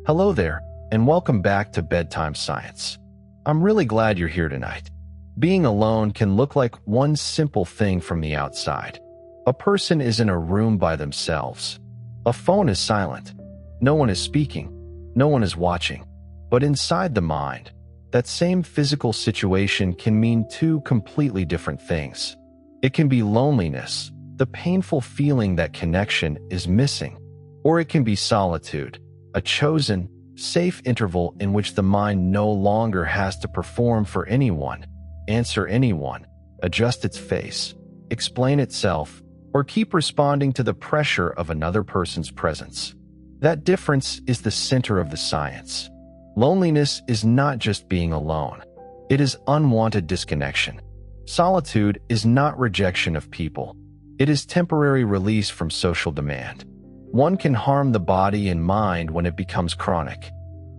Hello there, and welcome back to Bedtime Science. I'm really glad you're here tonight. Being alone can look like one simple thing from the outside. A person is in a room by themselves. A phone is silent. No one is speaking. No one is watching. But inside the mind, that same physical situation can mean two completely different things. It can be loneliness, the painful feeling that connection is missing, or it can be solitude, a chosen, safe interval in which the mind no longer has to perform for anyone, answer anyone, adjust its face, explain itself, or keep responding to the pressure of another person's presence. That difference is the center of the science. Loneliness is not just being alone. It is unwanted disconnection. Solitude is not rejection of people. It is temporary release from social demand. One can harm the body and mind when it becomes chronic.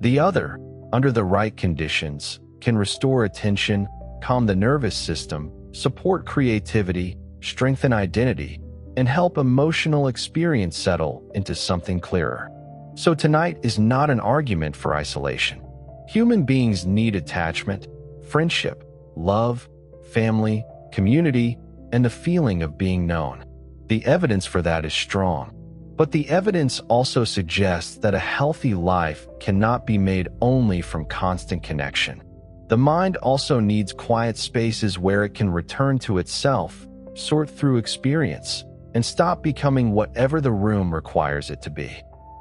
The other, under the right conditions, can restore attention, calm the nervous system, support creativity, strengthen identity, and help emotional experience settle into something clearer. So tonight is not an argument for isolation. Human beings need attachment, friendship, love, family, community, and the feeling of being known. The evidence for that is strong. But the evidence also suggests that a healthy life cannot be made only from constant connection. The mind also needs quiet spaces where it can return to itself, sort through experience, and stop becoming whatever the room requires it to be.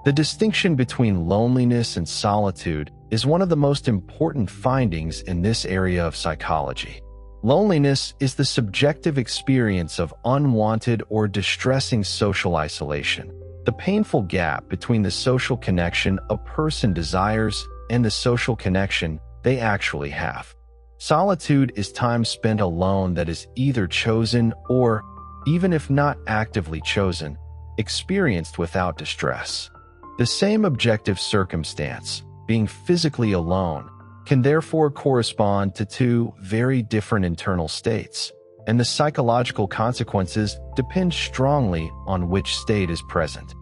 The distinction between loneliness and solitude is one of the most important findings in this area of psychology. Loneliness is the subjective experience of unwanted or distressing social isolation, the painful gap between the social connection a person desires and the social connection they actually have. Solitude is time spent alone that is either chosen or, even if not actively chosen, experienced without distress. The same objective circumstance, being physically alone, can therefore correspond to two very different internal states, and the psychological consequences depend strongly on which state is present.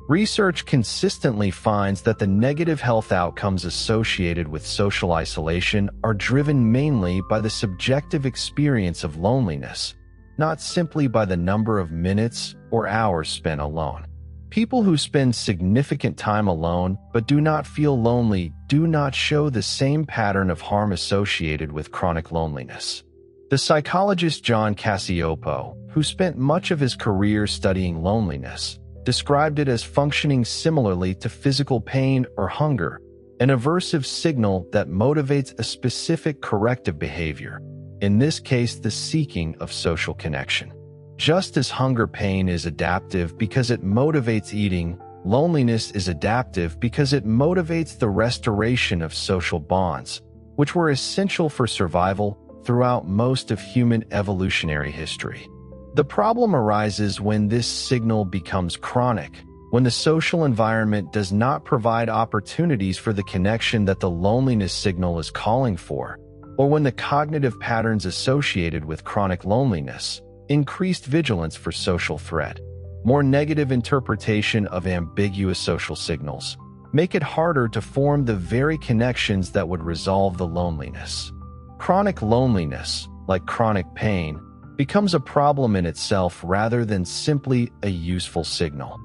Research consistently finds that the negative health outcomes associated with social isolation are driven mainly by the subjective experience of loneliness, not simply by the number of minutes or hours spent alone. People who spend significant time alone but do not feel lonely do not show the same pattern of harm associated with chronic loneliness. The psychologist John Cacioppo, who spent much of his career studying loneliness, described it as functioning similarly to physical pain or hunger, an aversive signal that motivates a specific corrective behavior, in this case the seeking of social connection. Just as hunger pain is adaptive because it motivates eating, loneliness is adaptive because it motivates the restoration of social bonds, which were essential for survival throughout most of human evolutionary history. The problem arises when this signal becomes chronic, when the social environment does not provide opportunities for the connection that the loneliness signal is calling for, or when the cognitive patterns associated with chronic loneliness, increased vigilance for social threat, more negative interpretation of ambiguous social signals, make it harder to form the very connections that would resolve the loneliness. Chronic loneliness, like chronic pain, becomes a problem in itself rather than simply a useful signal.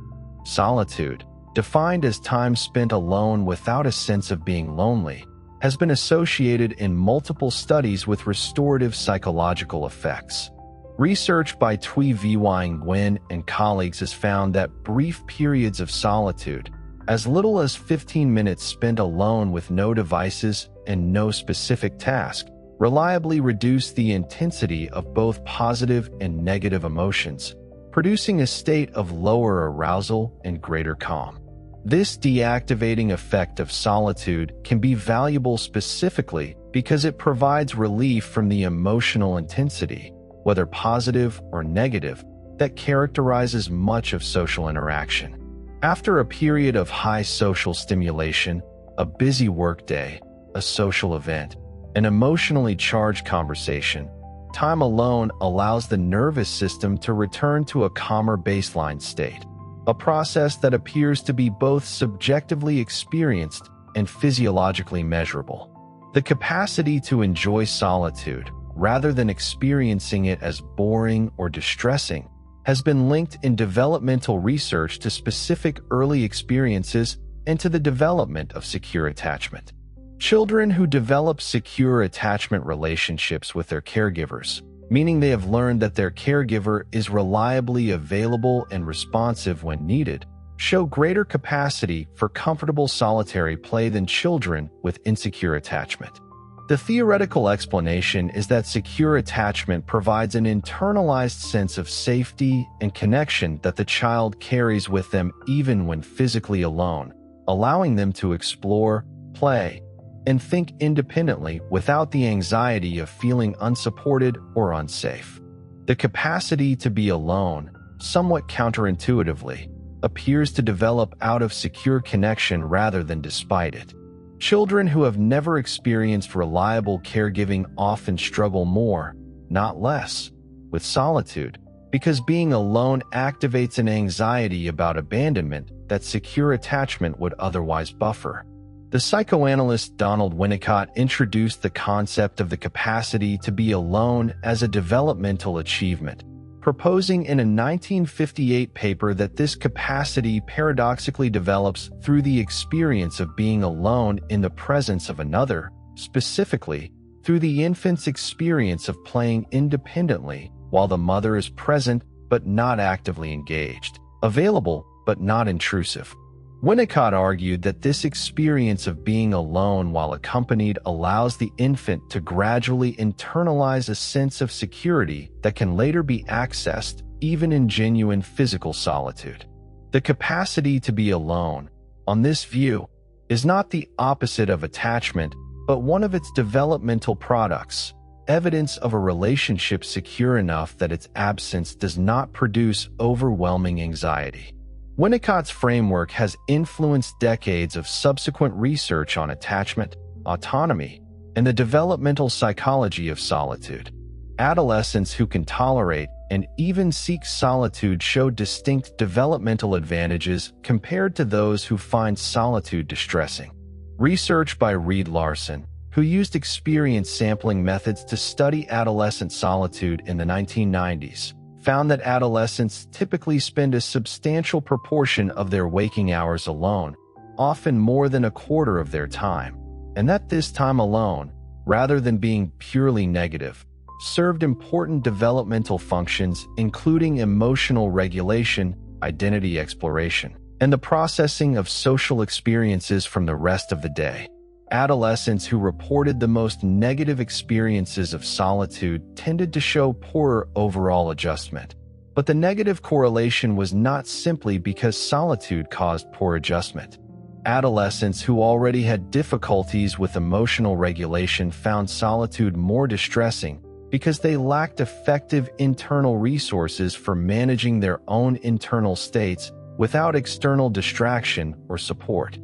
Solitude, defined as time spent alone without a sense of being lonely, has been associated in multiple studies with restorative psychological effects. Research by Thuy Vuong Nguyen and colleagues has found that brief periods of solitude, as little as 15 minutes spent alone with no devices and no specific task, reliably reduce the intensity of both positive and negative emotions, producing a state of lower arousal and greater calm. This deactivating effect of solitude can be valuable specifically because it provides relief from the emotional intensity, whether positive or negative, that characterizes much of social interaction. After a period of high social stimulation, a busy workday, a social event, an emotionally charged conversation, time alone allows the nervous system to return to a calmer baseline state, a process that appears to be both subjectively experienced and physiologically measurable. The capacity to enjoy solitude, rather than experiencing it as boring or distressing, has been linked in developmental research to specific early experiences and to the development of secure attachment. Children who develop secure attachment relationships with their caregivers, meaning they have learned that their caregiver is reliably available and responsive when needed, show greater capacity for comfortable solitary play than children with insecure attachment. The theoretical explanation is that secure attachment provides an internalized sense of safety and connection that the child carries with them even when physically alone, allowing them to explore, play, and think independently without the anxiety of feeling unsupported or unsafe. The capacity to be alone, somewhat counterintuitively, appears to develop out of secure connection rather than despite it. Children who have never experienced reliable caregiving often struggle more, not less, with solitude, because being alone activates an anxiety about abandonment that secure attachment would otherwise buffer. The psychoanalyst Donald Winnicott introduced the concept of the capacity to be alone as a developmental achievement, proposing in a 1958 paper that this capacity paradoxically develops through the experience of being alone in the presence of another, specifically through the infant's experience of playing independently while the mother is present but not actively engaged, available but not intrusive. Winnicott argued that this experience of being alone while accompanied allows the infant to gradually internalize a sense of security that can later be accessed even in genuine physical solitude. The capacity to be alone, on this view, is not the opposite of attachment, but one of its developmental products, evidence of a relationship secure enough that its absence does not produce overwhelming anxiety. Winnicott's framework has influenced decades of subsequent research on attachment, autonomy, and the developmental psychology of solitude. Adolescents who can tolerate and even seek solitude show distinct developmental advantages compared to those who find solitude distressing. Research by Reed Larson, who used experience sampling methods to study adolescent solitude in the 1990s, found that adolescents typically spend a substantial proportion of their waking hours alone, often more than a quarter of their time, and that this time alone, rather than being purely negative, served important developmental functions including emotional regulation, identity exploration, and the processing of social experiences from the rest of the day. Adolescents who reported the most negative experiences of solitude tended to show poorer overall adjustment. But the negative correlation was not simply because solitude caused poor adjustment. Adolescents who already had difficulties with emotional regulation found solitude more distressing because they lacked effective internal resources for managing their own internal states without external distraction or support.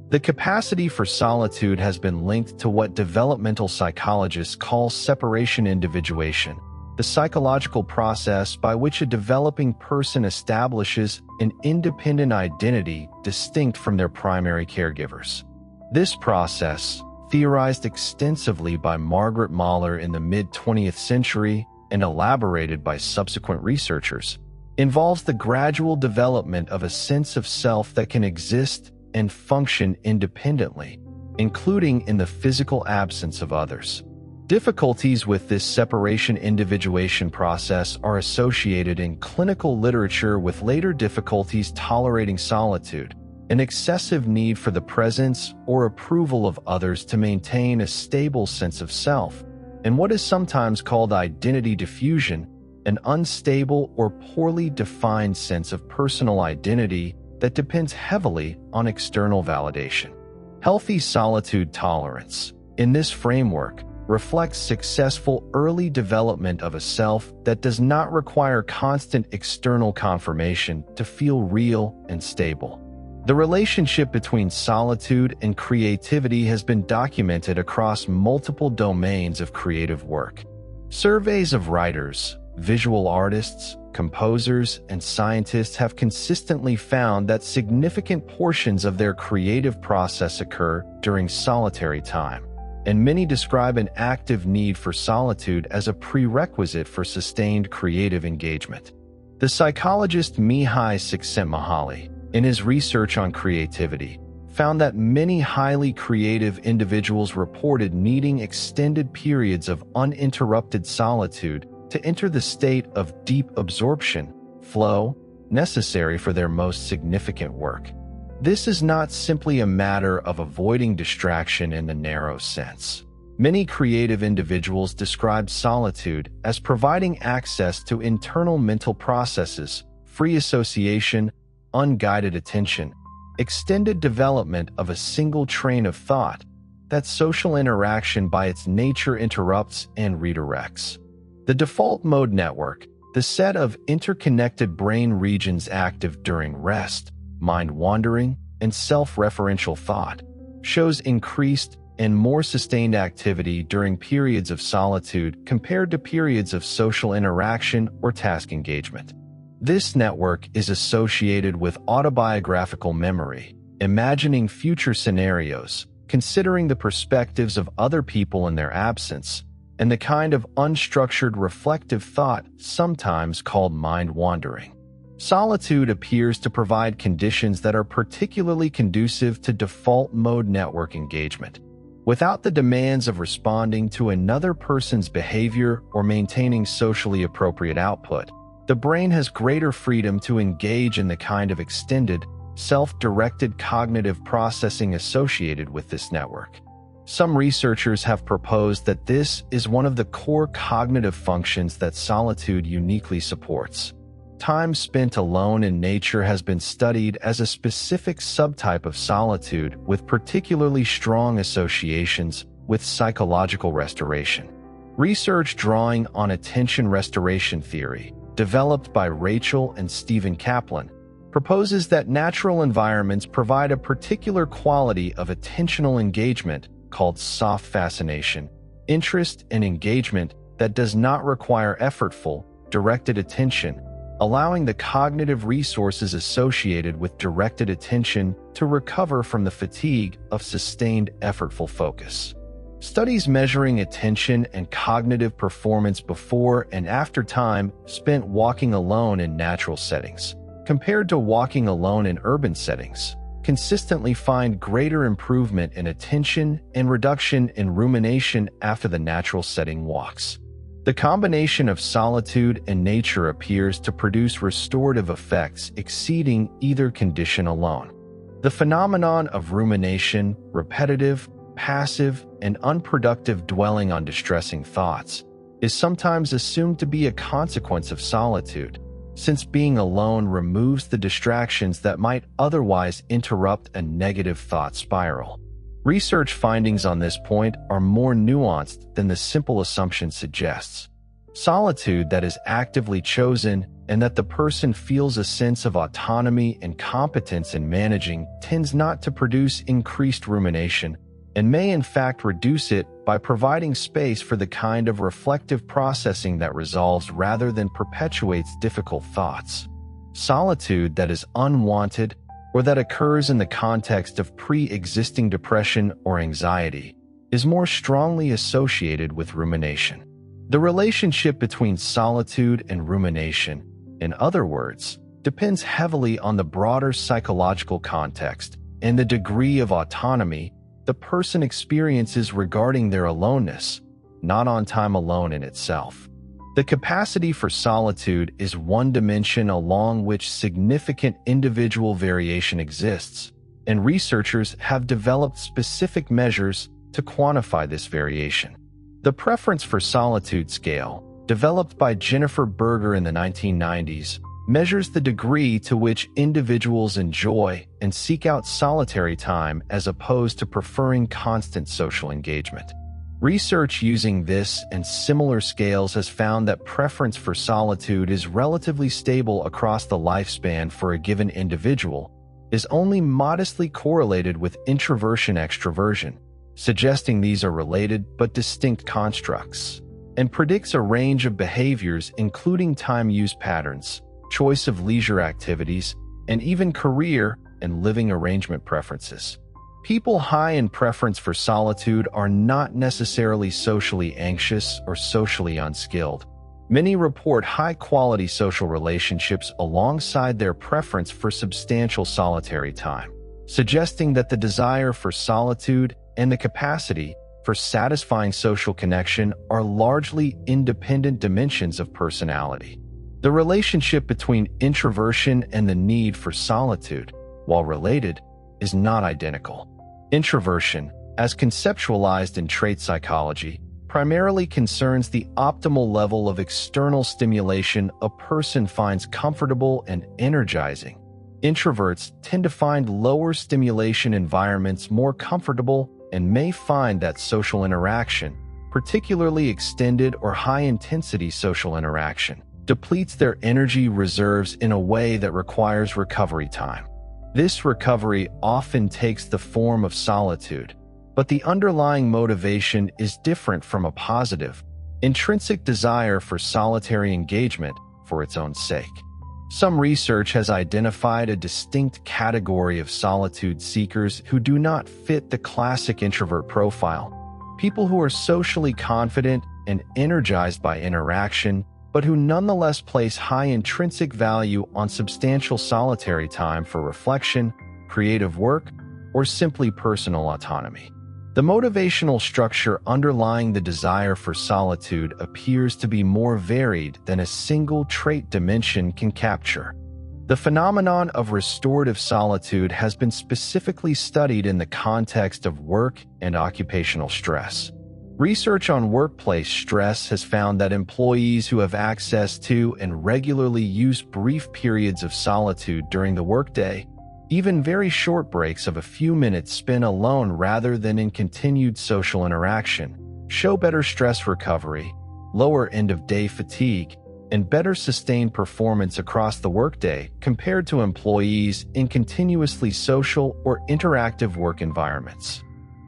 The capacity for solitude has been linked to what developmental psychologists call separation individuation, the psychological process by which a developing person establishes an independent identity distinct from their primary caregivers. This process, theorized extensively by Margaret Mahler in the mid-20th century and elaborated by subsequent researchers, involves the gradual development of a sense of self that can exist and function independently, including in the physical absence of others. Difficulties with this separation individuation process are associated in clinical literature with later difficulties tolerating solitude, an excessive need for the presence or approval of others to maintain a stable sense of self, and what is sometimes called identity diffusion, an unstable or poorly defined sense of personal identity that depends heavily on external validation. Healthy solitude tolerance, in this framework, reflects successful early development of a self that does not require constant external confirmation to feel real and stable. The relationship between solitude and creativity has been documented across multiple domains of creative work. Surveys of writers, visual artists, composers, and scientists have consistently found that significant portions of their creative process occur during solitary time, and many describe an active need for solitude as a prerequisite for sustained creative engagement. The psychologist Mihai Csikszentmihalyi, in his research on creativity, found that many highly creative individuals reported needing extended periods of uninterrupted solitude to enter the state of deep absorption, flow, necessary for their most significant work. This is not simply a matter of avoiding distraction in the narrow sense. Many creative individuals describe solitude as providing access to internal mental processes, free association, unguided attention, extended development of a single train of thought that social interaction by its nature interrupts and redirects. The default mode network, the set of interconnected brain regions active during rest, mind wandering, and self-referential thought, shows increased and more sustained activity during periods of solitude compared to periods of social interaction or task engagement. This network is associated with autobiographical memory, imagining future scenarios, considering the perspectives of other people in their absence, and the kind of unstructured reflective thought sometimes called mind wandering. Solitude appears to provide conditions that are particularly conducive to default mode network engagement. Without the demands of responding to another person's behavior or maintaining socially appropriate output, the brain has greater freedom to engage in the kind of extended, self-directed cognitive processing associated with this network. Some researchers have proposed that this is one of the core cognitive functions that solitude uniquely supports. Time spent alone in nature has been studied as a specific subtype of solitude with particularly strong associations with psychological restoration. Research drawing on attention restoration theory, developed by Rachel and Stephen Kaplan, proposes that natural environments provide a particular quality of attentional engagement called soft fascination, interest and engagement that does not require effortful, directed attention, allowing the cognitive resources associated with directed attention to recover from the fatigue of sustained effortful focus. Studies measuring attention and cognitive performance before and after time spent walking alone in natural settings, compared to walking alone in urban settings, consistently find greater improvement in attention and reduction in rumination after the natural setting walks. The combination of solitude and nature appears to produce restorative effects exceeding either condition alone. The phenomenon of rumination, repetitive, passive, and unproductive dwelling on distressing thoughts, is sometimes assumed to be a consequence of solitude, since being alone removes the distractions that might otherwise interrupt a negative thought spiral. Research findings on this point are more nuanced than the simple assumption suggests. Solitude that is actively chosen and that the person feels a sense of autonomy and competence in managing tends not to produce increased rumination, and may in fact reduce it by providing space for the kind of reflective processing that resolves rather than perpetuates difficult thoughts. Solitude that is unwanted or that occurs in the context of pre-existing depression or anxiety is more strongly associated with rumination. The relationship between solitude and rumination, in other words, depends heavily on the broader psychological context and the degree of autonomy the person experiences regarding their aloneness, not on time alone in itself. The capacity for solitude is one dimension along which significant individual variation exists, and researchers have developed specific measures to quantify this variation. The Preference for Solitude Scale, developed by Jennifer Berger in the 1990s, measures the degree to which individuals enjoy and seek out solitary time as opposed to preferring constant social engagement. Research using this and similar scales has found that preference for solitude is relatively stable across the lifespan for a given individual, is only modestly correlated with introversion-extroversion, suggesting these are related but distinct constructs. and predicts a range of behaviors including time use patterns, choice of leisure activities, and even career and living arrangement preferences. People high in preference for solitude are not necessarily socially anxious or socially unskilled. Many report high-quality social relationships alongside their preference for substantial solitary time, suggesting that the desire for solitude and the capacity for satisfying social connection are largely independent dimensions of personality. The relationship between introversion and the need for solitude, while related, is not identical. Introversion, as conceptualized in trait psychology, primarily concerns the optimal level of external stimulation a person finds comfortable and energizing. Introverts tend to find lower stimulation environments more comfortable and may find that social interaction, particularly extended or high-intensity social interaction, depletes their energy reserves in a way that requires recovery time. This recovery often takes the form of solitude, but the underlying motivation is different from a positive, intrinsic desire for solitary engagement for its own sake. Some research has identified a distinct category of solitude seekers who do not fit the classic introvert profile, people who are socially confident and energized by interaction, but who nonetheless place high intrinsic value on substantial solitary time for reflection, creative work, or simply personal autonomy. The motivational structure underlying the desire for solitude appears to be more varied than a single trait dimension can capture. The phenomenon of restorative solitude has been specifically studied in the context of work and occupational stress. Research on workplace stress has found that employees who have access to and regularly use brief periods of solitude during the workday, even very short breaks of a few minutes spent alone rather than in continued social interaction, show better stress recovery, lower end-of-day fatigue, and better sustained performance across the workday compared to employees in continuously social or interactive work environments.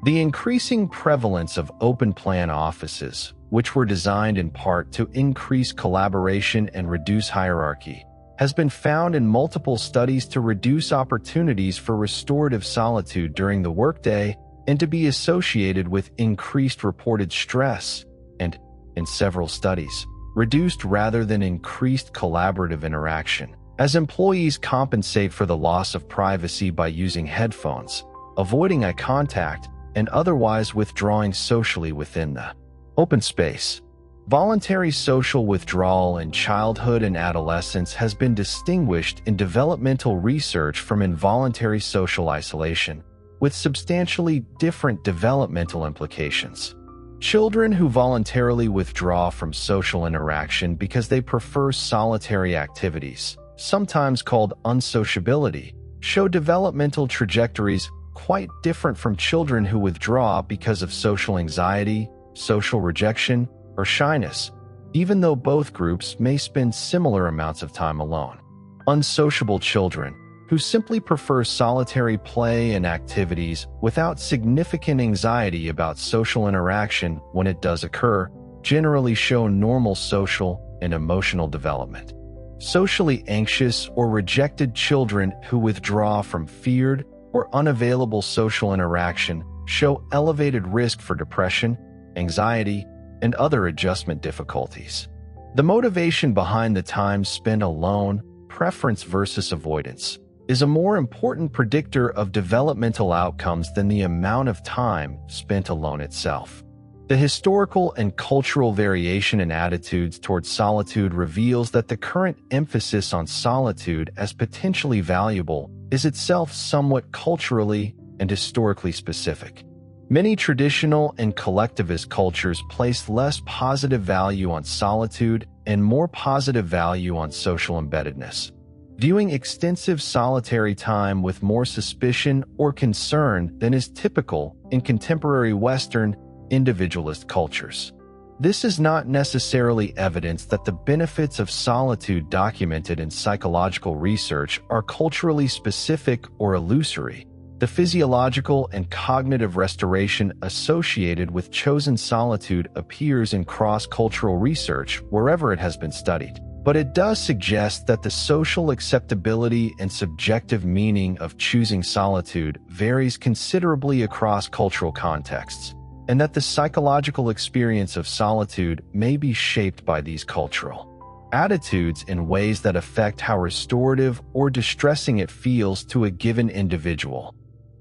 The increasing prevalence of open-plan offices, which were designed in part to increase collaboration and reduce hierarchy, has been found in multiple studies to reduce opportunities for restorative solitude during the workday and to be associated with increased reported stress and, in several studies, reduced rather than increased collaborative interaction, as employees compensate for the loss of privacy by using headphones, avoiding eye contact, and otherwise withdrawing socially within the open space. Voluntary social withdrawal in childhood and adolescence has been distinguished in developmental research from involuntary social isolation, with substantially different developmental implications. Children who voluntarily withdraw from social interaction because they prefer solitary activities, sometimes called unsociability, show developmental trajectories quite different from children who withdraw because of social anxiety, social rejection, or shyness, even though both groups may spend similar amounts of time alone. Unsociable children, who simply prefer solitary play and activities without significant anxiety about social interaction when it does occur, generally show normal social and emotional development. Socially anxious or rejected children who withdraw from feared or unavailable social interaction show elevated risk for depression, anxiety, and other adjustment difficulties. The motivation behind the time spent alone, preference versus avoidance, is a more important predictor of developmental outcomes than the amount of time spent alone itself. The historical and cultural variation in attitudes towards solitude reveals that the current emphasis on solitude as potentially valuable is itself somewhat culturally and historically specific. Many traditional and collectivist cultures place less positive value on solitude and more positive value on social embeddedness, viewing extensive solitary time with more suspicion or concern than is typical in contemporary Western individualist cultures. This is not necessarily evidence that the benefits of solitude documented in psychological research are culturally specific or illusory. The physiological and cognitive restoration associated with chosen solitude appears in cross-cultural research wherever it has been studied. But it does suggest that the social acceptability and subjective meaning of choosing solitude varies considerably across cultural contexts, and that the psychological experience of solitude may be shaped by these cultural attitudes in ways that affect how restorative or distressing it feels to a given individual.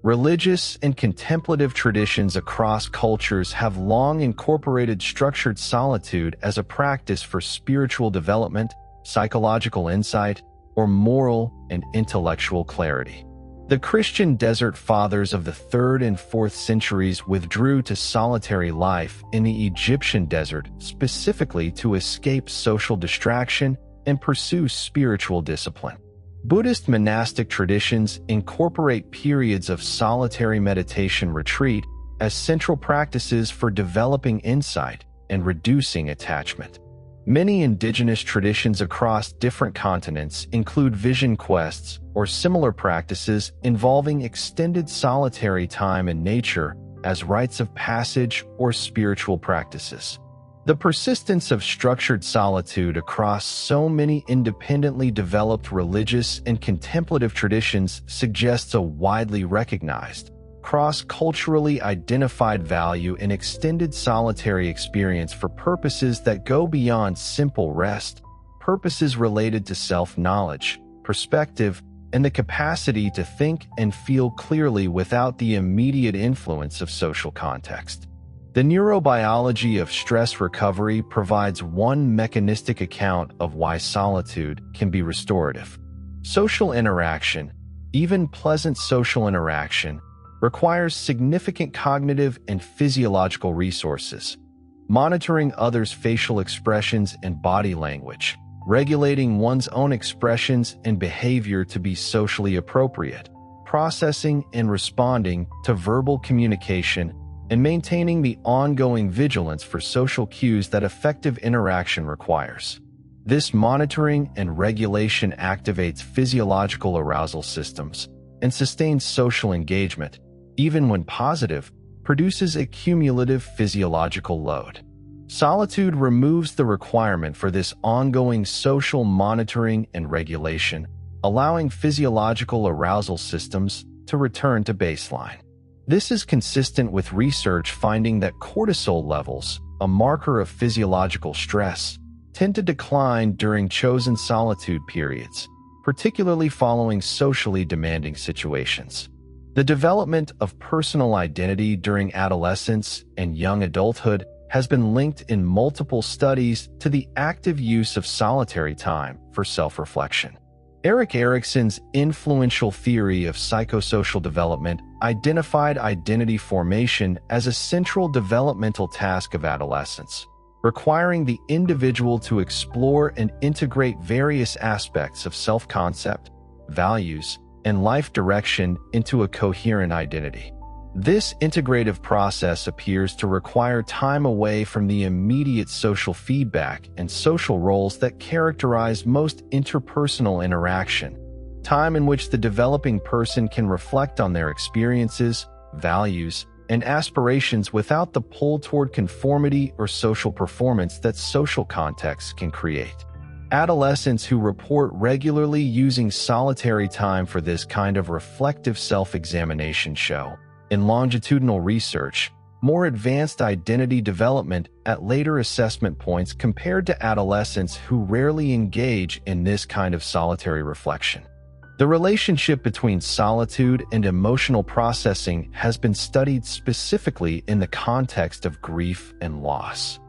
Religious and contemplative traditions across cultures have long incorporated structured solitude as a practice for spiritual development, psychological insight, or moral and intellectual clarity. The Christian desert fathers of the 3rd and 4th centuries withdrew to solitary life in the Egyptian desert specifically to escape social distraction and pursue spiritual discipline. Buddhist monastic traditions incorporate periods of solitary meditation retreat as central practices for developing insight and reducing attachment. Many indigenous traditions across different continents include vision quests or similar practices involving extended solitary time in nature as rites of passage or spiritual practices. The persistence of structured solitude across so many independently developed religious and contemplative traditions suggests a widely recognized, cross-culturally identified value in extended solitary experience for purposes that go beyond simple rest, purposes related to self-knowledge, perspective, and the capacity to think and feel clearly without the immediate influence of social context. The neurobiology of stress recovery provides one mechanistic account of why solitude can be restorative. Social interaction, even pleasant social interaction, requires significant cognitive and physiological resources. Monitoring others' facial expressions and body language, regulating one's own expressions and behavior to be socially appropriate, processing and responding to verbal communication, and maintaining the ongoing vigilance for social cues that effective interaction requires. This monitoring and regulation activates physiological arousal systems and sustains social engagement, even when positive, produces a cumulative physiological load. Solitude removes the requirement for this ongoing social monitoring and regulation, allowing physiological arousal systems to return to baseline. This is consistent with research finding that cortisol levels, a marker of physiological stress, tend to decline during chosen solitude periods, particularly following socially demanding situations. The development of personal identity during adolescence and young adulthood has been linked in multiple studies to the active use of solitary time for self-reflection. Erik Erikson's influential theory of psychosocial development identified identity formation as a central developmental task of adolescence, requiring the individual to explore and integrate various aspects of self-concept, values, and life direction into a coherent identity. This integrative process appears to require time away from the immediate social feedback and social roles that characterize most interpersonal interaction, time in which the developing person can reflect on their experiences, values, and aspirations without the pull toward conformity or social performance that social contexts can create. Adolescents who report regularly using solitary time for this kind of reflective self-examination show, in longitudinal research, more advanced identity development at later assessment points compared to adolescents who rarely engage in this kind of solitary reflection. The relationship between solitude and emotional processing has been studied specifically in the context of grief and loss.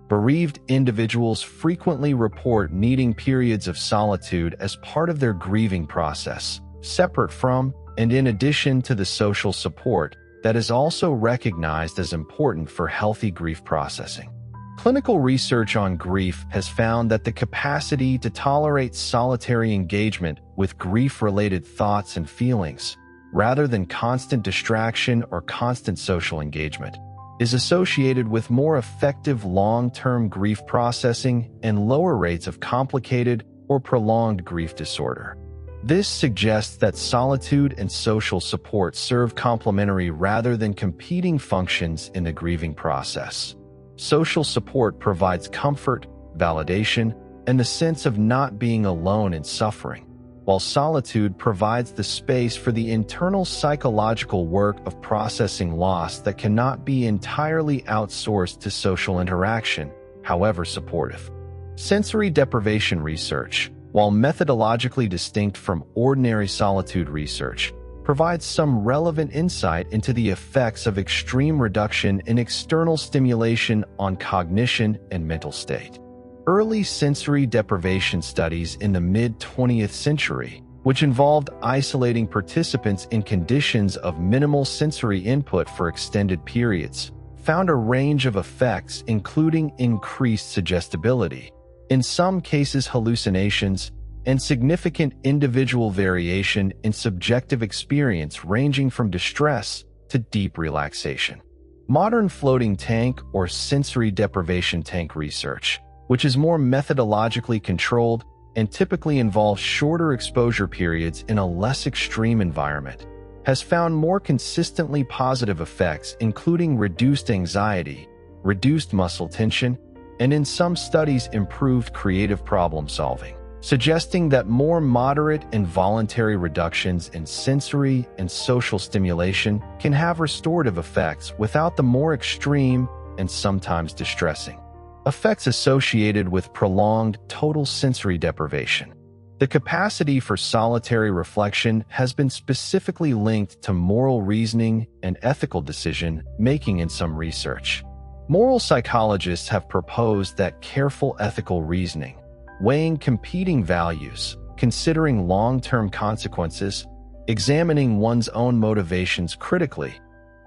Bereaved individuals frequently report needing periods of solitude as part of their grieving process, separate from and in addition to the social support that is also recognized as important for healthy grief processing. Clinical research on grief has found that the capacity to tolerate solitary engagement with grief-related thoughts and feelings, rather than constant distraction or constant social engagement, is associated with more effective long-term grief processing and lower rates of complicated or prolonged grief disorder. This suggests that solitude and social support serve complementary rather than competing functions in the grieving process. Social support provides comfort, validation, and the sense of not being alone in suffering, while solitude provides the space for the internal psychological work of processing loss that cannot be entirely outsourced to social interaction, however supportive. Sensory deprivation research, while methodologically distinct from ordinary solitude research, provides some relevant insight into the effects of extreme reduction in external stimulation on cognition and mental state. Early sensory deprivation studies in the mid-20th century, which involved isolating participants in conditions of minimal sensory input for extended periods, found a range of effects including increased suggestibility, in some cases hallucinations, and significant individual variation in subjective experience ranging from distress to deep relaxation. Modern floating tank or sensory deprivation tank research, which is more methodologically controlled and typically involves shorter exposure periods in a less extreme environment, has found more consistently positive effects including reduced anxiety, reduced muscle tension, and in some studies improved creative problem solving, suggesting that more moderate and voluntary reductions in sensory and social stimulation can have restorative effects without the more extreme and sometimes distressing effects associated with prolonged total sensory deprivation. The capacity for solitary reflection has been specifically linked to moral reasoning and ethical decision-making in some research. Moral psychologists have proposed that careful ethical reasoning, weighing competing values, considering long-term consequences, examining one's own motivations critically,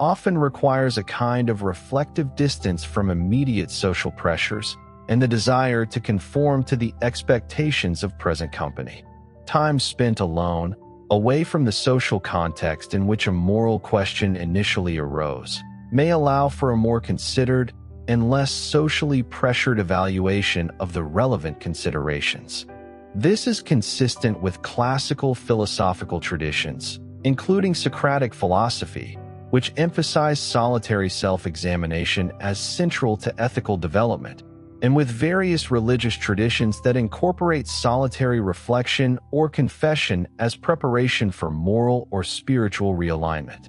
often requires a kind of reflective distance from immediate social pressures and the desire to conform to the expectations of present company. Time spent alone, away from the social context in which a moral question initially arose, may allow for a more considered and less socially pressured evaluation of the relevant considerations. This is consistent with classical philosophical traditions, including Socratic philosophy, which emphasize solitary self-examination as central to ethical development, and with various religious traditions that incorporate solitary reflection or confession as preparation for moral or spiritual realignment.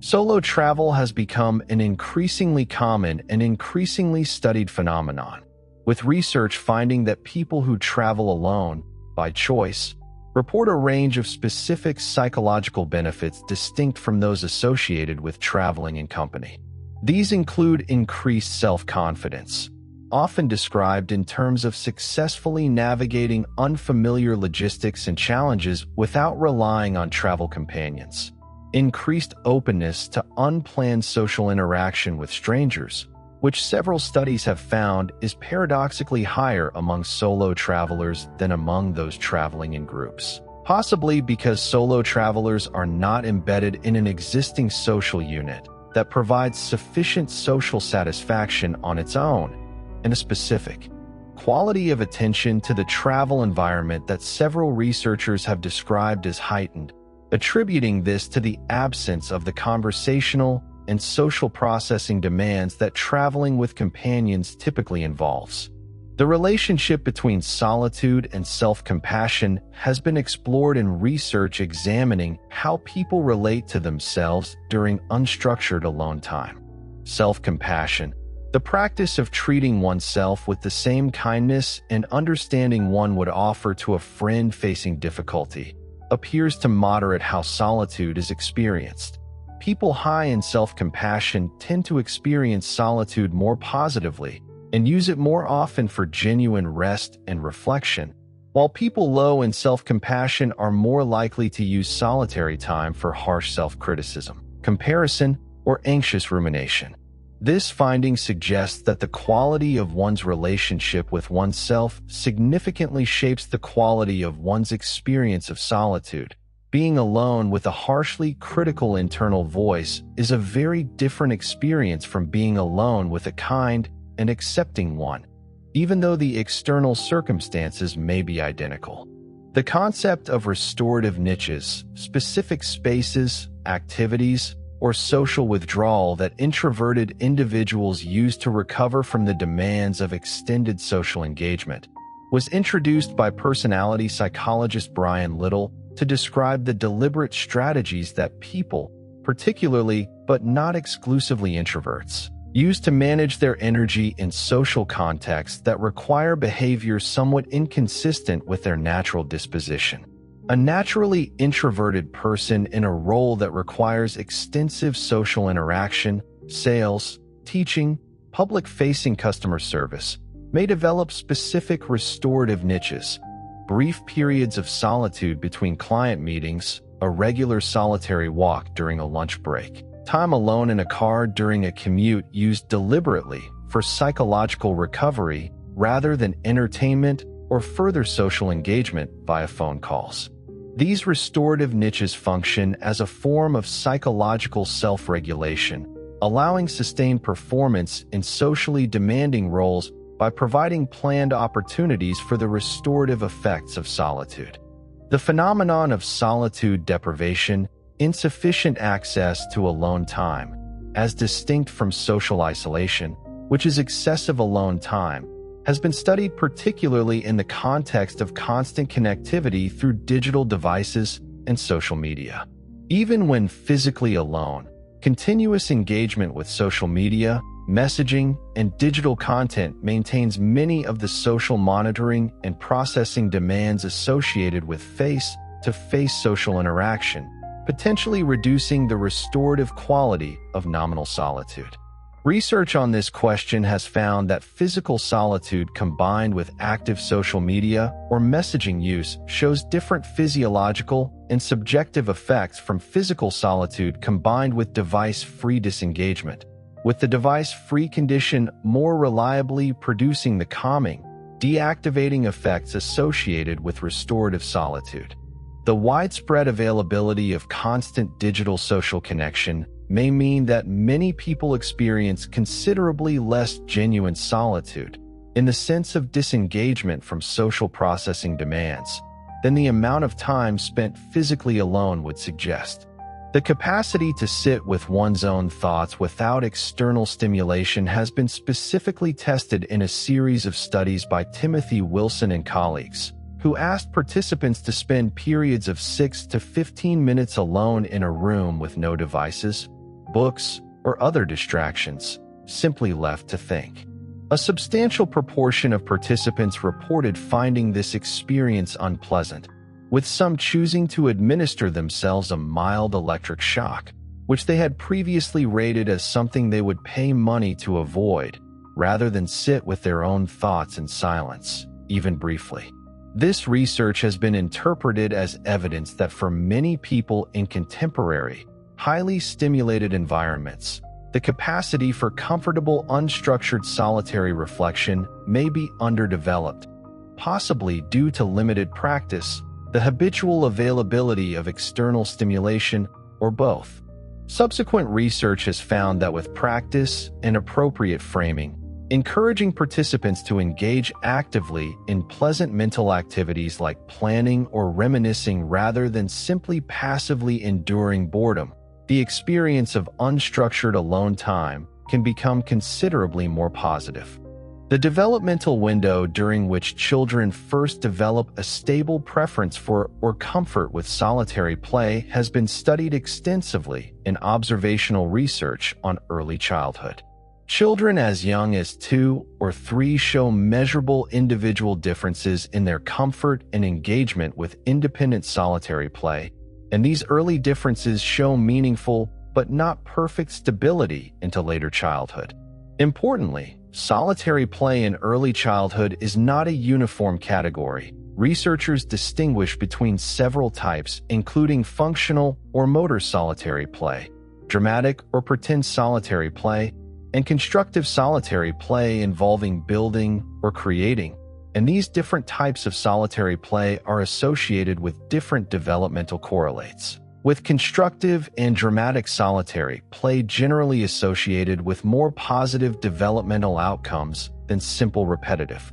Solo travel has become an increasingly common and increasingly studied phenomenon, with research finding that people who travel alone, by choice, report a range of specific psychological benefits distinct from those associated with traveling in company. These include increased self-confidence, often described in terms of successfully navigating unfamiliar logistics and challenges without relying on travel companions. Increased openness to unplanned social interaction with strangers, which several studies have found is paradoxically higher among solo travelers than among those traveling in groups, possibly because solo travelers are not embedded in an existing social unit that provides sufficient social satisfaction on its own, and a specific quality of attention to the travel environment that several researchers have described as heightened, attributing this to the absence of the conversational and social processing demands that traveling with companions typically involves. The relationship between solitude and self-compassion has been explored in research examining how people relate to themselves during unstructured alone time. Self-compassion, the practice of treating oneself with the same kindness and understanding one would offer to a friend facing difficulty, appears to moderate how solitude is experienced. People high in self-compassion tend to experience solitude more positively and use it more often for genuine rest and reflection, while people low in self-compassion are more likely to use solitary time for harsh self-criticism, comparison, or anxious rumination. This finding suggests that the quality of one's relationship with oneself significantly shapes the quality of one's experience of solitude. Being alone with a harshly critical internal voice is a very different experience from being alone with a kind and accepting one, even though the external circumstances may be identical. The concept of restorative niches, specific spaces, activities, or social withdrawal that introverted individuals use to recover from the demands of extended social engagement, was introduced by personality psychologist Brian Little to describe the deliberate strategies that people, particularly but not exclusively introverts, use to manage their energy in social contexts that require behavior somewhat inconsistent with their natural disposition. A naturally introverted person in a role that requires extensive social interaction, sales, teaching, public-facing customer service, may develop specific restorative niches, brief periods of solitude between client meetings, a regular solitary walk during a lunch break, time alone in a car during a commute used deliberately for psychological recovery rather than entertainment or further social engagement via phone calls. These restorative niches function as a form of psychological self-regulation, allowing sustained performance in socially demanding roles by providing planned opportunities for the restorative effects of solitude. The phenomenon of solitude deprivation, insufficient access to alone time, as distinct from social isolation, which is excessive alone time, has been studied particularly in the context of constant connectivity through digital devices and social media. Even when physically alone, continuous engagement with social media, messaging, and digital content maintains many of the social monitoring and processing demands associated with face-to-face social interaction, potentially reducing the restorative quality of nominal solitude. Research on this question has found that physical solitude combined with active social media or messaging use shows different physiological and subjective effects from physical solitude combined with device-free disengagement, with the device-free condition more reliably producing the calming, deactivating effects associated with restorative solitude. The widespread availability of constant digital social connection may mean that many people experience considerably less genuine solitude, in the sense of disengagement from social processing demands, than the amount of time spent physically alone would suggest. The capacity to sit with one's own thoughts without external stimulation has been specifically tested in a series of studies by Timothy Wilson and colleagues, who asked participants to spend periods of 6 to 15 minutes alone in a room with no devices, books, or other distractions, simply left to think. A substantial proportion of participants reported finding this experience unpleasant, with some choosing to administer themselves a mild electric shock, which they had previously rated as something they would pay money to avoid, rather than sit with their own thoughts in silence, even briefly. This research has been interpreted as evidence that for many people in contemporary, highly stimulated environments, the capacity for comfortable, unstructured solitary reflection may be underdeveloped, possibly due to limited practice, the habitual availability of external stimulation, or both. Subsequent research has found that with practice and appropriate framing, encouraging participants to engage actively in pleasant mental activities like planning or reminiscing rather than simply passively enduring boredom, the experience of unstructured alone time can become considerably more positive. The developmental window during which children first develop a stable preference for or comfort with solitary play has been studied extensively in observational research on early childhood. Children as young as 2 or 3 show measurable individual differences in their comfort and engagement with independent solitary play, and these early differences show meaningful but not perfect stability into later childhood. Importantly, solitary play in early childhood is not a uniform category. Researchers distinguish between several types, including functional or motor solitary play, dramatic or pretend solitary play, and constructive solitary play involving building or creating, and these different types of solitary play are associated with different developmental correlates, with constructive and dramatic solitary play generally associated with more positive developmental outcomes than simple repetitive,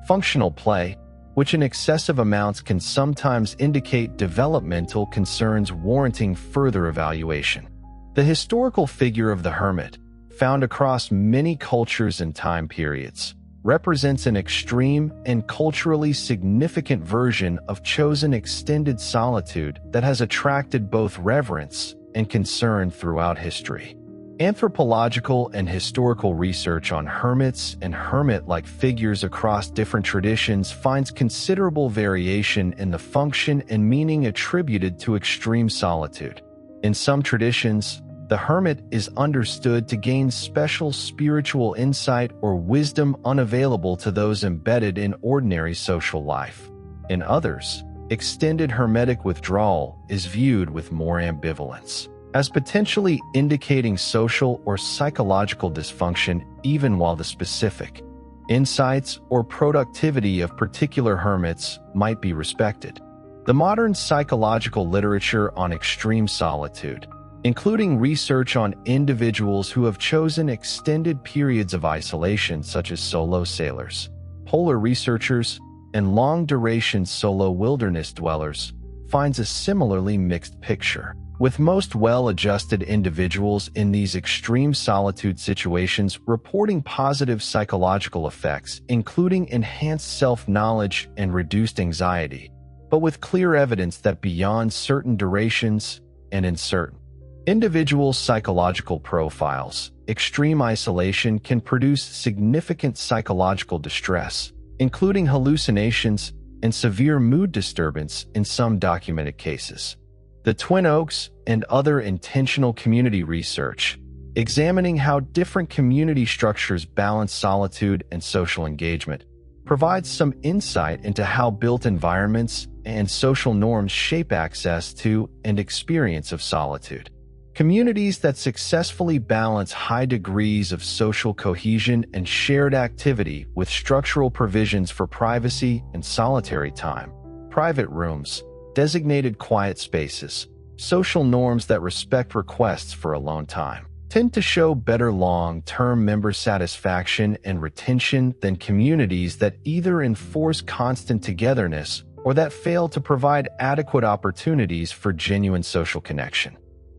functional play, which in excessive amounts can sometimes indicate developmental concerns warranting further evaluation. The historical figure of the hermit, found across many cultures and time periods, represents an extreme and culturally significant version of chosen extended solitude that has attracted both reverence and concern throughout history. Anthropological and historical research on hermits and hermit-like figures across different traditions finds considerable variation in the function and meaning attributed to extreme solitude. In some traditions, the hermit is understood to gain special spiritual insight or wisdom unavailable to those embedded in ordinary social life. In others, extended hermetic withdrawal is viewed with more ambivalence, as potentially indicating social or psychological dysfunction even while the specific insights or productivity of particular hermits might be respected. The modern psychological literature on extreme solitude, including research on individuals who have chosen extended periods of isolation such as solo sailors, polar researchers, and long-duration solo wilderness dwellers, finds a similarly mixed picture, with most well-adjusted individuals in these extreme solitude situations reporting positive psychological effects, including enhanced self-knowledge and reduced anxiety, but with clear evidence that beyond certain durations and in certain individual psychological profiles, extreme isolation can produce significant psychological distress, including hallucinations and severe mood disturbance in some documented cases. The Twin Oaks and other intentional community research, examining how different community structures balance solitude and social engagement, provides some insight into how built environments and social norms shape access to and experience of solitude. Communities that successfully balance high degrees of social cohesion and shared activity with structural provisions for privacy and solitary time, private rooms, designated quiet spaces, social norms that respect requests for alone time, tend to show better long-term member satisfaction and retention than communities that either enforce constant togetherness or that fail to provide adequate opportunities for genuine social connection.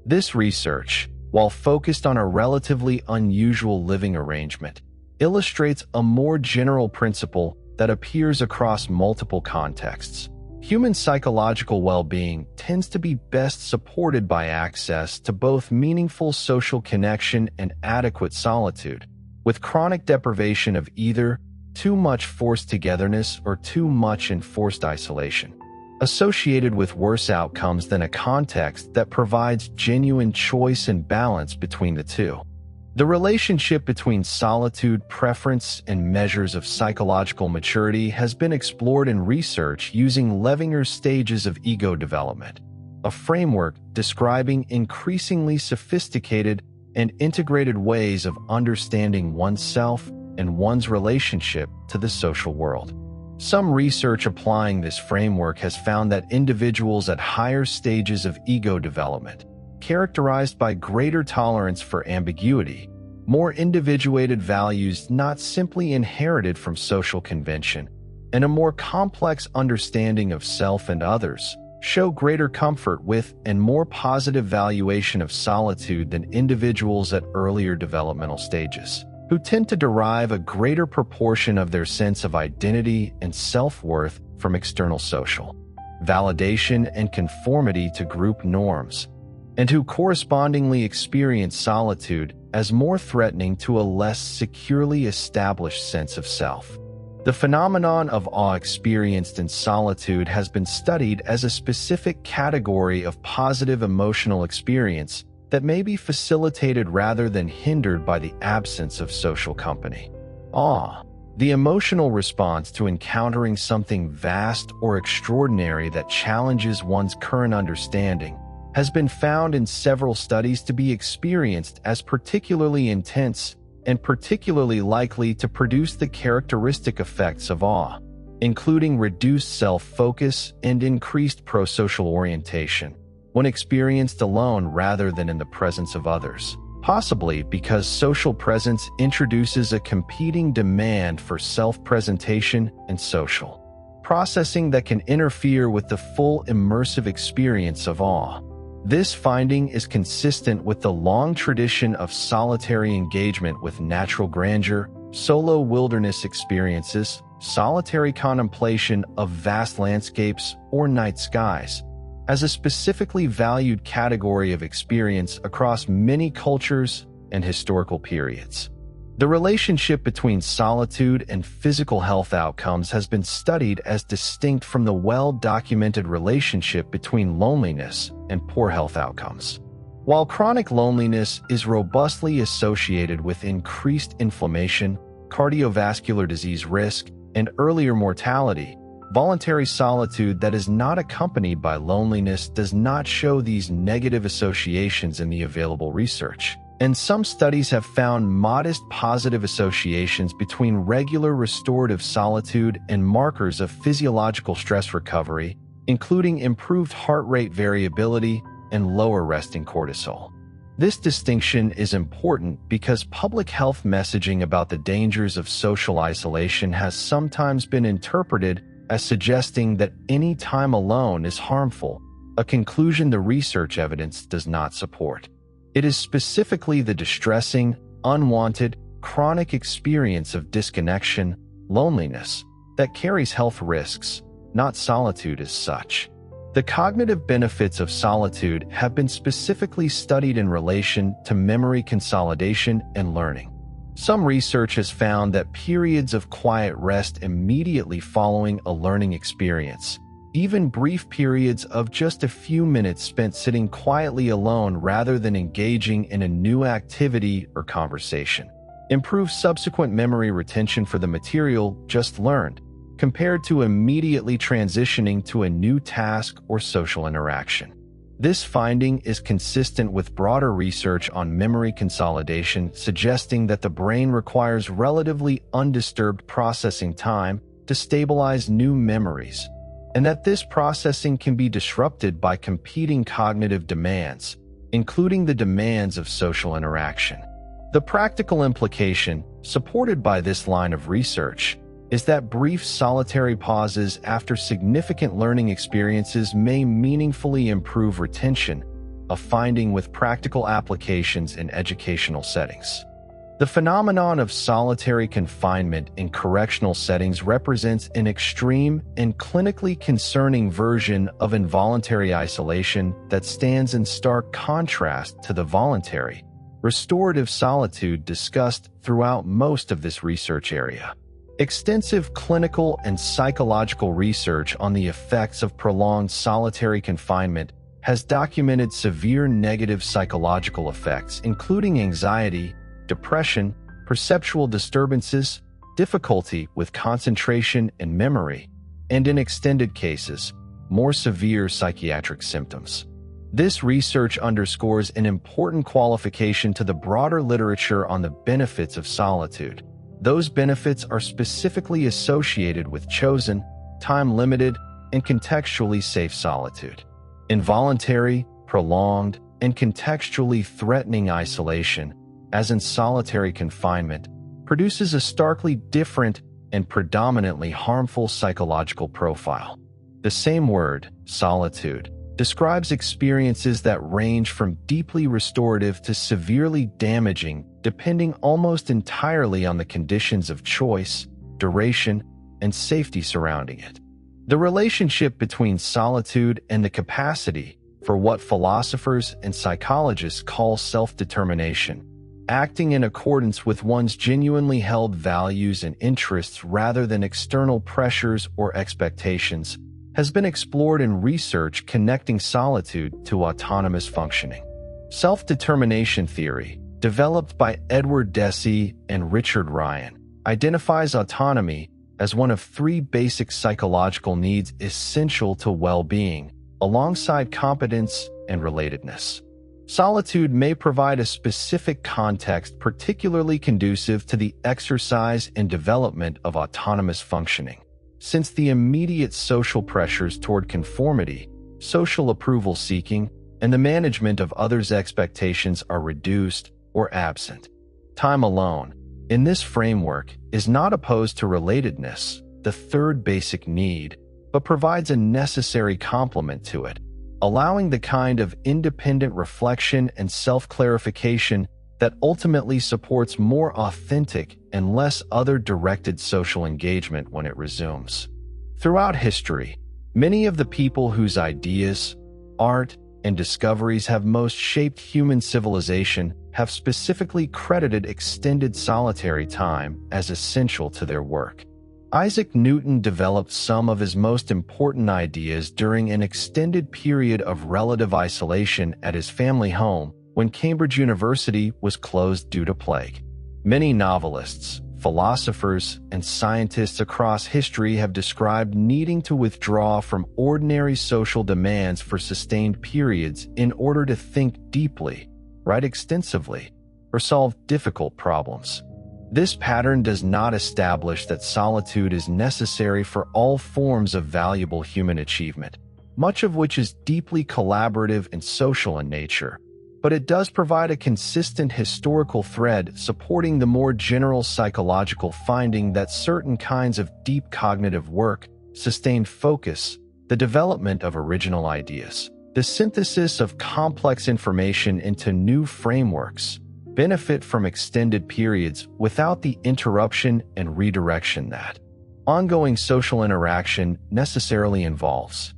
This research, while focused on a relatively unusual living arrangement, illustrates a more general principle that appears across multiple contexts. Human psychological well-being tends to be best supported by access to both meaningful social connection and adequate solitude, with chronic deprivation of either too much forced togetherness or too much enforced isolation associated with worse outcomes than a context that provides genuine choice and balance between the two. The relationship between solitude preference and measures of psychological maturity has been explored in research using Levinger's stages of ego development, a framework describing increasingly sophisticated and integrated ways of understanding oneself and one's relationship to the social world. Some research applying this framework has found that individuals at higher stages of ego development, characterized by greater tolerance for ambiguity, more individuated values not simply inherited from social convention, and a more complex understanding of self and others, show greater comfort with and more positive valuation of solitude than individuals at earlier developmental stages, who tend to derive a greater proportion of their sense of identity and self-worth from external social validation and conformity to group norms, and who correspondingly experience solitude as more threatening to a less securely established sense of self. The phenomenon of awe experienced in solitude has been studied as a specific category of positive emotional experience that may be facilitated rather than hindered by the absence of social company. Awe, the emotional response to encountering something vast or extraordinary that challenges one's current understanding, has been found in several studies to be experienced as particularly intense and particularly likely to produce the characteristic effects of awe, including reduced self-focus and increased prosocial orientation, when experienced alone rather than in the presence of others, possibly because social presence introduces a competing demand for self-presentation and social processing that can interfere with the full immersive experience of awe. This finding is consistent with the long tradition of solitary engagement with natural grandeur, solo wilderness experiences, solitary contemplation of vast landscapes or night skies, as a specifically valued category of experience across many cultures and historical periods. The relationship between solitude and physical health outcomes has been studied as distinct from the well-documented relationship between loneliness and poor health outcomes. While chronic loneliness is robustly associated with increased inflammation, cardiovascular disease risk, and earlier mortality, voluntary solitude that is not accompanied by loneliness does not show these negative associations in the available research. And some studies have found modest positive associations between regular restorative solitude and markers of physiological stress recovery, including improved heart rate variability and lower resting cortisol. This distinction is important because public health messaging about the dangers of social isolation has sometimes been interpreted as suggesting that any time alone is harmful, a conclusion the research evidence does not support. It is specifically the distressing, unwanted, chronic experience of disconnection, loneliness, that carries health risks, not solitude as such. The cognitive benefits of solitude have been specifically studied in relation to memory consolidation and learning. Some research has found that periods of quiet rest immediately following a learning experience, even brief periods of just a few minutes spent sitting quietly alone rather than engaging in a new activity or conversation, improve subsequent memory retention for the material just learned, compared to immediately transitioning to a new task or social interaction. This finding is consistent with broader research on memory consolidation, suggesting that the brain requires relatively undisturbed processing time to stabilize new memories, and that this processing can be disrupted by competing cognitive demands, including the demands of social interaction. The practical implication, supported by this line of research, is that brief solitary pauses after significant learning experiences may meaningfully improve retention, a finding with practical applications in educational settings. The phenomenon of solitary confinement in correctional settings represents an extreme and clinically concerning version of involuntary isolation that stands in stark contrast to the voluntary, restorative solitude discussed throughout most of this research area. Extensive clinical and psychological research on the effects of prolonged solitary confinement has documented severe negative psychological effects, including anxiety, depression, perceptual disturbances, difficulty with concentration and memory, and in extended cases, more severe psychiatric symptoms. This research underscores an important qualification to the broader literature on the benefits of solitude. Those benefits are specifically associated with chosen, time-limited, and contextually safe solitude. Involuntary, prolonged, and contextually threatening isolation, as in solitary confinement, produces a starkly different and predominantly harmful psychological profile. The same word, solitude, describes experiences that range from deeply restorative to severely damaging, depending almost entirely on the conditions of choice, duration, and safety surrounding it. The relationship between solitude and the capacity for what philosophers and psychologists call self-determination, acting in accordance with one's genuinely held values and interests rather than external pressures or expectations, has been explored in research connecting solitude to autonomous functioning. Self-determination theory, developed by Edward Deci and Richard Ryan, identifies autonomy as one of three basic psychological needs essential to well-being, alongside competence and relatedness. Solitude may provide a specific context particularly conducive to the exercise and development of autonomous functioning, since the immediate social pressures toward conformity, social approval seeking, and the management of others' expectations are reduced or absent. Time alone, in this framework, is not opposed to relatedness, the third basic need, but provides a necessary complement to it, allowing the kind of independent reflection and self-clarification that ultimately supports more authentic and less other-directed social engagement when it resumes. Throughout history, many of the people whose ideas, art, and discoveries have most shaped human civilization have specifically credited extended solitary time as essential to their work. Isaac Newton developed some of his most important ideas during an extended period of relative isolation at his family home when Cambridge University was closed due to plague. Many novelists, philosophers, and scientists across history have described needing to withdraw from ordinary social demands for sustained periods in order to think deeply, write extensively, or solve difficult problems. This pattern does not establish that solitude is necessary for all forms of valuable human achievement, much of which is deeply collaborative and social in nature, but it does provide a consistent historical thread supporting the more general psychological finding that certain kinds of deep cognitive work, sustained focus, the development of original ideas, the synthesis of complex information into new frameworks, benefit from extended periods without the interruption and redirection that ongoing social interaction necessarily involves.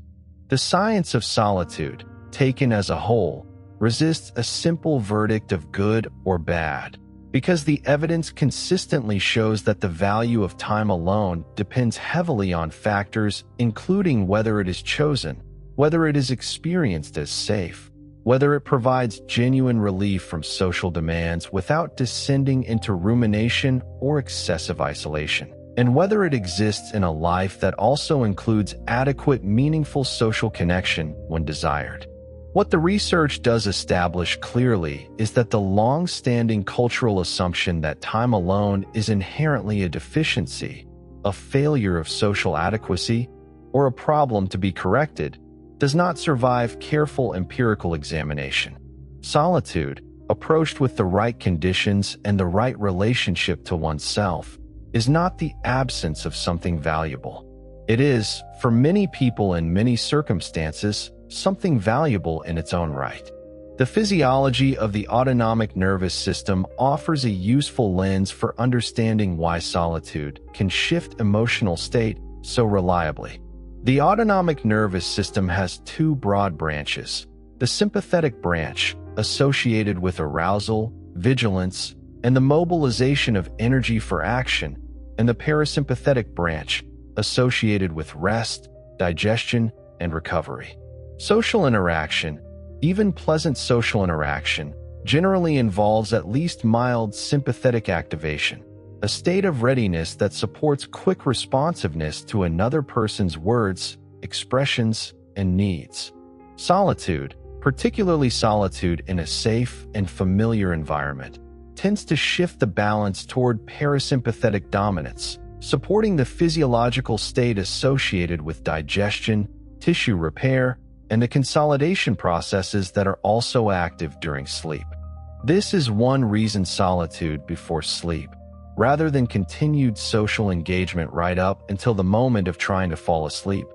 The science of solitude, taken as a whole, resists a simple verdict of good or bad, because the evidence consistently shows that the value of time alone depends heavily on factors including whether it is chosen, whether it is experienced as safe, whether it provides genuine relief from social demands without descending into rumination or excessive isolation, and whether it exists in a life that also includes adequate, meaningful social connection when desired. What the research does establish clearly is that the long-standing cultural assumption that time alone is inherently a deficiency, a failure of social adequacy, or a problem to be corrected, does not survive careful empirical examination. Solitude, approached with the right conditions and the right relationship to oneself, is not the absence of something valuable. It is, for many people in many circumstances, something valuable in its own right. The physiology of the autonomic nervous system offers a useful lens for understanding why solitude can shift emotional state so reliably. The autonomic nervous system has two broad branches: the sympathetic branch, associated with arousal, vigilance, and the mobilization of energy for action, and the parasympathetic branch, associated with rest, digestion, and recovery. Social interaction, even pleasant social interaction, generally involves at least mild sympathetic activation, a state of readiness that supports quick responsiveness to another person's words, expressions, and needs. Solitude, particularly solitude in a safe and familiar environment, tends to shift the balance toward parasympathetic dominance, supporting the physiological state associated with digestion, tissue repair, and the consolidation processes that are also active during sleep. This is one reason solitude before sleep, rather than continued social engagement right up until the moment of trying to fall asleep,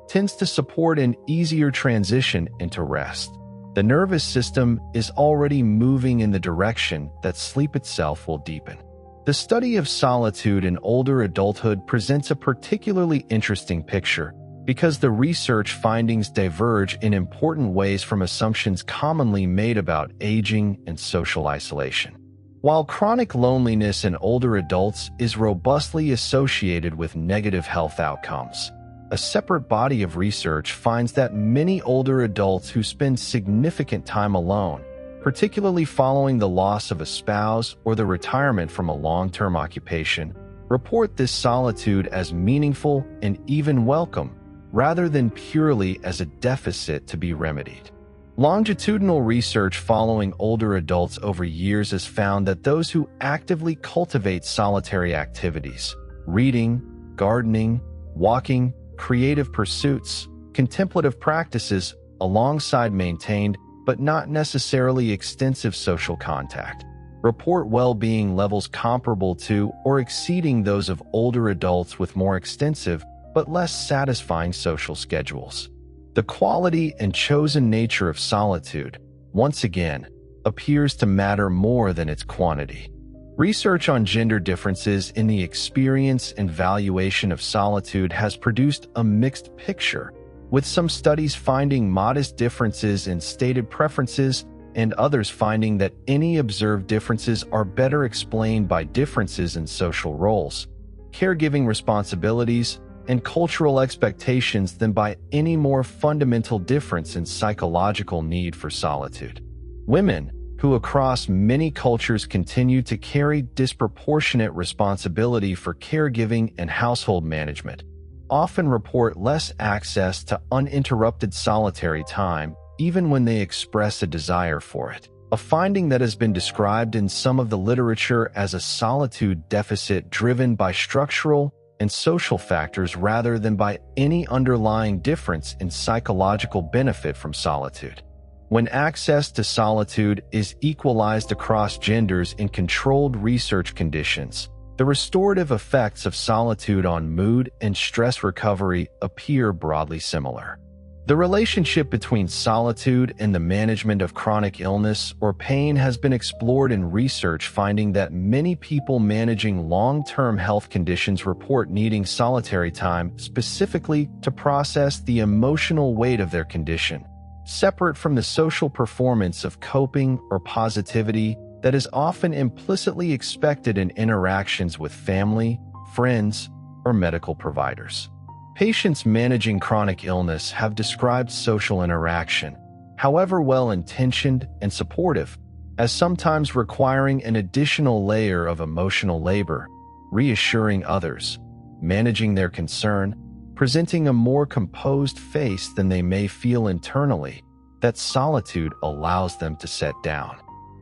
tends to support an easier transition into rest. The nervous system is already moving in the direction that sleep itself will deepen. The study of solitude in older adulthood presents a particularly interesting picture because the research findings diverge in important ways from assumptions commonly made about aging and social isolation. While chronic loneliness in older adults is robustly associated with negative health outcomes, a separate body of research finds that many older adults who spend significant time alone, particularly following the loss of a spouse or the retirement from a long-term occupation, report this solitude as meaningful and even welcome, rather than purely as a deficit to be remedied. Longitudinal research following older adults over years has found that those who actively cultivate solitary activities, reading, gardening, walking, creative pursuits, contemplative practices, alongside maintained but not necessarily extensive social contact, report well-being levels comparable to or exceeding those of older adults with more extensive but less satisfying social schedules. The quality and chosen nature of solitude, once again, appears to matter more than its quantity. Research on gender differences in the experience and valuation of solitude has produced a mixed picture, with some studies finding modest differences in stated preferences and others finding that any observed differences are better explained by differences in social roles, caregiving responsibilities, and cultural expectations than by any more fundamental difference in psychological need for solitude. Women, who across many cultures continue to carry disproportionate responsibility for caregiving and household management, often report less access to uninterrupted solitary time even when they express a desire for it, a finding that has been described in some of the literature as a solitude deficit driven by structural and social factors rather than by any underlying difference in psychological benefit from solitude. When access to solitude is equalized across genders in controlled research conditions, the restorative effects of solitude on mood and stress recovery appear broadly similar. The relationship between solitude and the management of chronic illness or pain has been explored in research, finding that many people managing long-term health conditions report needing solitary time specifically to process the emotional weight of their condition, separate from the social performance of coping or positivity that is often implicitly expected in interactions with family, friends, or medical providers. Patients managing chronic illness have described social interaction, however well-intentioned and supportive, as sometimes requiring an additional layer of emotional labor, reassuring others, managing their concern, presenting a more composed face than they may feel internally, that solitude allows them to set down.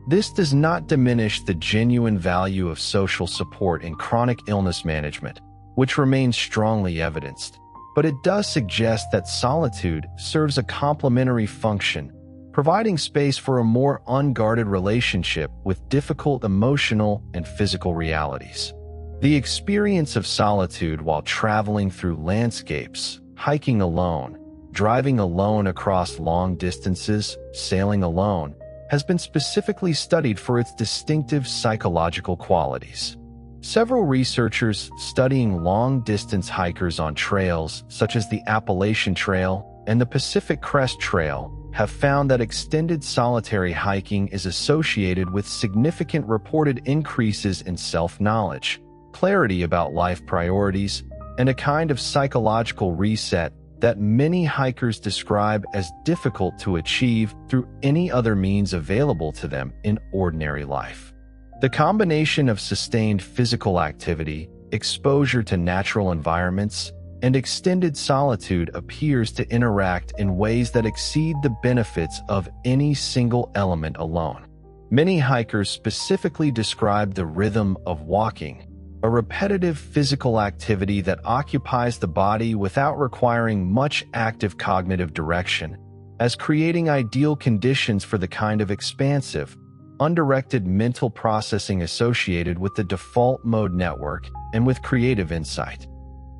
This does not diminish the genuine value of social support in chronic illness management, which remains strongly evidenced, but it does suggest that solitude serves a complementary function, providing space for a more unguarded relationship with difficult emotional and physical realities. The experience of solitude while traveling through landscapes, hiking alone, driving alone across long distances, sailing alone, has been specifically studied for its distinctive psychological qualities. Several researchers studying long-distance hikers on trails such as the Appalachian Trail and the Pacific Crest Trail have found that extended solitary hiking is associated with significant reported increases in self-knowledge, clarity about life priorities, and a kind of psychological reset that many hikers describe as difficult to achieve through any other means available to them in ordinary life. The combination of sustained physical activity, exposure to natural environments, and extended solitude appears to interact in ways that exceed the benefits of any single element alone. Many hikers specifically describe the rhythm of walking, a repetitive physical activity that occupies the body without requiring much active cognitive direction, as creating ideal conditions for the kind of expansive, undirected mental processing associated with the default mode network and with creative insight.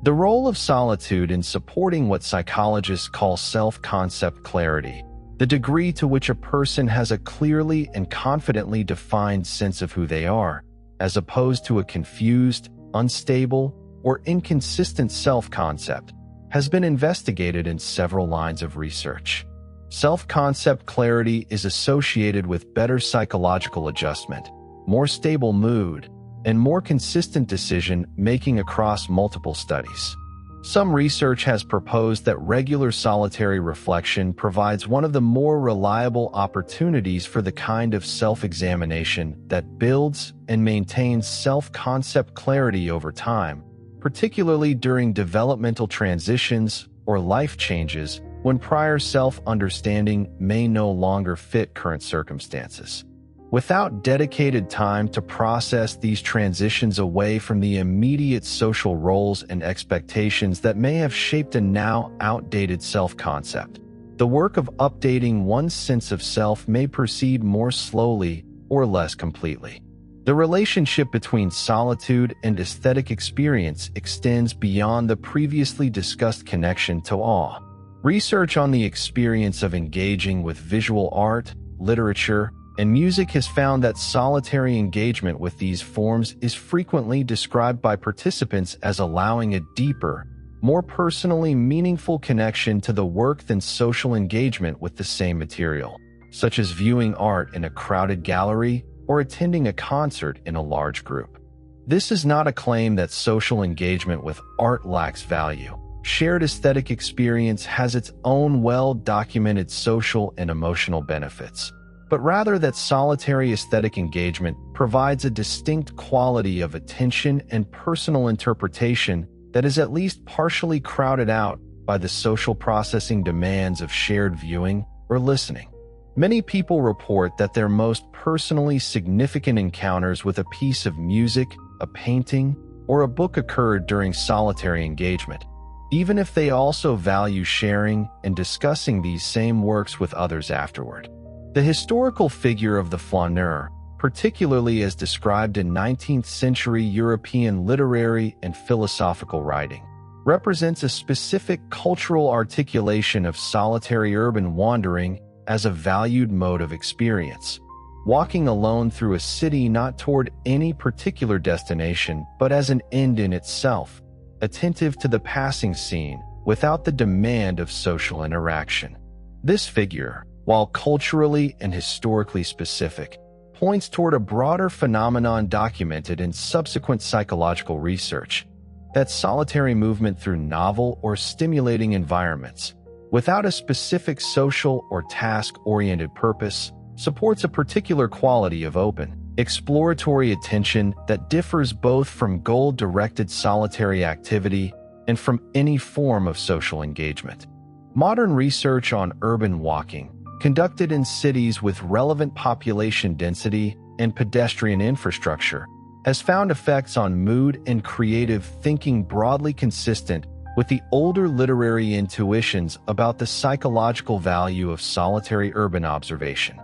The role of solitude in supporting what psychologists call self-concept clarity, the degree to which a person has a clearly and confidently defined sense of who they are, as opposed to a confused, unstable, or inconsistent self-concept, has been investigated in several lines of research. Self-concept clarity is associated with better psychological adjustment, more stable mood, and more consistent decision-making across multiple studies. Some research has proposed that regular solitary reflection provides one of the more reliable opportunities for the kind of self-examination that builds and maintains self-concept clarity over time, particularly during developmental transitions or life changes when prior self-understanding may no longer fit current circumstances. Without dedicated time to process these transitions away from the immediate social roles and expectations that may have shaped a now outdated self-concept, the work of updating one's sense of self may proceed more slowly or less completely. The relationship between solitude and aesthetic experience extends beyond the previously discussed connection to awe. Research on the experience of engaging with visual art, literature, and music has found that solitary engagement with these forms is frequently described by participants as allowing a deeper, more personally meaningful connection to the work than social engagement with the same material, such as viewing art in a crowded gallery or attending a concert in a large group. This is not a claim that social engagement with art lacks value. Shared aesthetic experience has its own well-documented social and emotional benefits, but rather that solitary aesthetic engagement provides a distinct quality of attention and personal interpretation that is at least partially crowded out by the social processing demands of shared viewing or listening. Many people report that their most personally significant encounters with a piece of music, a painting, or a book occurred during solitary engagement, even if they also value sharing and discussing these same works with others afterward. The historical figure of the flaneur, particularly as described in 19th-century European literary and philosophical writing, represents a specific cultural articulation of solitary urban wandering as a valued mode of experience, walking alone through a city not toward any particular destination but as an end in itself, attentive to the passing scene without the demand of social interaction. This figure, while culturally and historically specific, points toward a broader phenomenon documented in subsequent psychological research, that solitary movement through novel or stimulating environments, without a specific social or task-oriented purpose, supports a particular quality of open, exploratory attention that differs both from goal-directed solitary activity and from any form of social engagement. Modern research on urban walking, conducted in cities with relevant population density and pedestrian infrastructure, has found effects on mood and creative thinking broadly consistent with the older literary intuitions about the psychological value of solitary urban observation.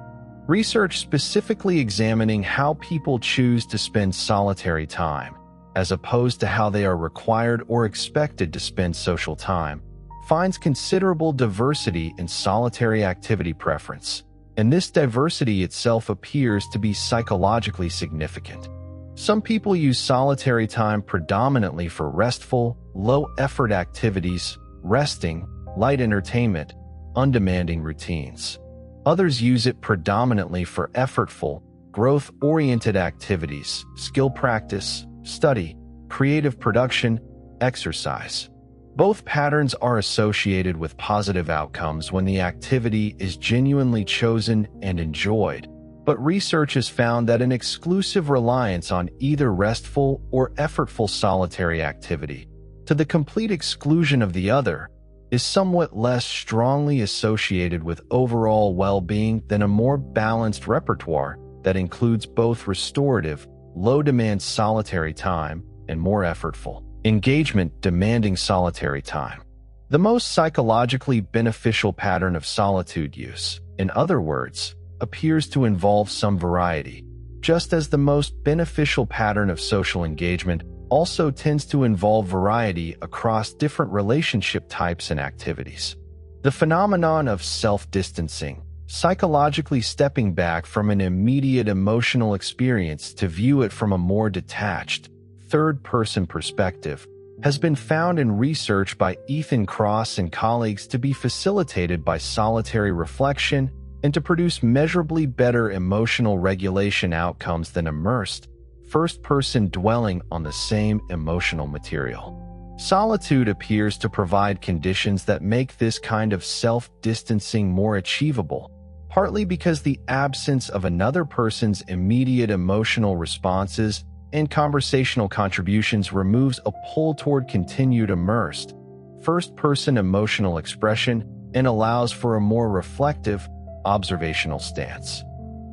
Research specifically examining how people choose to spend solitary time, as opposed to how they are required or expected to spend social time, finds considerable diversity in solitary activity preference, and this diversity itself appears to be psychologically significant. Some people use solitary time predominantly for restful, low-effort activities, resting, light entertainment, undemanding routines. Others use it predominantly for effortful, growth-oriented activities, skill practice, study, creative production, exercise. Both patterns are associated with positive outcomes when the activity is genuinely chosen and enjoyed, but research has found that an exclusive reliance on either restful or effortful solitary activity, to the complete exclusion of the other, is somewhat less strongly associated with overall well-being than a more balanced repertoire that includes both restorative, low-demand solitary time and more effortful, engagement-demanding solitary time. The most psychologically beneficial pattern of solitude use, in other words, appears to involve some variety, just as the most beneficial pattern of social engagement also tends to involve variety across different relationship types and activities. The phenomenon of self-distancing, psychologically stepping back from an immediate emotional experience to view it from a more detached, third-person perspective, has been found in research by Ethan Cross and colleagues to be facilitated by solitary reflection and to produce measurably better emotional regulation outcomes than immersed, first-person dwelling on the same emotional material. Solitude appears to provide conditions that make this kind of self-distancing more achievable, partly because the absence of another person's immediate emotional responses and conversational contributions removes a pull toward continued immersed, first-person emotional expression and allows for a more reflective, observational stance.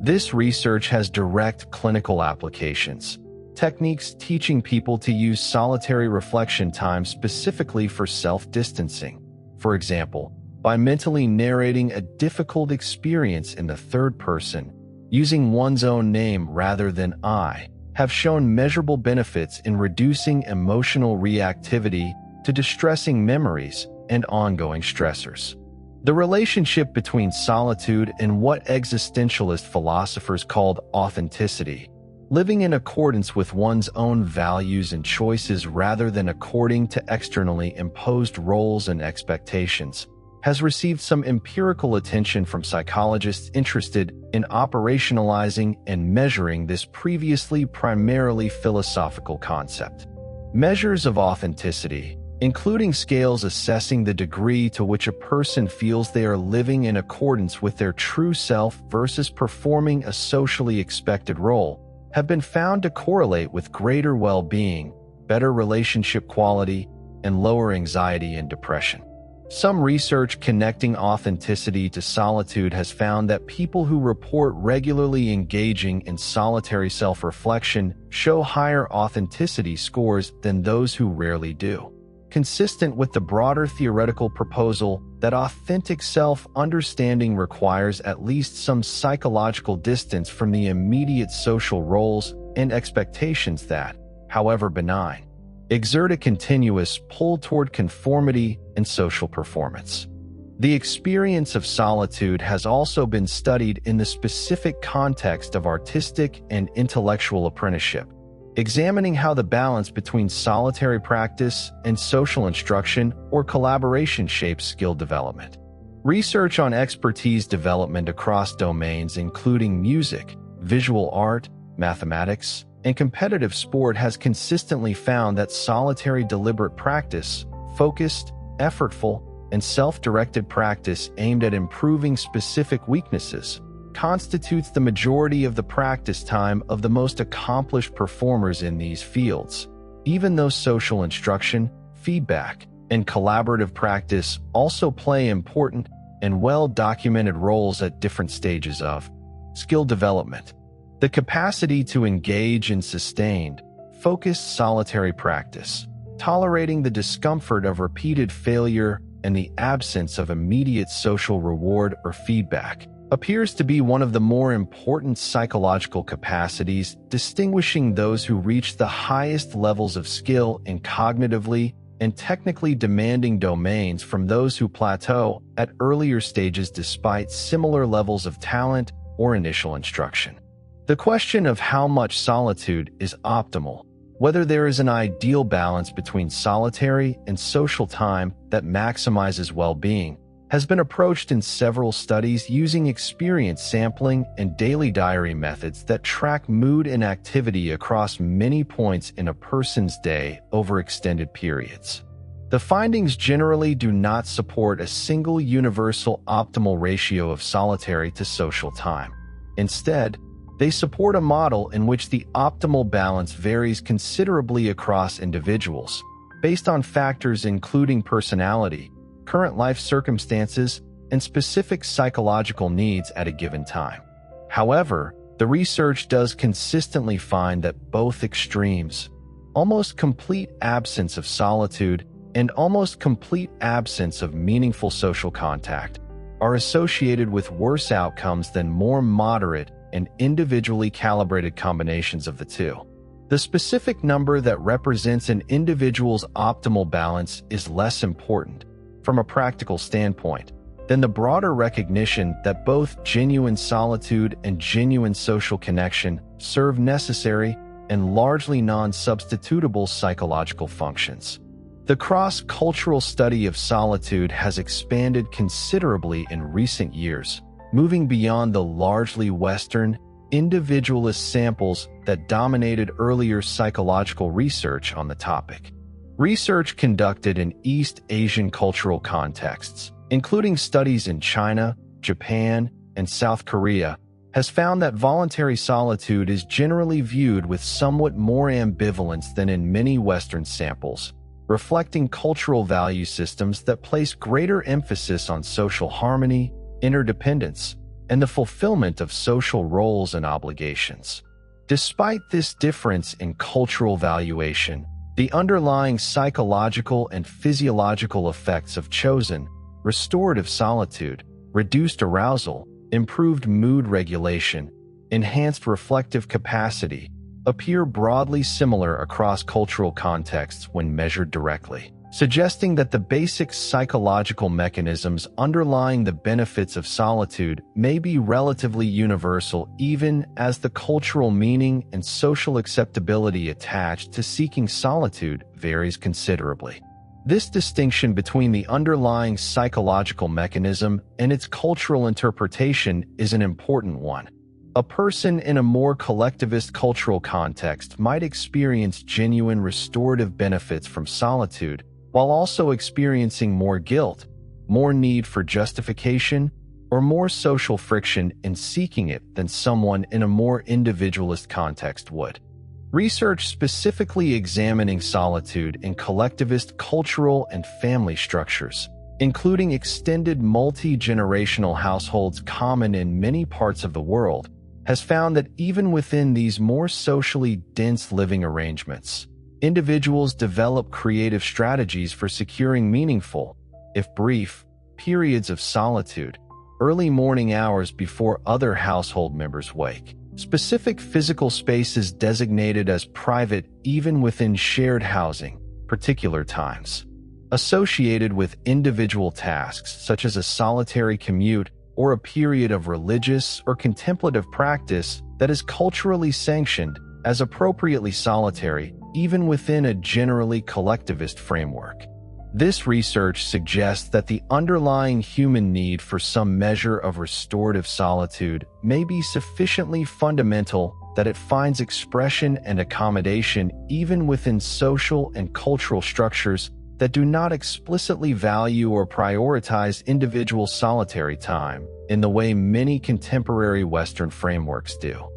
This research has direct clinical applications, techniques teaching people to use solitary reflection time specifically for self-distancing. For example, by mentally narrating a difficult experience in the third person, using one's own name rather than I, have shown measurable benefits in reducing emotional reactivity to distressing memories and ongoing stressors. The relationship between solitude and what existentialist philosophers called authenticity, living in accordance with one's own values and choices rather than according to externally imposed roles and expectations, has received some empirical attention from psychologists interested in operationalizing and measuring this previously primarily philosophical concept. Measures of authenticity, including scales assessing the degree to which a person feels they are living in accordance with their true self versus performing a socially expected role, have been found to correlate with greater well-being, better relationship quality, and lower anxiety and depression. Some research connecting authenticity to solitude has found that people who report regularly engaging in solitary self-reflection show higher authenticity scores than those who rarely do, consistent with the broader theoretical proposal that authentic self-understanding requires at least some psychological distance from the immediate social roles and expectations that, however benign, exert a continuous pull toward conformity and social performance. The experience of solitude has also been studied in the specific context of artistic and intellectual apprenticeship, examining how the balance between solitary practice and social instruction or collaboration shapes skill development. Research on expertise development across domains including music, visual art, mathematics, and competitive sport has consistently found that solitary deliberate practice, focused, effortful, and self-directed practice aimed at improving specific weaknesses, constitutes the majority of the practice time of the most accomplished performers in these fields, even though social instruction, feedback, and collaborative practice also play important and well-documented roles at different stages of skill development. The capacity to engage in sustained, focused solitary practice, tolerating the discomfort of repeated failure and the absence of immediate social reward or feedback, appears to be one of the more important psychological capacities distinguishing those who reach the highest levels of skill in cognitively and technically demanding domains from those who plateau at earlier stages despite similar levels of talent or initial instruction. The question of how much solitude is optimal, whether there is an ideal balance between solitary and social time that maximizes well-being, has been approached in several studies using experience sampling and daily diary methods that track mood and activity across many points in a person's day over extended periods. The findings generally do not support a single universal optimal ratio of solitary to social time. Instead, they support a model in which the optimal balance varies considerably across individuals, based on factors including personality, current life circumstances, and specific psychological needs at a given time. However, the research does consistently find that both extremes, almost complete absence of solitude and almost complete absence of meaningful social contact, are associated with worse outcomes than more moderate and individually calibrated combinations of the two. The specific number that represents an individual's optimal balance is less important, from a practical standpoint, than the broader recognition that both genuine solitude and genuine social connection serve necessary and largely non-substitutable psychological functions. The cross-cultural study of solitude has expanded considerably in recent years, moving beyond the largely Western, individualist samples that dominated earlier psychological research on the topic. Research conducted in East Asian cultural contexts, including studies in China, Japan, and South Korea, has found that voluntary solitude is generally viewed with somewhat more ambivalence than in many Western samples, reflecting cultural value systems that place greater emphasis on social harmony, interdependence, and the fulfillment of social roles and obligations. Despite this difference in cultural valuation, the underlying psychological and physiological effects of chosen, restorative solitude, reduced arousal, improved mood regulation, enhanced reflective capacity, appear broadly similar across cultural contexts when measured directly, suggesting that the basic psychological mechanisms underlying the benefits of solitude may be relatively universal, even as the cultural meaning and social acceptability attached to seeking solitude varies considerably. This distinction between the underlying psychological mechanism and its cultural interpretation is an important one. A person in a more collectivist cultural context might experience genuine restorative benefits from solitude, while also experiencing more guilt, more need for justification, or more social friction in seeking it than someone in a more individualist context would. Research specifically examining solitude in collectivist cultural and family structures, including extended multi-generational households common in many parts of the world, has found that even within these more socially dense living arrangements, individuals develop creative strategies for securing meaningful, if brief, periods of solitude, early morning hours before other household members wake. Specific physical spaces designated as private even within shared housing, particular times. Associated with individual tasks such as a solitary commute or a period of religious or contemplative practice that is culturally sanctioned as appropriately solitary even within a generally collectivist framework. This research suggests that the underlying human need for some measure of restorative solitude may be sufficiently fundamental that it finds expression and accommodation even within social and cultural structures that do not explicitly value or prioritize individual solitary time in the way many contemporary Western frameworks do.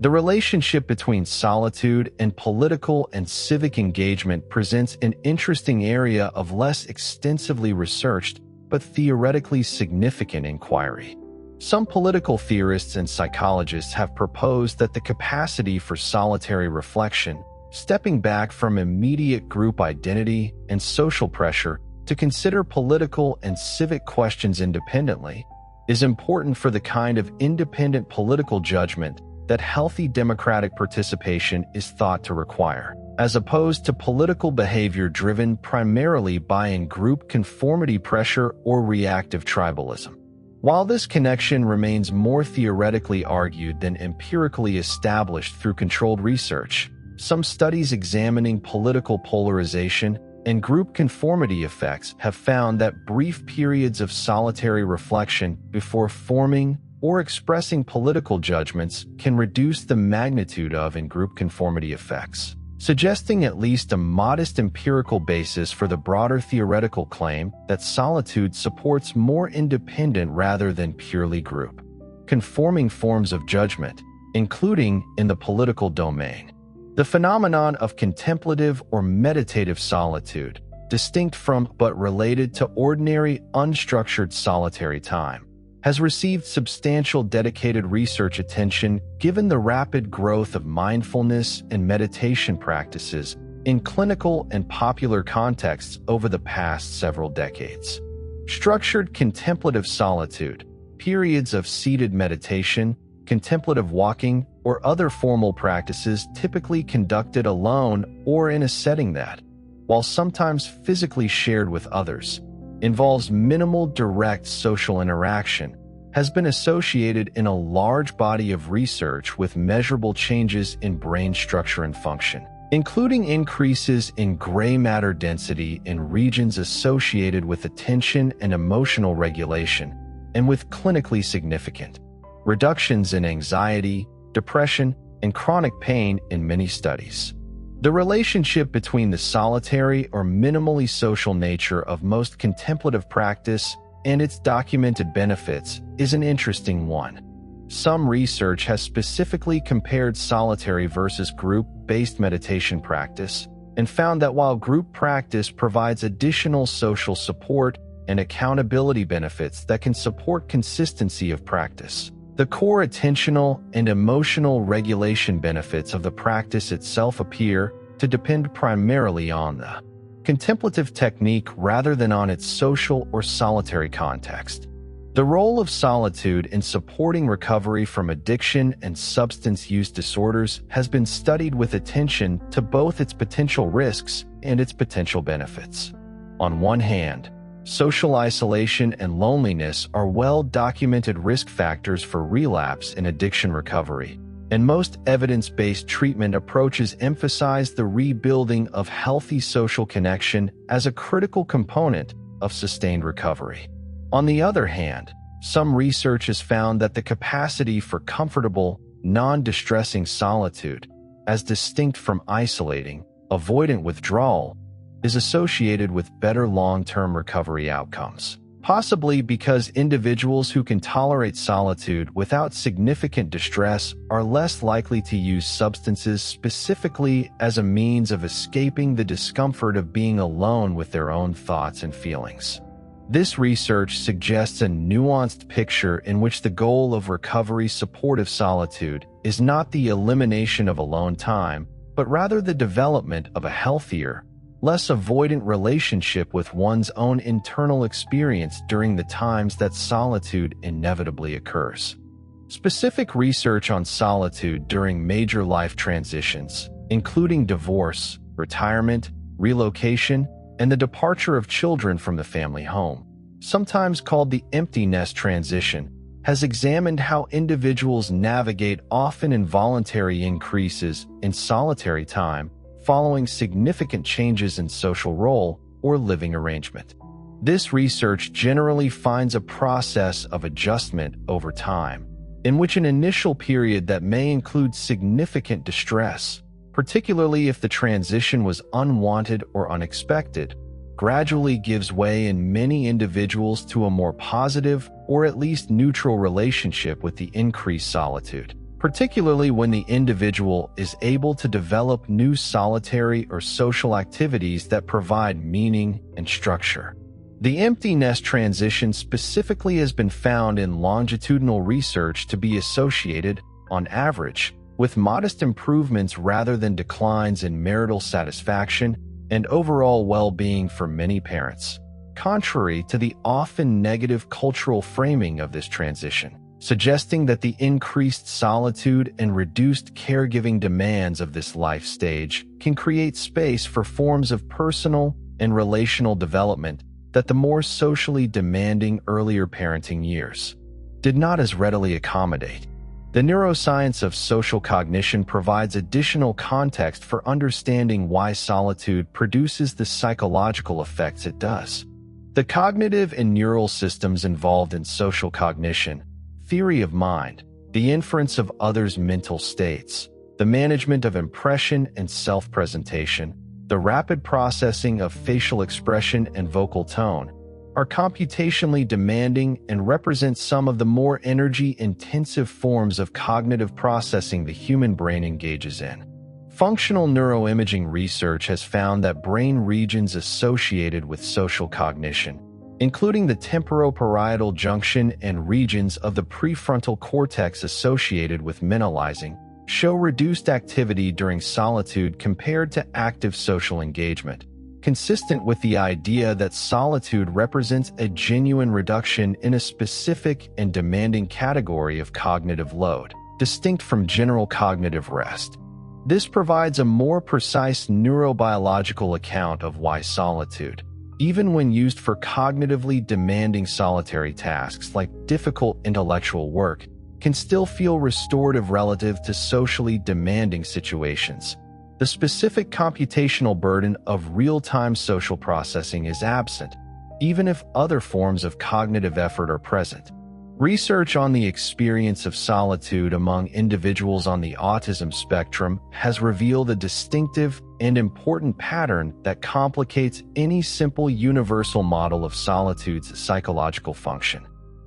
The relationship between solitude and political and civic engagement presents an interesting area of less extensively researched but theoretically significant inquiry. Some political theorists and psychologists have proposed that the capacity for solitary reflection, stepping back from immediate group identity and social pressure to consider political and civic questions independently, is important for the kind of independent political judgment that healthy democratic participation is thought to require, as opposed to political behavior driven primarily by in-group conformity pressure or reactive tribalism. While this connection remains more theoretically argued than empirically established through controlled research, some studies examining political polarization and group conformity effects have found that brief periods of solitary reflection before forming or expressing political judgments can reduce the magnitude of in-group conformity effects, suggesting at least a modest empirical basis for the broader theoretical claim that solitude supports more independent rather than purely group conforming forms of judgment, including in the political domain. The phenomenon of contemplative or meditative solitude, distinct from but related to ordinary unstructured solitary time, has received substantial dedicated research attention given the rapid growth of mindfulness and meditation practices in clinical and popular contexts over the past several decades. Structured contemplative solitude, periods of seated meditation, contemplative walking, or other formal practices typically conducted alone or in a setting that, while sometimes physically shared with others, involves minimal direct social interaction, has been associated in a large body of research with measurable changes in brain structure and function, including increases in gray matter density in regions associated with attention and emotional regulation, and with clinically significant reductions in anxiety, depression, and chronic pain in many studies. The relationship between the solitary or minimally social nature of most contemplative practice and its documented benefits is an interesting one. Some research has specifically compared solitary versus group-based meditation practice and found that while group practice provides additional social support and accountability benefits that can support consistency of practice, the core attentional and emotional regulation benefits of the practice itself appear to depend primarily on the contemplative technique rather than on its social or solitary context. The role of solitude in supporting recovery from addiction and substance use disorders has been studied with attention to both its potential risks and its potential benefits. On one hand, social isolation and loneliness are well-documented risk factors for relapse in addiction recovery, and most evidence-based treatment approaches emphasize the rebuilding of healthy social connection as a critical component of sustained recovery. On the other hand, some research has found that the capacity for comfortable, non-distressing solitude, as distinct from isolating, avoidant withdrawal, is associated with better long-term recovery outcomes. Possibly because individuals who can tolerate solitude without significant distress are less likely to use substances specifically as a means of escaping the discomfort of being alone with their own thoughts and feelings. This research suggests a nuanced picture in which the goal of recovery-supportive solitude is not the elimination of alone time, but rather the development of a healthier, less avoidant relationship with one's own internal experience during the times that solitude inevitably occurs. Specific research on solitude during major life transitions, including divorce, retirement, relocation, and the departure of children from the family home, sometimes called the empty nest transition, has examined how individuals navigate often involuntary increases in solitary time following significant changes in social role or living arrangement. This research generally finds a process of adjustment over time, in which an initial period that may include significant distress, particularly if the transition was unwanted or unexpected, gradually gives way in many individuals to a more positive or at least neutral relationship with the increased solitude, particularly when the individual is able to develop new solitary or social activities that provide meaning and structure. The empty nest transition specifically has been found in longitudinal research to be associated, on average, with modest improvements rather than declines in marital satisfaction and overall well-being for many parents, contrary to the often negative cultural framing of this transition, suggesting that the increased solitude and reduced caregiving demands of this life stage can create space for forms of personal and relational development that the more socially demanding earlier parenting years did not as readily accommodate. The neuroscience of social cognition provides additional context for understanding why solitude produces the psychological effects it does. The cognitive and neural systems involved in social cognition, theory of mind, the inference of others' mental states, the management of impression and self-presentation, the rapid processing of facial expression and vocal tone, are computationally demanding and represent some of the more energy-intensive forms of cognitive processing the human brain engages in. Functional neuroimaging research has found that brain regions associated with social cognition, including the temporoparietal junction and regions of the prefrontal cortex associated with mentalizing, show reduced activity during solitude compared to active social engagement, consistent with the idea that solitude represents a genuine reduction in a specific and demanding category of cognitive load, distinct from general cognitive rest. This provides a more precise neurobiological account of why solitude, even when used for cognitively demanding solitary tasks like difficult intellectual work, can still feel restorative relative to socially demanding situations. The specific computational burden of real-time social processing is absent, even if other forms of cognitive effort are present. Research on the experience of solitude among individuals on the autism spectrum has revealed a distinctive and important pattern that complicates any simple universal model of solitude's psychological function.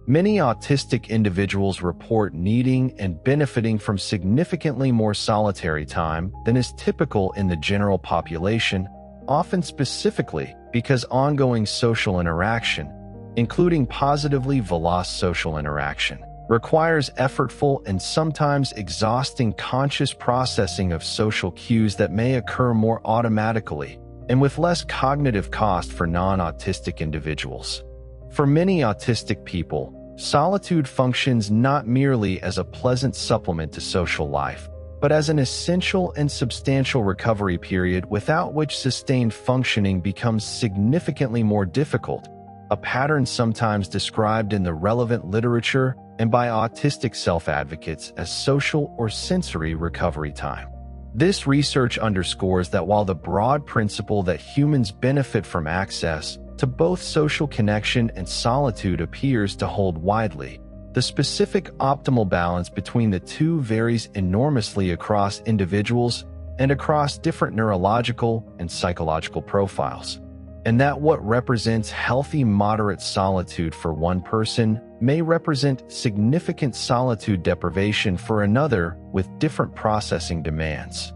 Many autistic individuals report needing and benefiting from significantly more solitary time than is typical in the general population, often specifically because ongoing social interaction, including positively veloce social interaction, requires effortful and sometimes exhausting conscious processing of social cues that may occur more automatically and with less cognitive cost for non-autistic individuals. For many autistic people, Solitude functions not merely as a pleasant supplement to social life, but as an essential and substantial recovery period without which sustained functioning becomes significantly more difficult, a pattern sometimes described in the relevant literature and by autistic self-advocates as social or sensory recovery time. This research underscores that while the broad principle that humans benefit from access to both social connection and solitude appears to hold widely, the specific optimal balance between the two varies enormously across individuals and across different neurological and psychological profiles, and that what represents healthy moderate solitude for one person may represent significant solitude deprivation for another with different processing demands.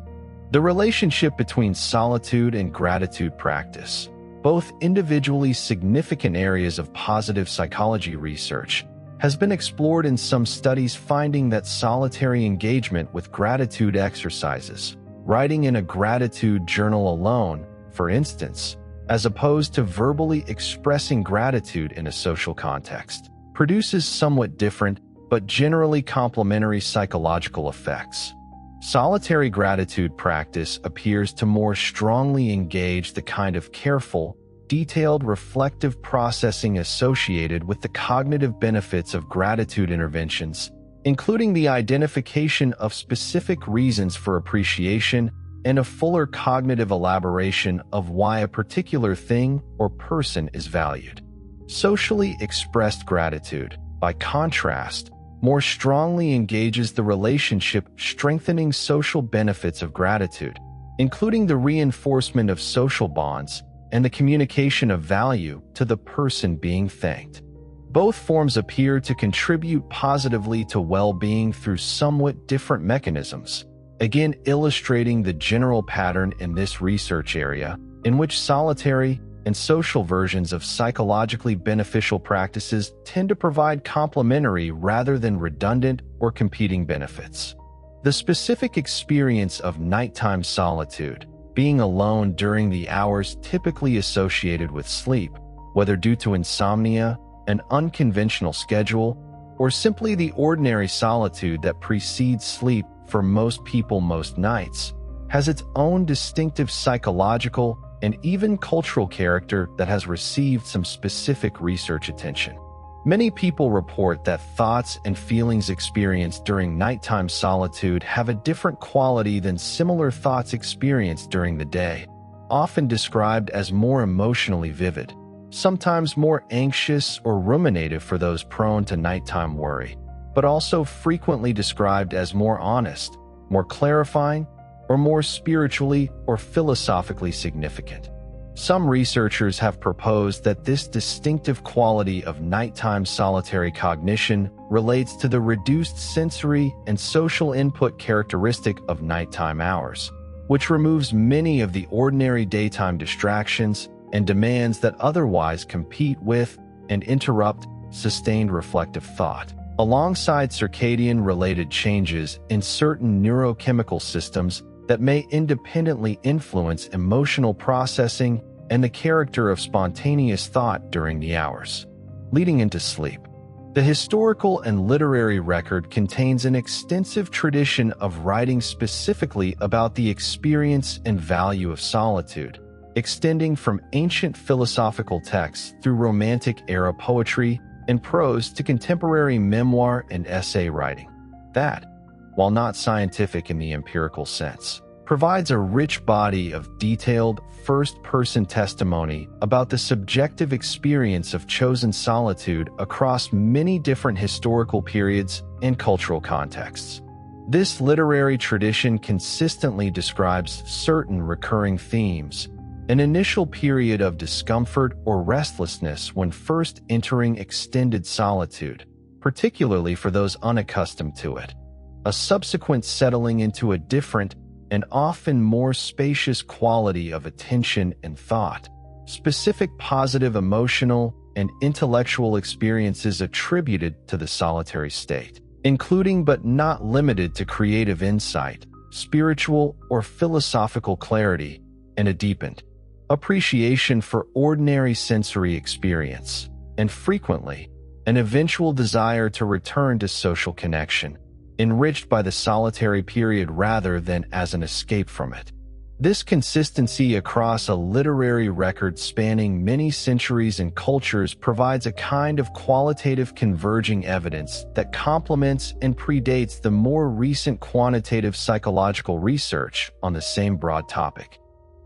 The relationship between solitude and gratitude practice, both individually significant areas of positive psychology research, has been explored in some studies finding that solitary engagement with gratitude exercises, writing in a gratitude journal alone, for instance, as opposed to verbally expressing gratitude in a social context, produces somewhat different but generally complementary psychological effects. Solitary gratitude practice appears to more strongly engage the kind of careful, detailed reflective processing associated with the cognitive benefits of gratitude interventions, including the identification of specific reasons for appreciation and a fuller cognitive elaboration of why a particular thing or person is valued. Socially expressed gratitude, by contrast, more strongly engages the relationship-strengthening social benefits of gratitude, including the reinforcement of social bonds and the communication of value to the person being thanked. Both forms appear to contribute positively to well-being through somewhat different mechanisms, again illustrating the general pattern in this research area, in which solitary and social versions of psychologically beneficial practices tend to provide complementary rather than redundant or competing benefits. The specific experience of nighttime solitude, being alone during the hours typically associated with sleep, whether due to insomnia, an unconventional schedule, or simply the ordinary solitude that precedes sleep for most people most nights, has its own distinctive psychological and even cultural character that has received some specific research attention. Many people report that thoughts and feelings experienced during nighttime solitude have a different quality than similar thoughts experienced during the day, often described as more emotionally vivid, sometimes more anxious or ruminative for those prone to nighttime worry, but also frequently described as more honest, more clarifying, or more spiritually or philosophically significant. Some researchers have proposed that this distinctive quality of nighttime solitary cognition relates to the reduced sensory and social input characteristic of nighttime hours, which removes many of the ordinary daytime distractions and demands that otherwise compete with and interrupt sustained reflective thought. Alongside circadian-related changes in certain neurochemical systems that may independently influence emotional processing and the character of spontaneous thought during the hours leading into sleep. The historical and literary record contains an extensive tradition of writing specifically about the experience and value of solitude, extending from ancient philosophical texts through Romantic-era poetry and prose to contemporary memoir and essay writing. That, while not scientific in the empirical sense, provides a rich body of detailed, first-person testimony about the subjective experience of chosen solitude across many different historical periods and cultural contexts. This literary tradition consistently describes certain recurring themes: an initial period of discomfort or restlessness when first entering extended solitude, particularly for those unaccustomed to it, a subsequent settling into a different and often more spacious quality of attention and thought, specific positive emotional and intellectual experiences attributed to the solitary state, including but not limited to creative insight, spiritual or philosophical clarity, and a deepened appreciation for ordinary sensory experience, and frequently, an eventual desire to return to social connection, enriched by the solitary period rather than as an escape from it. This consistency across a literary record spanning many centuries and cultures provides a kind of qualitative converging evidence that complements and predates the more recent quantitative psychological research on the same broad topic.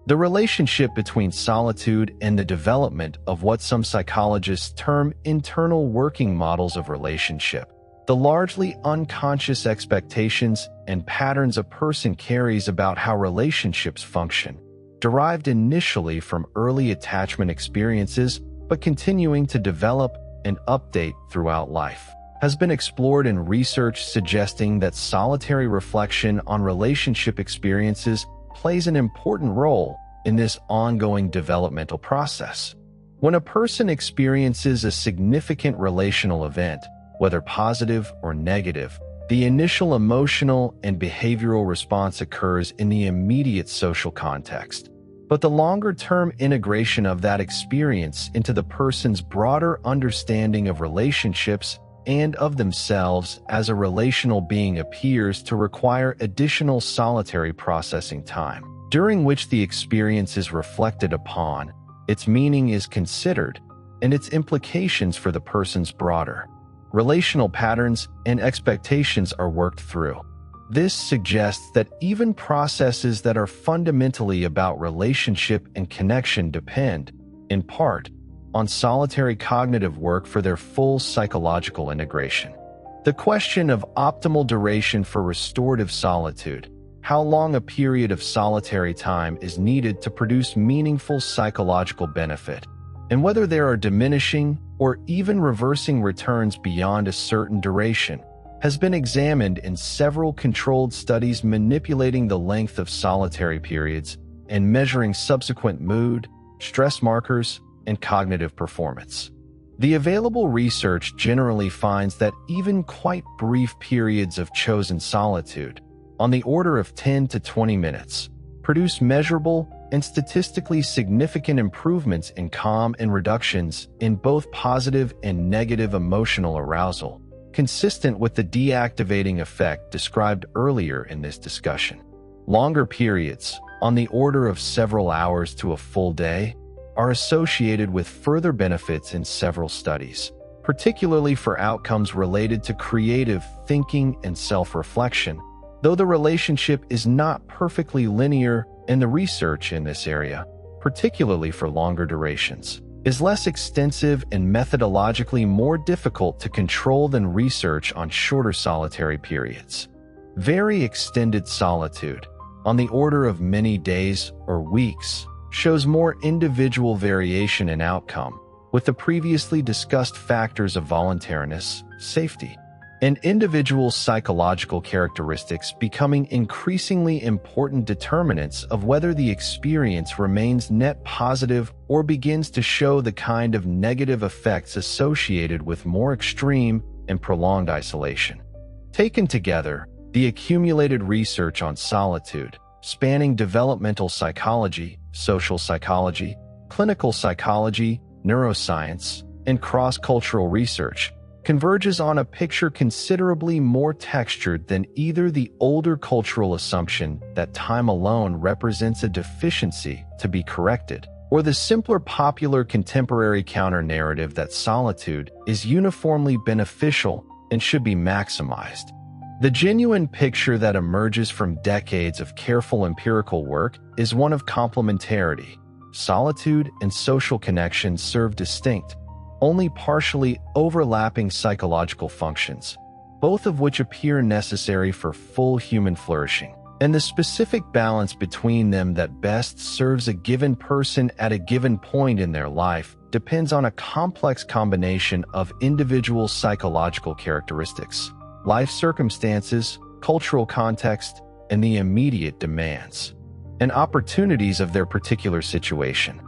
The relationship between solitude and the development of what some psychologists term internal working models of relationship, the largely unconscious expectations and patterns a person carries about how relationships function, derived initially from early attachment experiences but continuing to develop and update throughout life, has been explored in research suggesting that solitary reflection on relationship experiences plays an important role in this ongoing developmental process. When a person experiences a significant relational event, whether positive or negative, the initial emotional and behavioral response occurs in the immediate social context. But the longer-term integration of that experience into the person's broader understanding of relationships and of themselves as a relational being appears to require additional solitary processing time, during which the experience is reflected upon, its meaning is considered, and its implications for the person's broader relational patterns and expectations are worked through. This suggests that even processes that are fundamentally about relationship and connection depend, in part, on solitary cognitive work for their full psychological integration. The question of optimal duration for restorative solitude, how long a period of solitary time is needed to produce meaningful psychological benefit, and whether there are diminishing or even reversing returns beyond a certain duration, has been examined in several controlled studies manipulating the length of solitary periods and measuring subsequent mood, stress markers, and cognitive performance. The available research generally finds that even quite brief periods of chosen solitude, on the order of 10 to 20 minutes, produce measurable and statistically significant improvements in calm and reductions in both positive and negative emotional arousal, consistent with the deactivating effect described earlier in this discussion. Longer periods, on the order of several hours to a full day, are associated with further benefits in several studies, particularly for outcomes related to creative thinking and self-reflection, though the relationship is not perfectly linear and the research in this area, particularly for longer durations, is less extensive and methodologically more difficult to control than research on shorter solitary periods. Very extended solitude, on the order of many days or weeks, shows more individual variation in outcome, with the previously discussed factors of voluntariness, safety, and individual psychological characteristics becoming increasingly important determinants of whether the experience remains net positive or begins to show the kind of negative effects associated with more extreme and prolonged isolation. Taken together, the accumulated research on solitude, spanning developmental psychology, social psychology, clinical psychology, neuroscience, and cross-cultural research, converges on a picture considerably more textured than either the older cultural assumption that time alone represents a deficiency to be corrected, or the simpler popular contemporary counter-narrative that solitude is uniformly beneficial and should be maximized. The genuine picture that emerges from decades of careful empirical work is one of complementarity. Solitude and social connection serve distinct, only partially overlapping psychological functions, both of which appear necessary for full human flourishing, and the specific balance between them that best serves a given person at a given point in their life depends on a complex combination of individual psychological characteristics, life circumstances, cultural context, and the immediate demands and opportunities of their particular situation.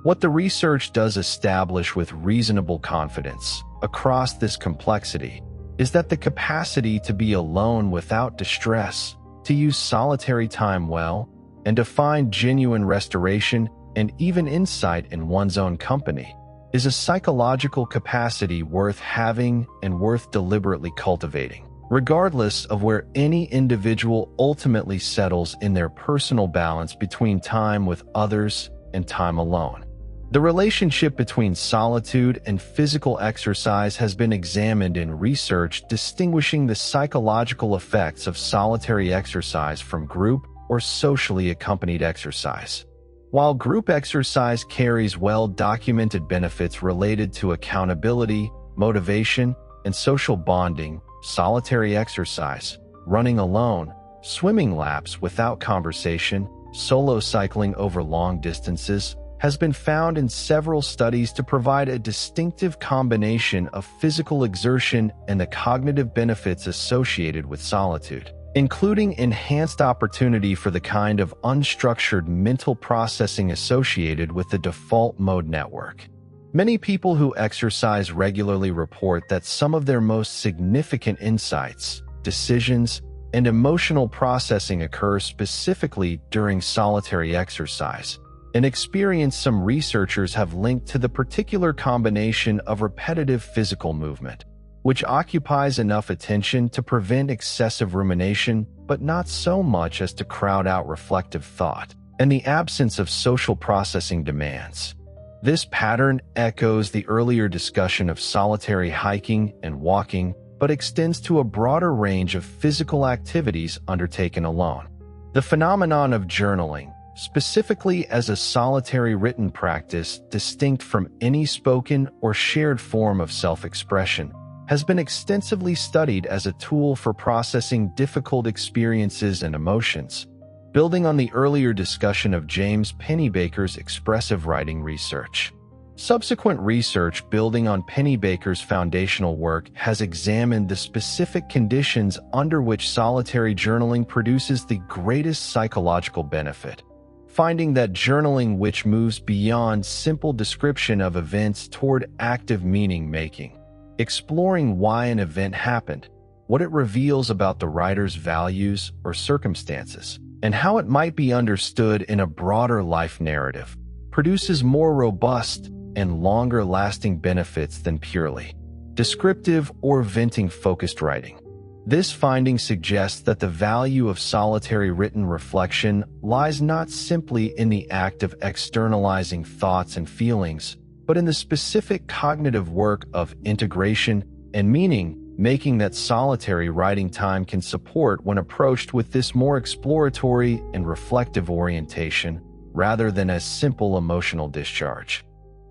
What the research does establish with reasonable confidence across this complexity is that the capacity to be alone without distress, to use solitary time well, and to find genuine restoration and even insight in one's own company is a psychological capacity worth having and worth deliberately cultivating, regardless of where any individual ultimately settles in their personal balance between time with others and time alone. The relationship between solitude and physical exercise has been examined in research distinguishing the psychological effects of solitary exercise from group or socially accompanied exercise. While group exercise carries well-documented benefits related to accountability, motivation, and social bonding, solitary exercise, running alone, swimming laps without conversation, solo cycling over long distances, has been found in several studies to provide a distinctive combination of physical exertion and the cognitive benefits associated with solitude, including enhanced opportunity for the kind of unstructured mental processing associated with the default mode network. Many people who exercise regularly report that some of their most significant insights, decisions, and emotional processing occur specifically during solitary exercise, an experience some researchers have linked to the particular combination of repetitive physical movement, which occupies enough attention to prevent excessive rumination, but not so much as to crowd out reflective thought, and the absence of social processing demands. This pattern echoes the earlier discussion of solitary hiking and walking, but extends to a broader range of physical activities undertaken alone. The phenomenon of journaling, specifically as a solitary written practice distinct from any spoken or shared form of self-expression, has been extensively studied as a tool for processing difficult experiences and emotions, building on the earlier discussion of James Pennebaker's expressive writing research. Subsequent research building on Pennebaker's foundational work has examined the specific conditions under which solitary journaling produces the greatest psychological benefit, finding that journaling which moves beyond simple description of events toward active meaning-making, exploring why an event happened, what it reveals about the writer's values or circumstances, and how it might be understood in a broader life narrative, produces more robust and longer-lasting benefits than purely descriptive or venting-focused writing. This finding suggests that the value of solitary written reflection lies not simply in the act of externalizing thoughts and feelings, but in the specific cognitive work of integration and meaning-making that solitary writing time can support when approached with this more exploratory and reflective orientation, rather than as simple emotional discharge.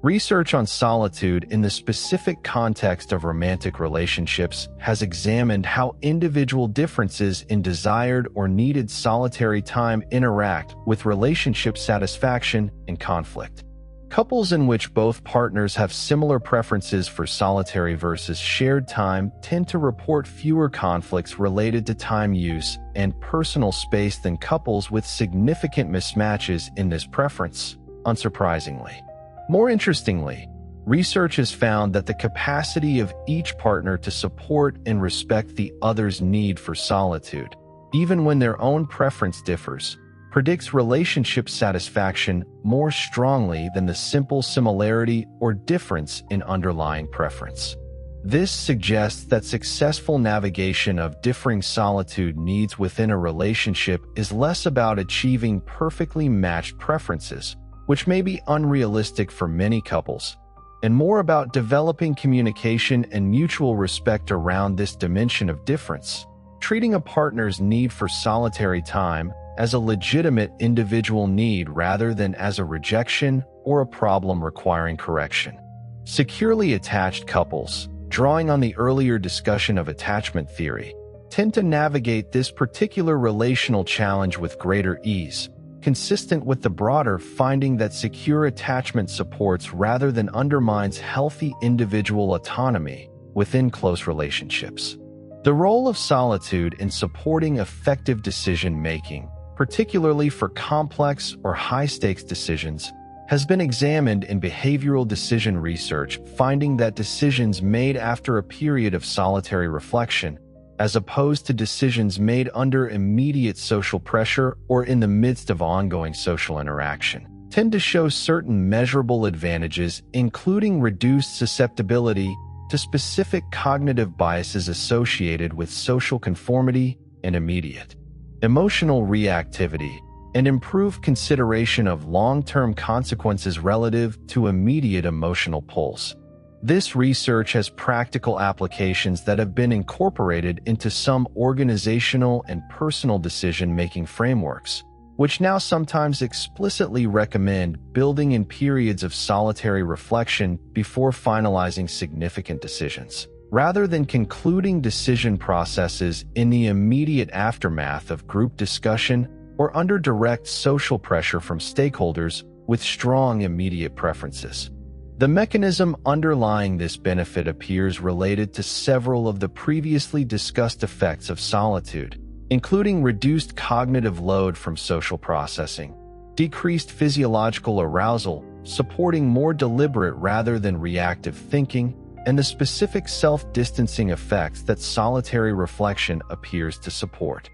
Research on solitude in the specific context of romantic relationships has examined how individual differences in desired or needed solitary time interact with relationship satisfaction and conflict. Couples in which both partners have similar preferences for solitary versus shared time tend to report fewer conflicts related to time use and personal space than couples with significant mismatches in this preference, unsurprisingly. More interestingly, research has found that the capacity of each partner to support and respect the other's need for solitude, even when their own preference differs, predicts relationship satisfaction more strongly than the simple similarity or difference in underlying preference. This suggests that successful navigation of differing solitude needs within a relationship is less about achieving perfectly matched preferences, which may be unrealistic for many couples, and more about developing communication and mutual respect around this dimension of difference, treating a partner's need for solitary time as a legitimate individual need rather than as a rejection or a problem requiring correction. Securely attached couples, drawing on the earlier discussion of attachment theory, tend to navigate this particular relational challenge with greater ease, consistent with the broader finding that secure attachment supports rather than undermines healthy individual autonomy within close relationships. The role of solitude in supporting effective decision-making, particularly for complex or high-stakes decisions, has been examined in behavioral decision research, finding that decisions made after a period of solitary reflection, as opposed to decisions made under immediate social pressure or in the midst of ongoing social interaction, tend to show certain measurable advantages, including reduced susceptibility to specific cognitive biases associated with social conformity and immediate emotional reactivity, and improved consideration of long-term consequences relative to immediate emotional pulse. This research has practical applications that have been incorporated into some organizational and personal decision-making frameworks, which now sometimes explicitly recommend building in periods of solitary reflection before finalizing significant decisions, rather than concluding decision processes in the immediate aftermath of group discussion or under direct social pressure from stakeholders with strong immediate preferences. The mechanism underlying this benefit appears related to several of the previously discussed effects of solitude, including reduced cognitive load from social processing, decreased physiological arousal, supporting more deliberate rather than reactive thinking, and the specific self-distancing effects that solitary reflection appears to support.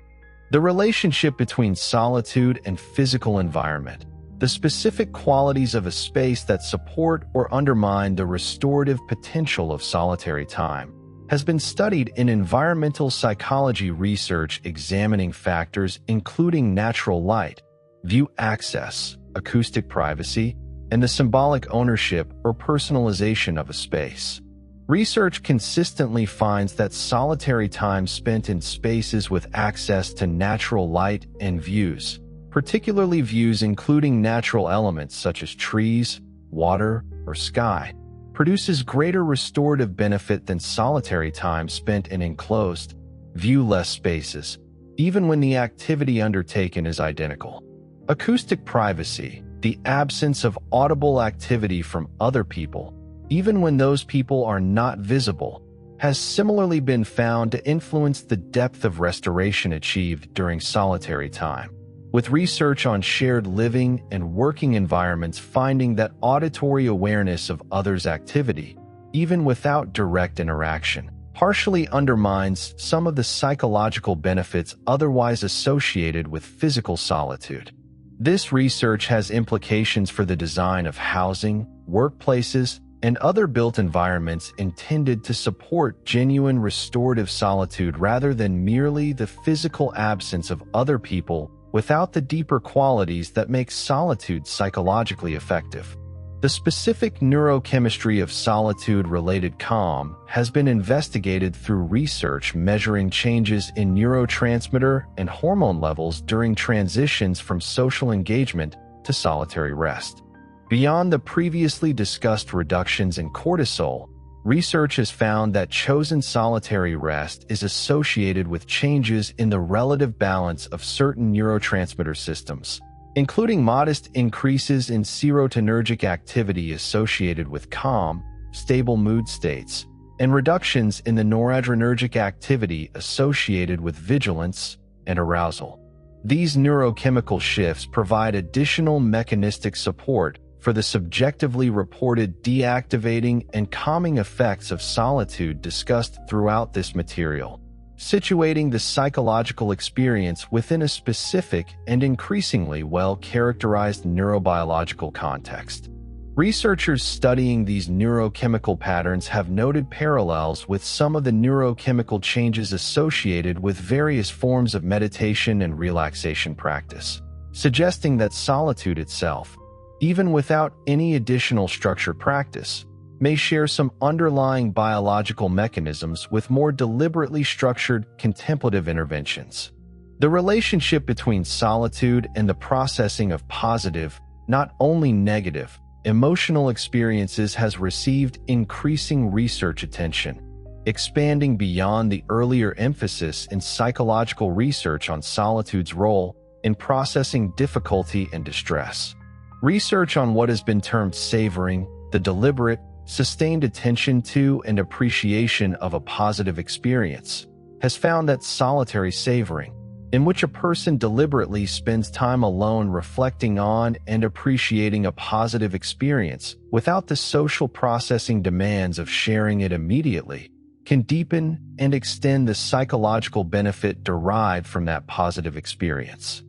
The relationship between solitude and physical environment, the specific qualities of a space that support or undermine the restorative potential of solitary time, has been studied in environmental psychology research examining factors including natural light, view access, acoustic privacy, and the symbolic ownership or personalization of a space. Research consistently finds that solitary time spent in spaces with access to natural light and views, particularly views including natural elements such as trees, water, or sky, produces greater restorative benefit than solitary time spent in enclosed, view-less spaces, even when the activity undertaken is identical. Acoustic privacy, the absence of audible activity from other people, even when those people are not visible, has similarly been found to influence the depth of restoration achieved during solitary time, with research on shared living and working environments finding that auditory awareness of others' activity, even without direct interaction, partially undermines some of the psychological benefits otherwise associated with physical solitude. This research has implications for the design of housing, workplaces, and other built environments intended to support genuine restorative solitude rather than merely the physical absence of other people without the deeper qualities that make solitude psychologically effective. The specific neurochemistry of solitude-related calm has been investigated through research measuring changes in neurotransmitter and hormone levels during transitions from social engagement to solitary rest. Beyond the previously discussed reductions in cortisol, research has found that chosen solitary rest is associated with changes in the relative balance of certain neurotransmitter systems, including modest increases in serotonergic activity associated with calm, stable mood states, and reductions in the noradrenergic activity associated with vigilance and arousal. These neurochemical shifts provide additional mechanistic support for the subjectively reported deactivating and calming effects of solitude discussed throughout this material, situating the psychological experience within a specific and increasingly well-characterized neurobiological context. Researchers studying these neurochemical patterns have noted parallels with some of the neurochemical changes associated with various forms of meditation and relaxation practice, suggesting that solitude itself, even without any additional structured practice, may share some underlying biological mechanisms with more deliberately structured contemplative interventions. The relationship between solitude and the processing of positive, not only negative, emotional experiences has received increasing research attention, expanding beyond the earlier emphasis in psychological research on solitude's role in processing difficulty and distress. Research on what has been termed savoring, the deliberate, sustained attention to and appreciation of a positive experience, has found that solitary savoring, in which a person deliberately spends time alone reflecting on and appreciating a positive experience without the social processing demands of sharing it immediately, can deepen and extend the psychological benefit derived from that positive experience.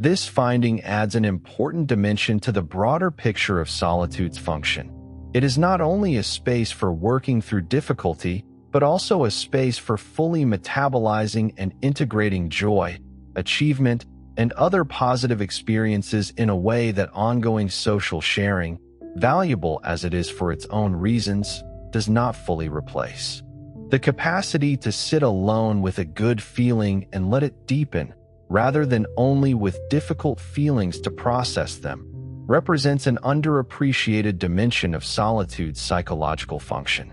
This finding adds an important dimension to the broader picture of solitude's function. It is not only a space for working through difficulty, but also a space for fully metabolizing and integrating joy, achievement, and other positive experiences in a way that ongoing social sharing, valuable as it is for its own reasons, does not fully replace. The capacity to sit alone with a good feeling and let it deepen, rather than only with difficult feelings to process them, represents an underappreciated dimension of solitude's psychological function.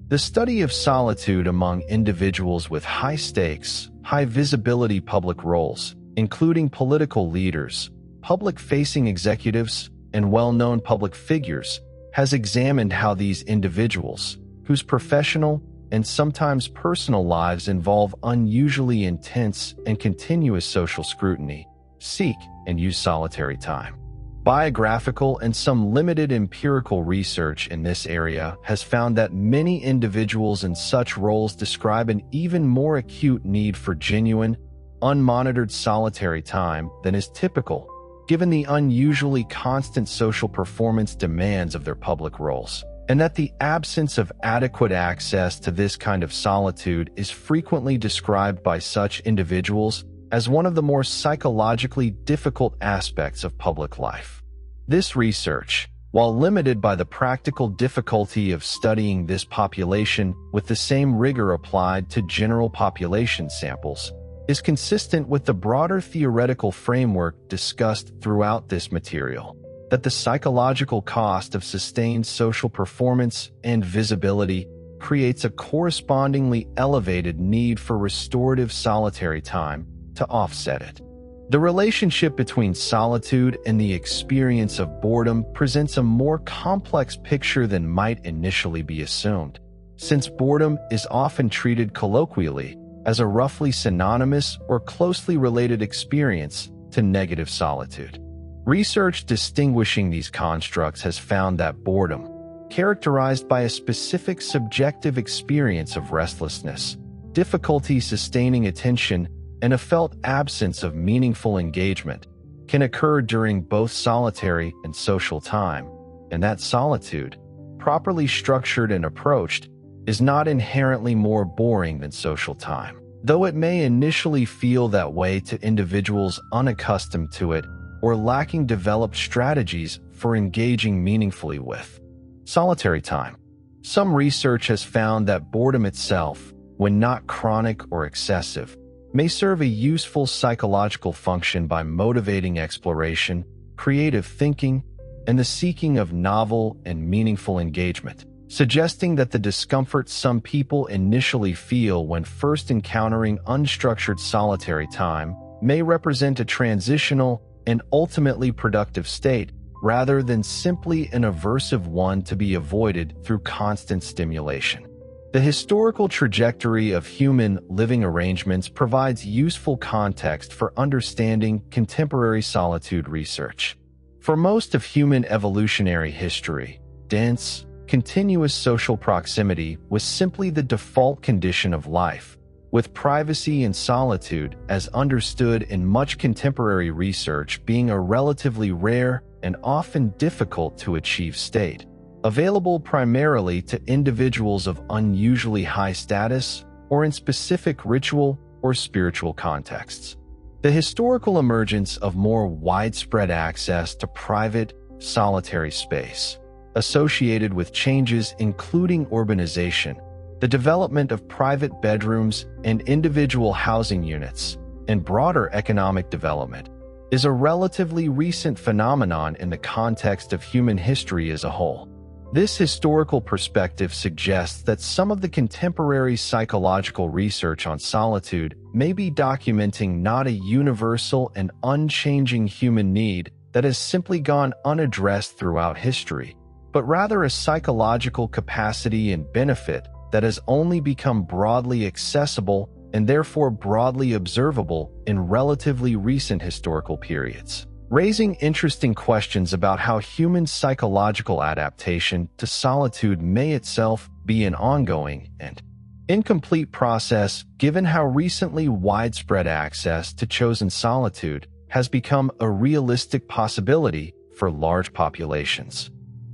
The study of solitude among individuals with high stakes, high visibility public roles, including political leaders, public-facing executives, and well-known public figures, has examined how these individuals, whose professional and sometimes personal lives involve unusually intense and continuous social scrutiny, seek and use solitary time. Biographical and some limited empirical research in this area has found that many individuals in such roles describe an even more acute need for genuine, unmonitored solitary time than is typical, given the unusually constant social performance demands of their public roles, and that the absence of adequate access to this kind of solitude is frequently described by such individuals as one of the more psychologically difficult aspects of public life. This research, while limited by the practical difficulty of studying this population with the same rigor applied to general population samples, is consistent with the broader theoretical framework discussed throughout this material, that the psychological cost of sustained social performance and visibility creates a correspondingly elevated need for restorative solitary time to offset it. The relationship between solitude and the experience of boredom presents a more complex picture than might initially be assumed, since boredom is often treated colloquially as a roughly synonymous or closely related experience to negative solitude. Research distinguishing these constructs has found that boredom, characterized by a specific subjective experience of restlessness, difficulty sustaining attention, and a felt absence of meaningful engagement, can occur during both solitary and social time, and that solitude, properly structured and approached, is not inherently more boring than social time, though it may initially feel that way to individuals unaccustomed to it or lacking developed strategies for engaging meaningfully with solitary time. Some research has found that boredom itself, when not chronic or excessive, may serve a useful psychological function by motivating exploration, creative thinking, and the seeking of novel and meaningful engagement, suggesting that the discomfort some people initially feel when first encountering unstructured solitary time may represent a transitional and ultimately productive state rather than simply an aversive one to be avoided through constant stimulation. The historical trajectory of human living arrangements provides useful context for understanding contemporary solitude research. For most of human evolutionary history, dense, continuous social proximity was simply the default condition of life, with privacy and solitude, as understood in much contemporary research, being a relatively rare and often difficult to achieve state, available primarily to individuals of unusually high status or in specific ritual or spiritual contexts. The historical emergence of more widespread access to private, solitary space, associated with changes including urbanization, the development of private bedrooms and individual housing units, and broader economic development, is a relatively recent phenomenon in the context of human history as a whole. This historical perspective suggests that some of the contemporary psychological research on solitude may be documenting not a universal and unchanging human need that has simply gone unaddressed throughout history, but rather a psychological capacity and benefit that has only become broadly accessible and therefore broadly observable in relatively recent historical periods, raising interesting questions about how human psychological adaptation to solitude may itself be an ongoing and incomplete process, given how recently widespread access to chosen solitude has become a realistic possibility for large populations.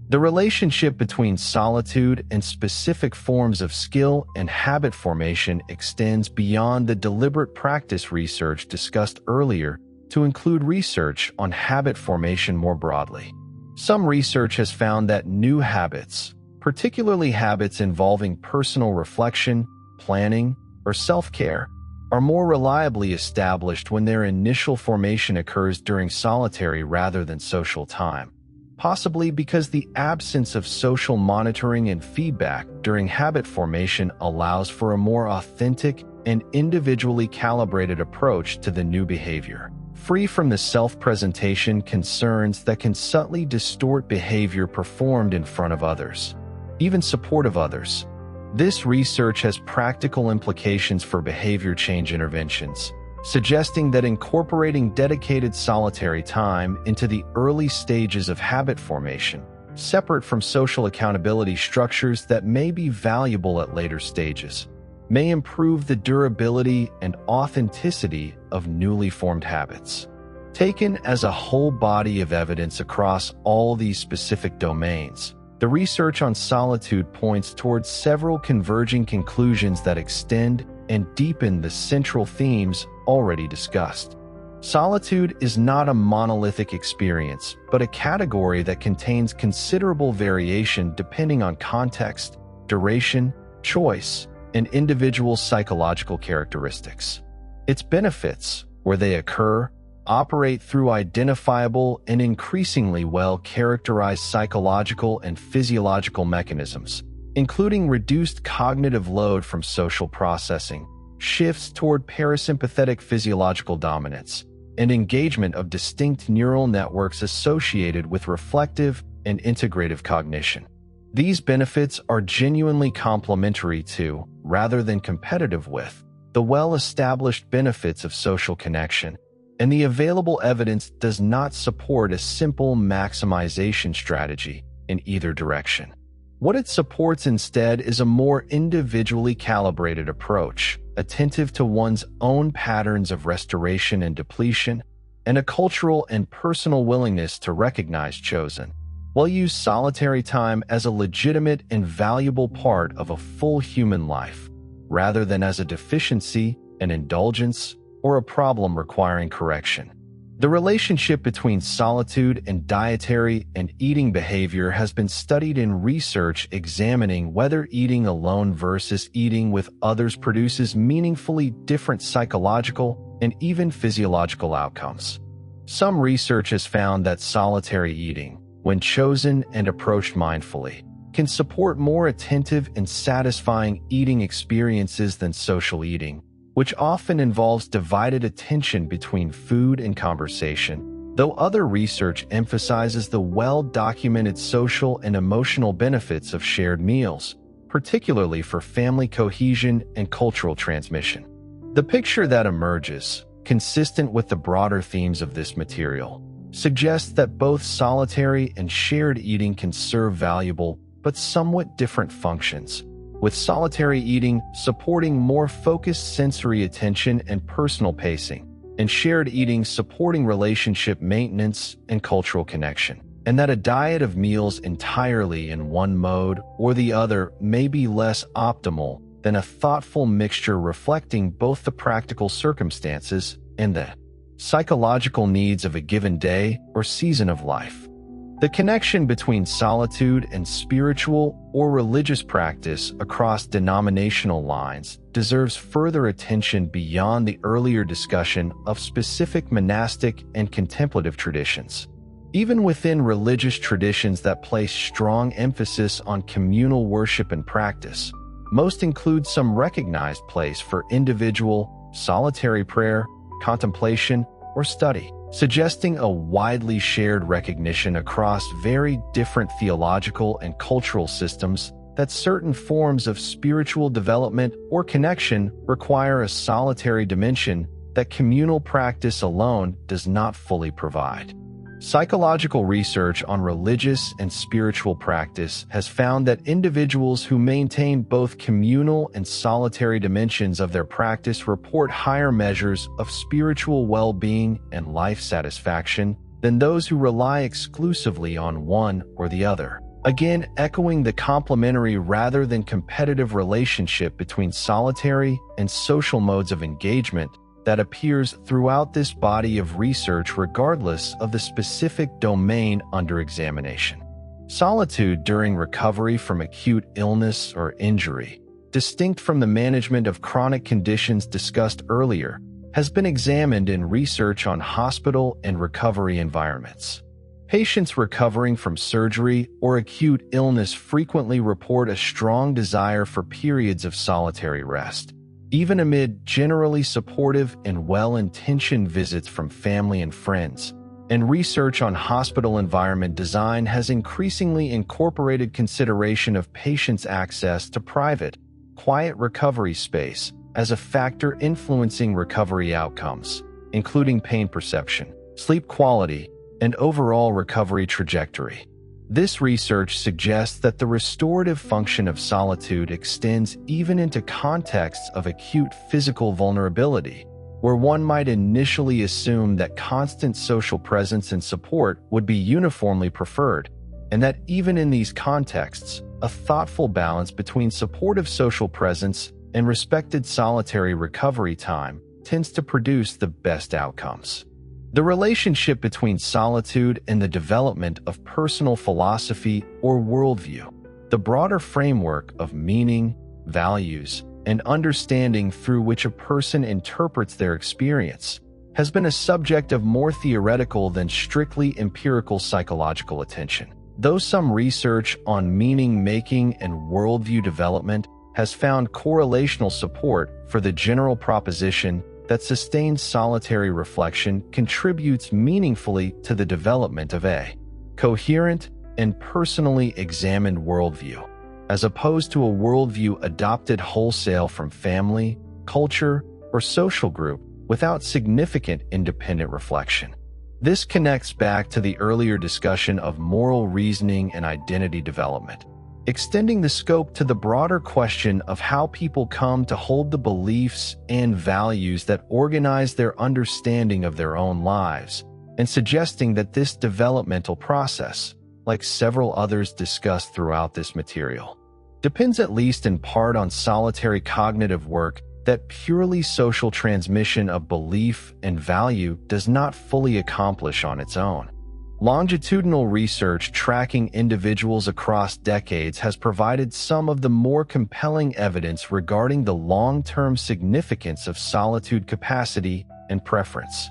The relationship between solitude and specific forms of skill and habit formation extends beyond the deliberate practice research discussed earlier to include research on habit formation more broadly. Some research has found that new habits, particularly habits involving personal reflection, planning, or self-care, are more reliably established when their initial formation occurs during solitary rather than social time, possibly because the absence of social monitoring and feedback during habit formation allows for a more authentic and individually calibrated approach to the new behavior, free from the self-presentation concerns that can subtly distort behavior performed in front of others, even support of others. This research has practical implications for behavior change interventions, suggesting that incorporating dedicated solitary time into the early stages of habit formation, separate from social accountability structures that may be valuable at later stages, may improve the durability and authenticity of newly formed habits. Taken as a whole body of evidence across all these specific domains, the research on solitude points towards several converging conclusions that extend and deepen the central themes already discussed. Solitude is not a monolithic experience, but a category that contains considerable variation depending on context, duration, choice, and individual psychological characteristics. Its benefits, where they occur, operate through identifiable and increasingly well-characterized psychological and physiological mechanisms, including reduced cognitive load from social processing, shifts toward parasympathetic physiological dominance, and engagement of distinct neural networks associated with reflective and integrative cognition. These benefits are genuinely complementary to, rather than competitive with, the well-established benefits of social connection, and the available evidence does not support a simple maximization strategy in either direction. What it supports instead is a more individually calibrated approach, attentive to one's own patterns of restoration and depletion, and a cultural and personal willingness to recognize chosen, while use solitary time as a legitimate and valuable part of a full human life, rather than as a deficiency, an indulgence, or a problem requiring correction. The relationship between solitude and dietary and eating behavior has been studied in research examining whether eating alone versus eating with others produces meaningfully different psychological and even physiological outcomes. Some research has found that solitary eating, when chosen and approached mindfully, can support more attentive and satisfying eating experiences than social eating, which often involves divided attention between food and conversation, though other research emphasizes the well-documented social and emotional benefits of shared meals, particularly for family cohesion and cultural transmission. The picture that emerges, consistent with the broader themes of this material, suggests that both solitary and shared eating can serve valuable but somewhat different functions, with solitary eating supporting more focused sensory attention and personal pacing, and shared eating supporting relationship maintenance and cultural connection, and that a diet of meals entirely in one mode or the other may be less optimal than a thoughtful mixture reflecting both the practical circumstances and the psychological needs of a given day or season of life. The connection between solitude and spiritual or religious practice across denominational lines deserves further attention beyond the earlier discussion of specific monastic and contemplative traditions. Even within religious traditions that place strong emphasis on communal worship and practice, most include some recognized place for individual, solitary prayer, contemplation, or study, suggesting a widely shared recognition across very different theological and cultural systems that certain forms of spiritual development or connection require a solitary dimension that communal practice alone does not fully provide. Psychological research on religious and spiritual practice has found that individuals who maintain both communal and solitary dimensions of their practice report higher measures of spiritual well-being and life satisfaction than those who rely exclusively on one or the other. Again, echoing the complementary rather than competitive relationship between solitary and social modes of engagement that appears throughout this body of research regardless of the specific domain under examination. Solitude during recovery from acute illness or injury, distinct from the management of chronic conditions discussed earlier, has been examined in research on hospital and recovery environments. Patients recovering from surgery or acute illness frequently report a strong desire for periods of solitary rest, even amid generally supportive and well-intentioned visits from family and friends. And research on hospital environment design has increasingly incorporated consideration of patients' access to private, quiet recovery space as a factor influencing recovery outcomes, including pain perception, sleep quality, and overall recovery trajectory. This research suggests that the restorative function of solitude extends even into contexts of acute physical vulnerability, where one might initially assume that constant social presence and support would be uniformly preferred, and that even in these contexts, a thoughtful balance between supportive social presence and respected solitary recovery time tends to produce the best outcomes. The relationship between solitude and the development of personal philosophy or worldview, the broader framework of meaning, values, and understanding through which a person interprets their experience, has been a subject of more theoretical than strictly empirical psychological attention. Though some research on meaning-making and worldview development has found correlational support for the general proposition that sustained solitary reflection contributes meaningfully to the development of a coherent and personally examined worldview, as opposed to a worldview adopted wholesale from family, culture, or social group without significant independent reflection. This connects back to the earlier discussion of moral reasoning and identity development, extending the scope to the broader question of how people come to hold the beliefs and values that organize their understanding of their own lives, and suggesting that this developmental process, like several others discussed throughout this material, depends at least in part on solitary cognitive work that purely social transmission of belief and value does not fully accomplish on its own. Longitudinal research tracking individuals across decades has provided some of the more compelling evidence regarding the long-term significance of solitude capacity and preference.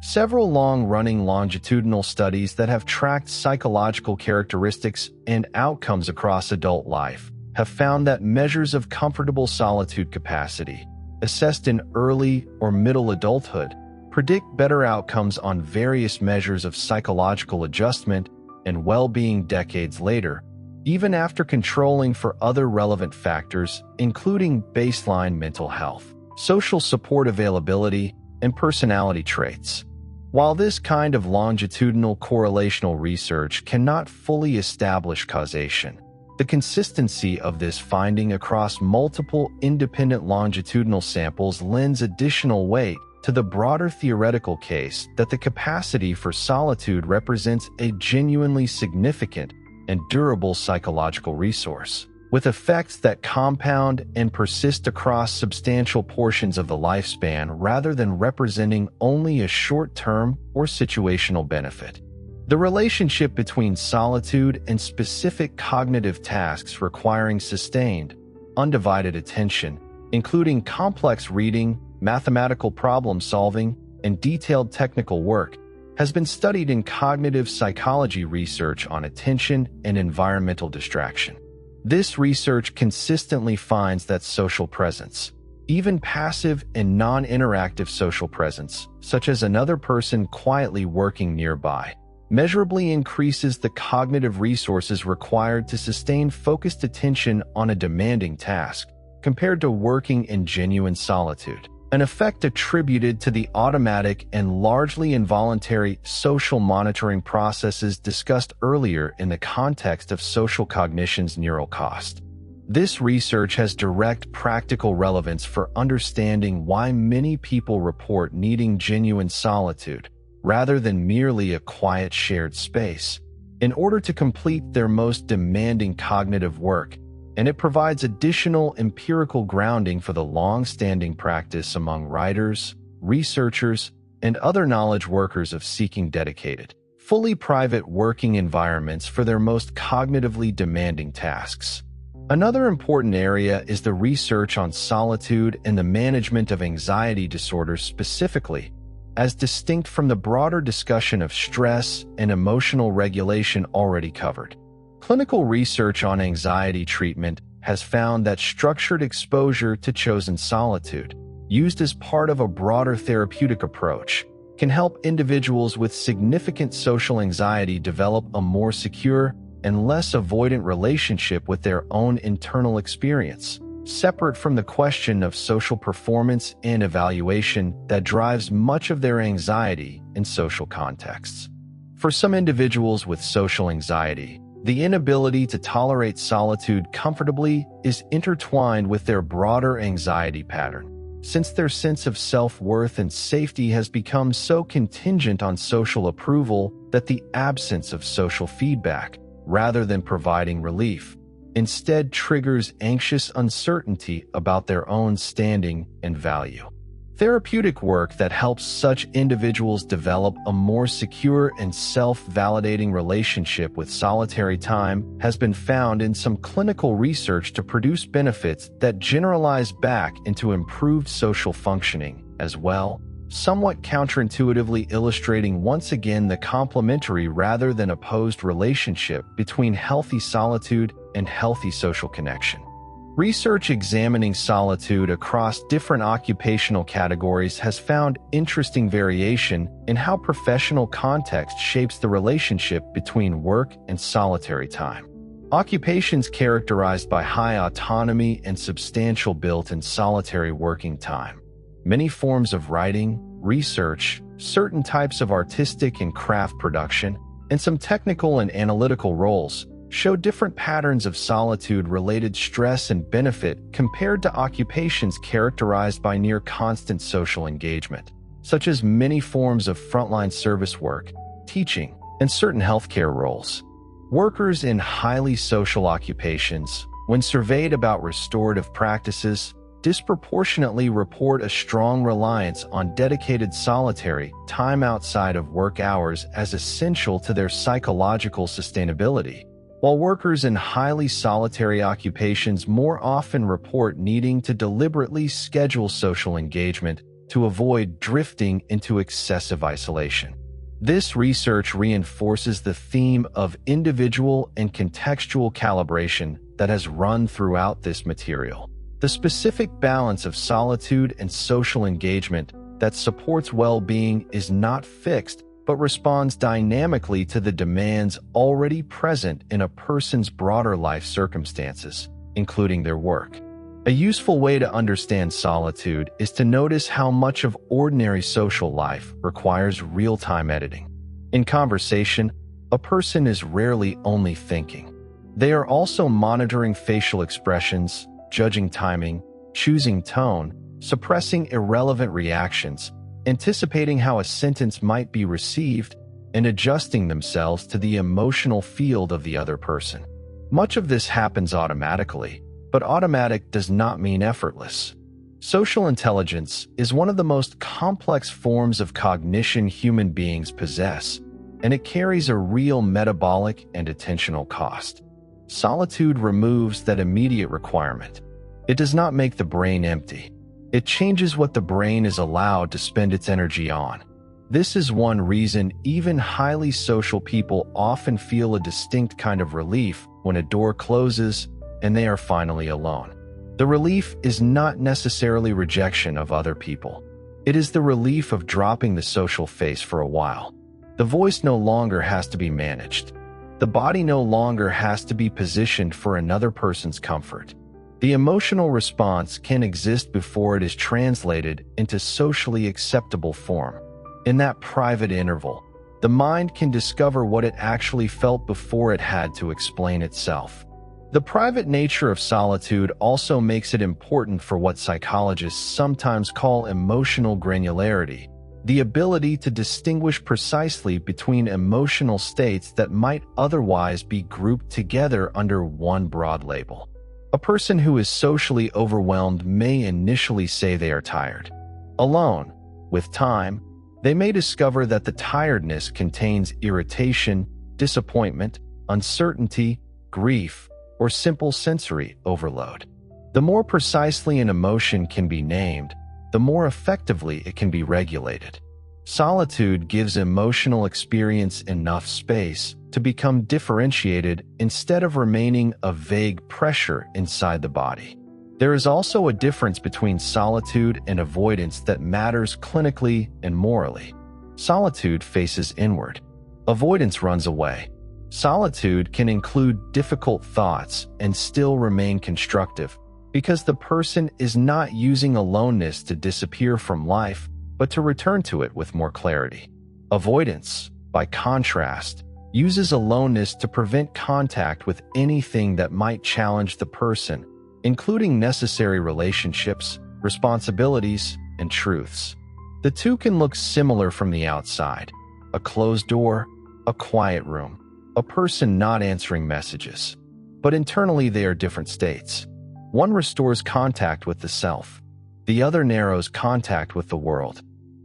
Several long-running longitudinal studies that have tracked psychological characteristics and outcomes across adult life have found that measures of comfortable solitude capacity, assessed in early or middle adulthood, predict better outcomes on various measures of psychological adjustment and well-being decades later, even after controlling for other relevant factors, including baseline mental health, social support availability, and personality traits. While this kind of longitudinal correlational research cannot fully establish causation, the consistency of this finding across multiple independent longitudinal samples lends additional weight to the broader theoretical case that the capacity for solitude represents a genuinely significant and durable psychological resource, with effects that compound and persist across substantial portions of the lifespan rather than representing only a short-term or situational benefit. The relationship between solitude and specific cognitive tasks requiring sustained, undivided attention, including complex reading, mathematical problem-solving, and detailed technical work, has been studied in cognitive psychology research on attention and environmental distraction. This research consistently finds that social presence, even passive and non-interactive social presence, such as another person quietly working nearby, measurably increases the cognitive resources required to sustain focused attention on a demanding task, compared to working in genuine solitude. an effect attributed to the automatic and largely involuntary social monitoring processes discussed earlier in the context of social cognition's neural cost. This research has direct practical relevance for understanding why many people report needing genuine solitude, rather than merely a quiet shared space, in order to complete their most demanding cognitive work, and it provides additional empirical grounding for the long-standing practice among writers, researchers, and other knowledge workers of seeking dedicated, fully private working environments for their most cognitively demanding tasks. Another important area is the research on solitude and the management of anxiety disorders specifically, as distinct from the broader discussion of stress and emotional regulation already covered. Clinical research on anxiety treatment has found that structured exposure to chosen solitude, used as part of a broader therapeutic approach, can help individuals with significant social anxiety develop a more secure and less avoidant relationship with their own internal experience, separate from the question of social performance and evaluation that drives much of their anxiety in social contexts. For some individuals with social anxiety, the inability to tolerate solitude comfortably is intertwined with their broader anxiety pattern, since their sense of self-worth and safety has become so contingent on social approval that the absence of social feedback, rather than providing relief, instead triggers anxious uncertainty about their own standing and value. Therapeutic work that helps such individuals develop a more secure and self-validating relationship with solitary time has been found in some clinical research to produce benefits that generalize back into improved social functioning as well, somewhat counterintuitively illustrating once again the complementary rather than opposed relationship between healthy solitude and healthy social connection. Research examining solitude across different occupational categories has found interesting variation in how professional context shapes the relationship between work and solitary time. Occupations characterized by high autonomy and substantial built-in solitary working time, many forms of writing, research, certain types of artistic and craft production, and some technical and analytical roles show different patterns of solitude-related stress and benefit compared to occupations characterized by near-constant social engagement, such as many forms of frontline service work, teaching, and certain healthcare roles. Workers in highly social occupations, when surveyed about restorative practices, disproportionately report a strong reliance on dedicated solitary time outside of work hours as essential to their psychological sustainability, while workers in highly solitary occupations more often report needing to deliberately schedule social engagement to avoid drifting into excessive isolation. This research reinforces the theme of individual and contextual calibration that has run throughout this material. The specific balance of solitude and social engagement that supports well-being is not fixed but responds dynamically to the demands already present in a person's broader life circumstances, including their work. A useful way to understand solitude is to notice how much of ordinary social life requires real-time editing. In conversation, a person is rarely only thinking. They are also monitoring facial expressions, judging timing, choosing tone, suppressing irrelevant reactions, anticipating how a sentence might be received, and adjusting themselves to the emotional field of the other person. Much of this happens automatically, but automatic does not mean effortless. Social intelligence is one of the most complex forms of cognition human beings possess, and it carries a real metabolic and attentional cost. Solitude removes that immediate requirement. It does not make the brain empty. It changes what the brain is allowed to spend its energy on. This is one reason even highly social people often feel a distinct kind of relief when a door closes and they are finally alone. The relief is not necessarily rejection of other people. It is the relief of dropping the social face for a while. The voice no longer has to be managed. The body no longer has to be positioned for another person's comfort. The emotional response can exist before it is translated into socially acceptable form. In that private interval, the mind can discover what it actually felt before it had to explain itself. The private nature of solitude also makes it important for what psychologists sometimes call emotional granularity, the ability to distinguish precisely between emotional states that might otherwise be grouped together under one broad label. A person who is socially overwhelmed may initially say they are tired. Alone, with time, they may discover that the tiredness contains irritation, disappointment, uncertainty, grief, or simple sensory overload. The more precisely an emotion can be named, the more effectively it can be regulated. Solitude gives emotional experience enough space to become differentiated instead of remaining a vague pressure inside the body. There is also a difference between solitude and avoidance that matters clinically and morally. Solitude faces inward. Avoidance runs away. Solitude can include difficult thoughts and still remain constructive because the person is not using aloneness to disappear from life, but to return to it with more clarity. Avoidance, by contrast, uses aloneness to prevent contact with anything that might challenge the person, including necessary relationships, responsibilities, and truths. The two can look similar from the outside: a closed door, a quiet room, a person not answering messages. But internally they are different states. One restores contact with the self. The other narrows contact with the world.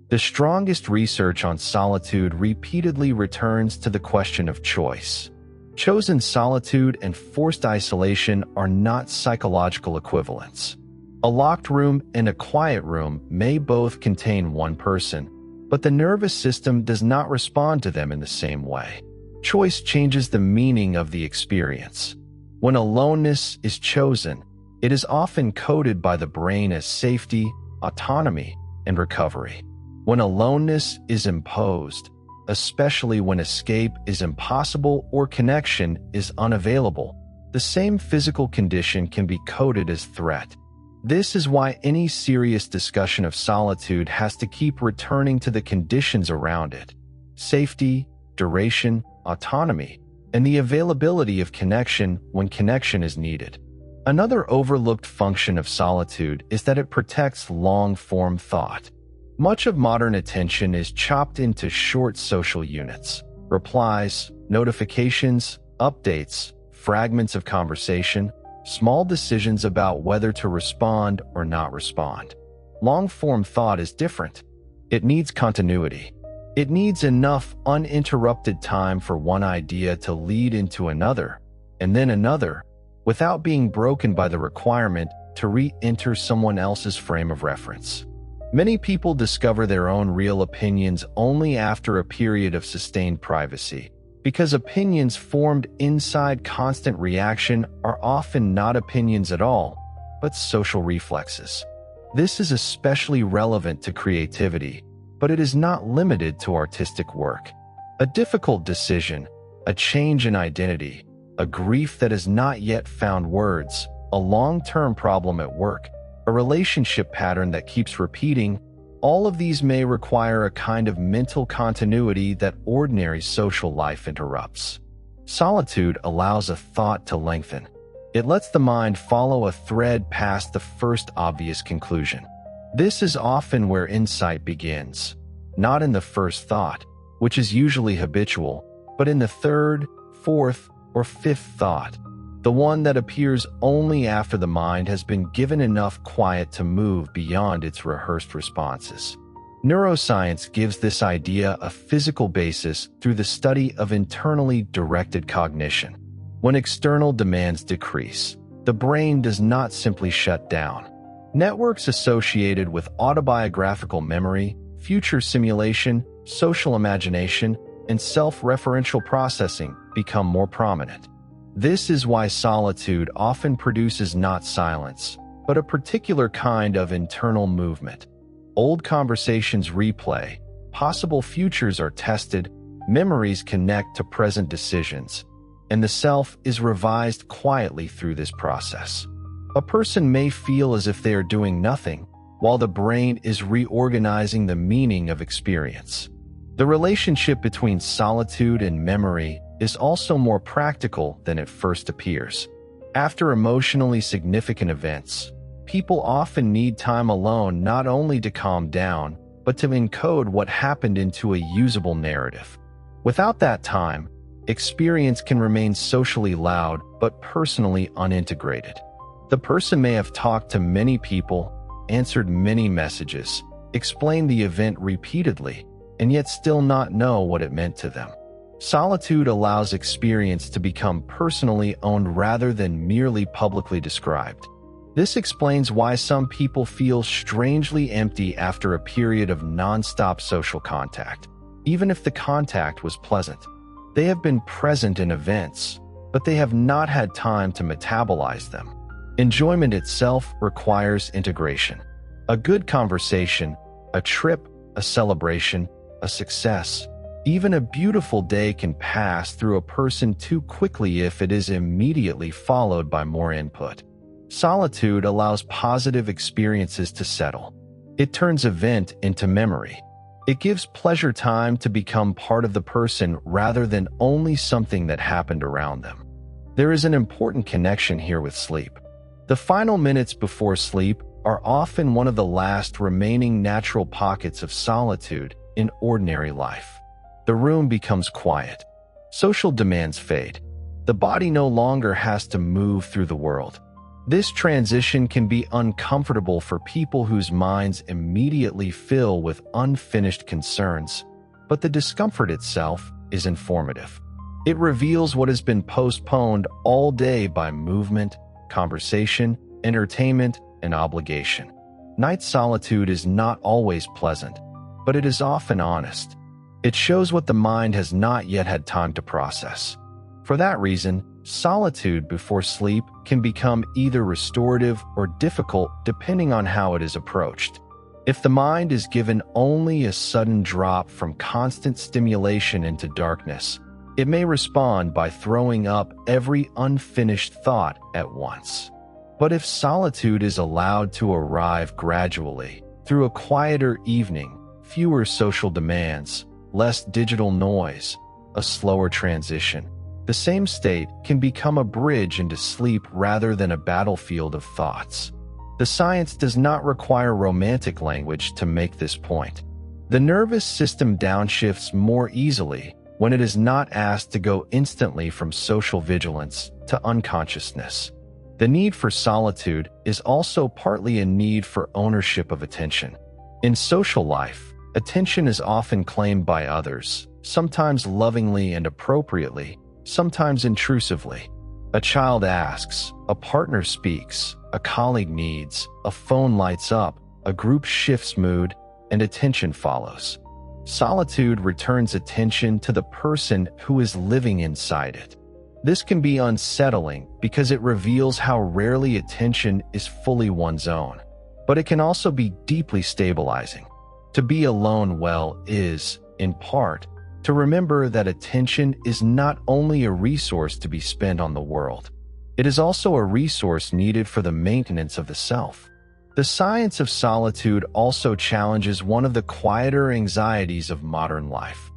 The strongest research on solitude repeatedly returns to the question of choice. Chosen solitude and forced isolation are not psychological equivalents. A locked room and a quiet room may both contain one person, but the nervous system does not respond to them in the same way. Choice changes the meaning of the experience. When aloneness is chosen, it is often coded by the brain as safety, autonomy, and recovery. When aloneness is imposed, especially when escape is impossible or connection is unavailable, the same physical condition can be coded as threat. This is why any serious discussion of solitude has to keep returning to the conditions around it: safety, duration, autonomy, and the availability of connection when connection is needed. Another overlooked function of solitude is that it protects long-form thought. Much of modern attention is chopped into short social units: replies, notifications, updates, fragments of conversation, small decisions about whether to respond or not respond. Long-form thought is different. It needs continuity. It needs enough uninterrupted time for one idea to lead into another, and then another, without being broken by the requirement to re-enter someone else's frame of reference. Many people discover their own real opinions only after a period of sustained privacy, because opinions formed inside constant reaction are often not opinions at all, but social reflexes. This is especially relevant to creativity, but it is not limited to artistic work. A difficult decision, a change in identity, a grief that has not yet found words, a long-term problem at work, a relationship pattern that keeps repeating, all of these may require a kind of mental continuity that ordinary social life interrupts. Solitude allows a thought to lengthen. It lets the mind follow a thread past the first obvious conclusion. This is often where insight begins, not in the first thought, which is usually habitual, but in the third, fourth, or fifth thought, the one that appears only after the mind has been given enough quiet to move beyond its rehearsed responses. Neuroscience gives this idea a physical basis through the study of internally directed cognition. When external demands decrease, the brain does not simply shut down. Networks associated with autobiographical memory, future simulation, social imagination, and self-referential processing become more prominent. This is why solitude often produces not silence, but a particular kind of internal movement. Old conversations replay, possible futures are tested, memories connect to present decisions, and the self is revised quietly through this process. A person may feel as if they are doing nothing, while the brain is reorganizing the meaning of experience. The relationship between solitude and memory is also more practical than it first appears. After emotionally significant events, people often need time alone not only to calm down, but to encode what happened into a usable narrative. Without that time, experience can remain socially loud but personally unintegrated. The person may have talked to many people, answered many messages, explained the event repeatedly, and yet still not know what it meant to them. Solitude allows experience to become personally owned rather than merely publicly described. This explains why some people feel strangely empty after a period of nonstop social contact, even if the contact was pleasant. They have been present in events, but they have not had time to metabolize them. Enjoyment itself requires integration. A good conversation, a trip, a celebration, a success, even a beautiful day can pass through a person too quickly if it is immediately followed by more input. Solitude allows positive experiences to settle. It turns event into memory. It gives pleasure time to become part of the person rather than only something that happened around them. There is an important connection here with sleep. The final minutes before sleep are often one of the last remaining natural pockets of solitude in ordinary life. The room becomes quiet. Social demands fade. The body no longer has to move through the world. This transition can be uncomfortable for people whose minds immediately fill with unfinished concerns, but the discomfort itself is informative. It reveals what has been postponed all day by movement, conversation, entertainment, and obligation. Night solitude is not always pleasant, but it is often honest. It shows what the mind has not yet had time to process. For that reason, solitude before sleep can become either restorative or difficult depending on how it is approached. If the mind is given only a sudden drop from constant stimulation into darkness, it may respond by throwing up every unfinished thought at once. But if solitude is allowed to arrive gradually, through a quieter evening, fewer social demands, less digital noise, a slower transition, the same state can become a bridge into sleep rather than a battlefield of thoughts. The science does not require romantic language to make this point. The nervous system downshifts more easily when it is not asked to go instantly from social vigilance to unconsciousness. The need for solitude is also partly a need for ownership of attention. In social life, attention is often claimed by others, sometimes lovingly and appropriately, sometimes intrusively. A child asks, a partner speaks, a colleague needs, a phone lights up, a group shifts mood, and attention follows. Solitude returns attention to the person who is living inside it. This can be unsettling because it reveals how rarely attention is fully one's own, but it can also be deeply stabilizing. To be alone well is, in part, to remember that attention is not only a resource to be spent on the world, it is also a resource needed for the maintenance of the self. The science of solitude also challenges one of the quieter anxieties of modern life: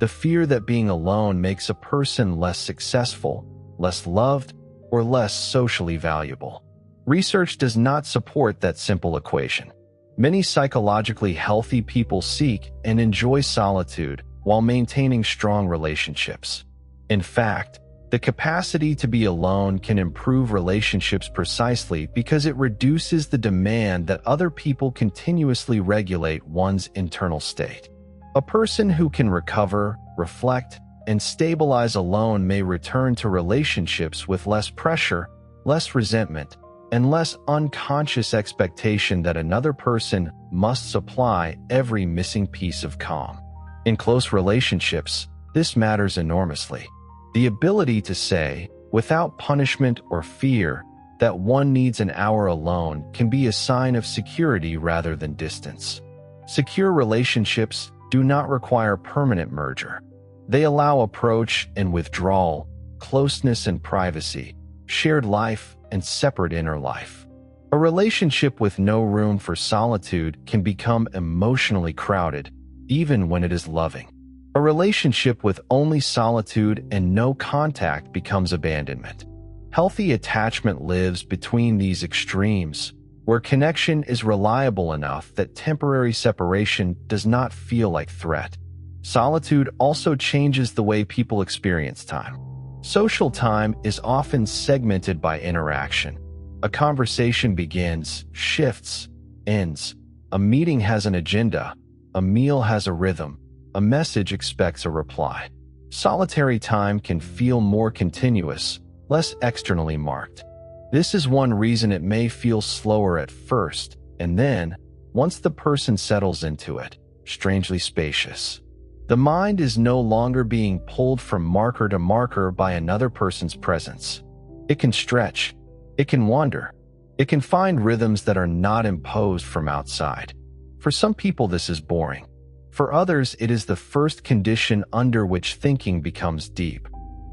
the fear that being alone makes a person less successful, less loved, or less socially valuable. Research does not support that simple equation. Many psychologically healthy people seek and enjoy solitude while maintaining strong relationships. In fact, the capacity to be alone can improve relationships precisely because it reduces the demand that other people continuously regulate one's internal state. A person who can recover, reflect, and stabilize alone may return to relationships with less pressure, less resentment, and less unconscious expectation that another person must supply every missing piece of calm. In close relationships, this matters enormously. The ability to say, without punishment or fear, that one needs an hour alone can be a sign of security rather than distance. Secure relationships do not require permanent merger. They allow approach and withdrawal, closeness and privacy, shared life, and separate inner life. A relationship with no room for solitude can become emotionally crowded, even when it is loving. A relationship with only solitude and no contact becomes abandonment. Healthy attachment lives between these extremes, where connection is reliable enough that temporary separation does not feel like threat. Solitude also changes the way people experience time. Social time is often segmented by interaction. A conversation begins, shifts, ends. A meeting has an agenda. A meal has a rhythm. A message expects a reply. Solitary time can feel more continuous, less externally marked. This is one reason it may feel slower at first, and then, once the person settles into it, strangely spacious. The mind is no longer being pulled from marker to marker by another person's presence. It can stretch. It can wander. It can find rhythms that are not imposed from outside. For some people, this is boring. For others, it is the first condition under which thinking becomes deep.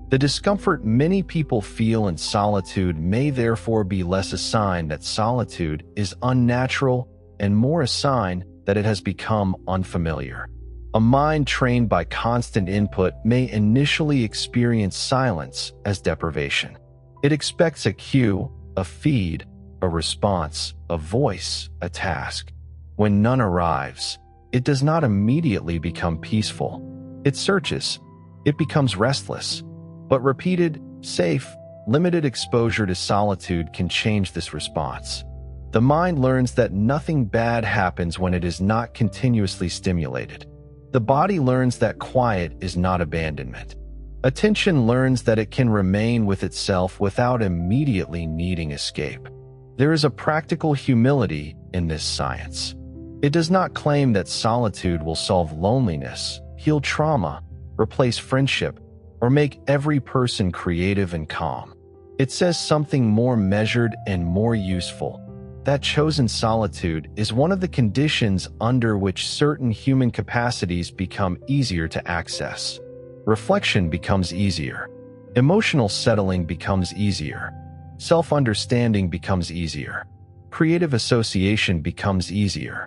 The discomfort many people feel in solitude may therefore be less a sign that solitude is unnatural and more a sign that it has become unfamiliar. A mind trained by constant input may initially experience silence as deprivation. It expects a cue, a feed, a response, a voice, a task. When none arrives, it does not immediately become peaceful. It searches. It becomes restless. But repeated, safe, limited exposure to solitude can change this response. The mind learns that nothing bad happens when it is not continuously stimulated. The body learns that quiet is not abandonment. Attention learns that it can remain with itself without immediately needing escape. There is a practical humility in this science. It does not claim that solitude will solve loneliness, heal trauma, replace friendship, or make every person creative and calm. It says something more measured and more useful. That chosen solitude is one of the conditions under which certain human capacities become easier to access. Reflection becomes easier. Emotional settling becomes easier. Self-understanding becomes easier. Creative association becomes easier.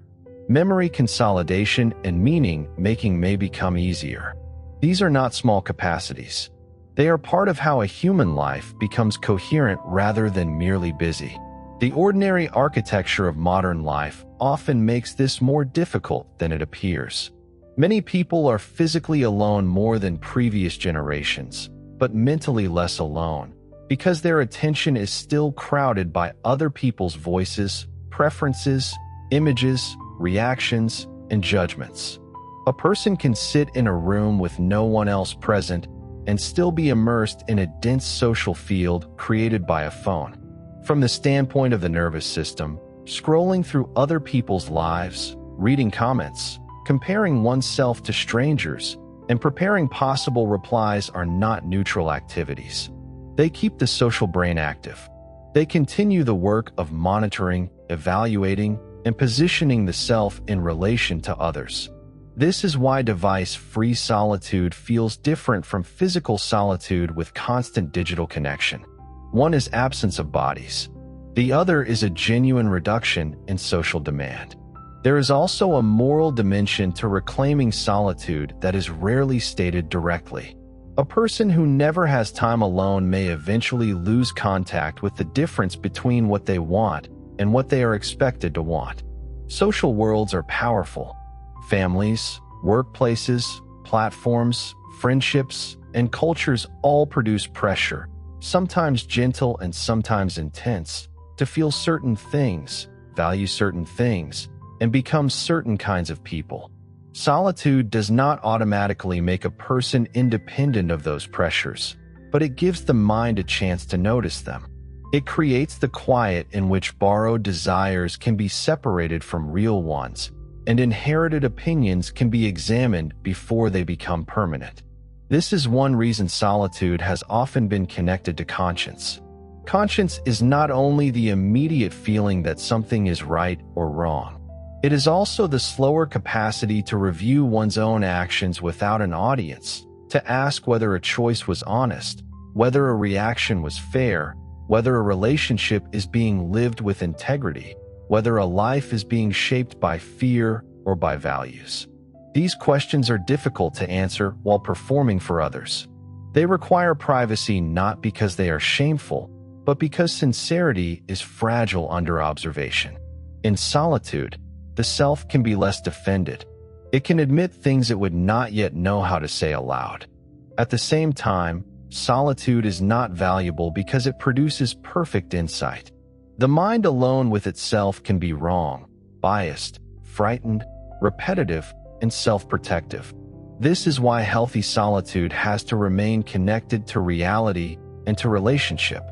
Memory consolidation and meaning-making may become easier. These are not small capacities. They are part of how a human life becomes coherent rather than merely busy. The ordinary architecture of modern life often makes this more difficult than it appears. Many people are physically alone more than previous generations, but mentally less alone, because their attention is still crowded by other people's voices, preferences, images, reactions, and judgments. A person can sit in a room with no one else present and still be immersed in a dense social field created by a phone. From the standpoint of the nervous system, scrolling through other people's lives, reading comments, comparing oneself to strangers, and preparing possible replies are not neutral activities. They keep the social brain active. They continue the work of monitoring, evaluating, and positioning the self in relation to others. This is why device-free solitude feels different from physical solitude with constant digital connection. One is absence of bodies. The other is a genuine reduction in social demand. There is also a moral dimension to reclaiming solitude that is rarely stated directly. A person who never has time alone may eventually lose contact with the difference between what they want and what they are expected to want. Social worlds are powerful. Families, workplaces, platforms, friendships, and cultures all produce pressure, sometimes gentle and sometimes intense, to feel certain things, value certain things, and become certain kinds of people. Solitude does not automatically make a person independent of those pressures, but it gives the mind a chance to notice them. It creates the quiet in which borrowed desires can be separated from real ones, and inherited opinions can be examined before they become permanent. This is one reason solitude has often been connected to conscience. Conscience is not only the immediate feeling that something is right or wrong. It is also the slower capacity to review one's own actions without an audience, to ask whether a choice was honest, whether a reaction was fair, whether a relationship is being lived with integrity, whether a life is being shaped by fear or by values. These questions are difficult to answer while performing for others. They require privacy not because they are shameful, but because sincerity is fragile under observation. In solitude, the self can be less defended. It can admit things it would not yet know how to say aloud. At the same time, solitude is not valuable because it produces perfect insight. The mind alone with itself can be wrong, biased, frightened, repetitive, and self-protective. This is why healthy solitude has to remain connected to reality and to relationship.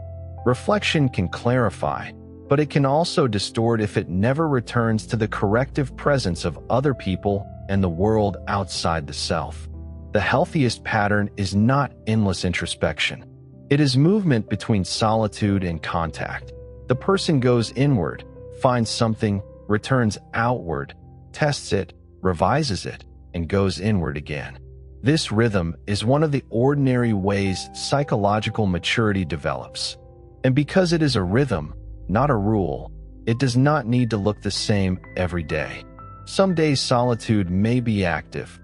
Reflection can clarify, but it can also distort if it never returns to the corrective presence of other people and the world outside the self. The healthiest pattern is not endless introspection. It is movement between solitude and contact. The person goes inward, finds something, returns outward, tests it, revises it, and goes inward again. This rhythm is one of the ordinary ways psychological maturity develops. And because it is a rhythm, not a rule, it does not need to look the same every day. Some days solitude may be active,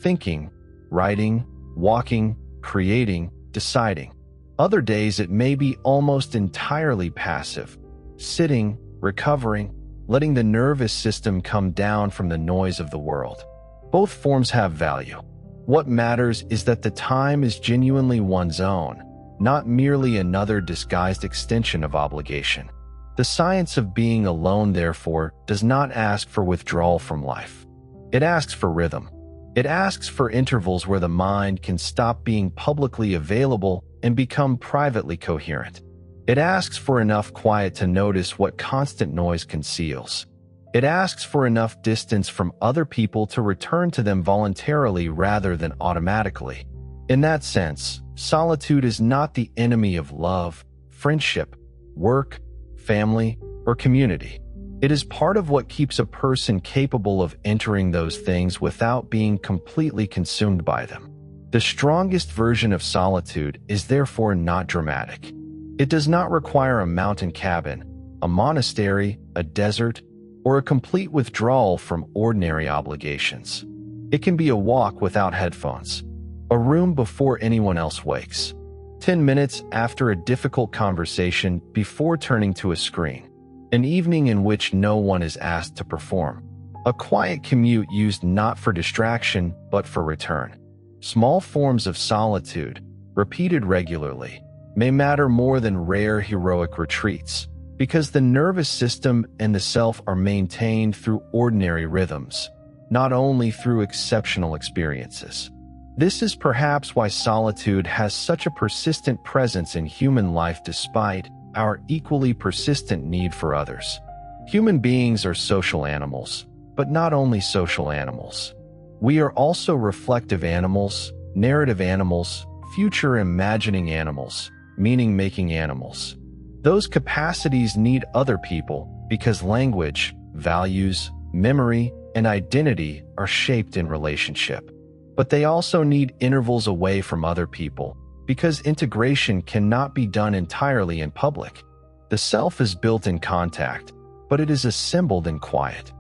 thinking, writing, walking, creating, deciding. Other days it may be almost entirely passive, sitting, recovering, letting the nervous system come down from the noise of the world. Both forms have value. What matters is that the time is genuinely one's own, not merely another disguised extension of obligation. The science of being alone, therefore, does not ask for withdrawal from life. It asks for rhythm. It asks for intervals where the mind can stop being publicly available and become privately coherent. It asks for enough quiet to notice what constant noise conceals. It asks for enough distance from other people to return to them voluntarily rather than automatically. In that sense, solitude is not the enemy of love, friendship, work, family, or community. It is part of what keeps a person capable of entering those things without being completely consumed by them. The strongest version of solitude is therefore not dramatic. It does not require a mountain cabin, a monastery, a desert, or a complete withdrawal from ordinary obligations. It can be a walk without headphones, a room before anyone else wakes, 10 minutes after a difficult conversation before turning to a screen, an evening in which no one is asked to perform, a quiet commute used not for distraction but for return. Small forms of solitude, repeated regularly, may matter more than rare heroic retreats, because the nervous system and the self are maintained through ordinary rhythms, not only through exceptional experiences. This is perhaps why solitude has such a persistent presence in human life despite our equally persistent need for others. Human beings are social animals, but not only social animals. We are also reflective animals, narrative animals, future imagining animals, meaning-making animals. Those capacities need other people because language, values, memory, and identity are shaped in relationship. But they also need intervals away from other people because integration cannot be done entirely in public. The self is built in contact, but it is assembled in quiet.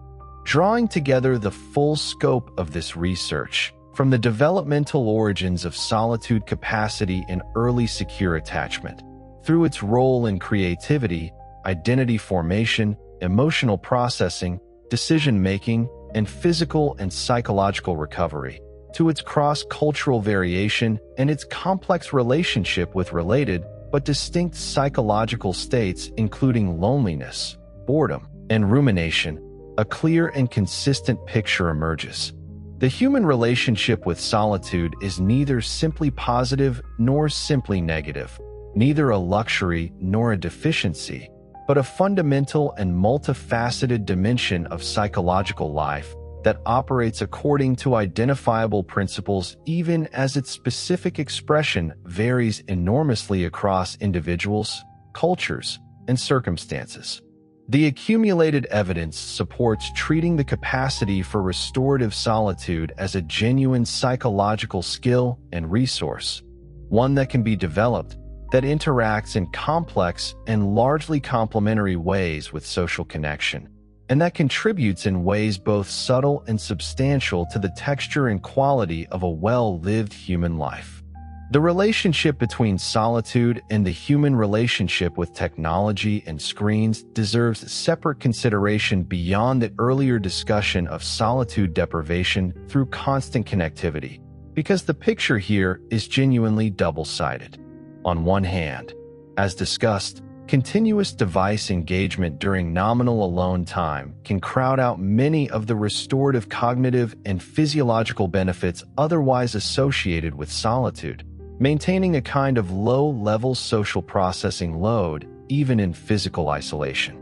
Drawing together the full scope of this research, from the developmental origins of solitude capacity in early secure attachment, through its role in creativity, identity formation, emotional processing, decision-making, and physical and psychological recovery, to its cross-cultural variation and its complex relationship with related but distinct psychological states including loneliness, boredom, and rumination, a clear and consistent picture emerges. The human relationship with solitude is neither simply positive nor simply negative, neither a luxury nor a deficiency, but a fundamental and multifaceted dimension of psychological life that operates according to identifiable principles even as its specific expression varies enormously across individuals, cultures, and circumstances. The accumulated evidence supports treating the capacity for restorative solitude as a genuine psychological skill and resource, one that can be developed, that interacts in complex and largely complementary ways with social connection, and that contributes in ways both subtle and substantial to the texture and quality of a well-lived human life. The relationship between solitude and the human relationship with technology and screens deserves separate consideration beyond the earlier discussion of solitude deprivation through constant connectivity, because the picture here is genuinely double-sided. On one hand, as discussed, continuous device engagement during nominal alone time can crowd out many of the restorative cognitive and physiological benefits otherwise associated with solitude, maintaining a kind of low-level social processing load even in physical isolation.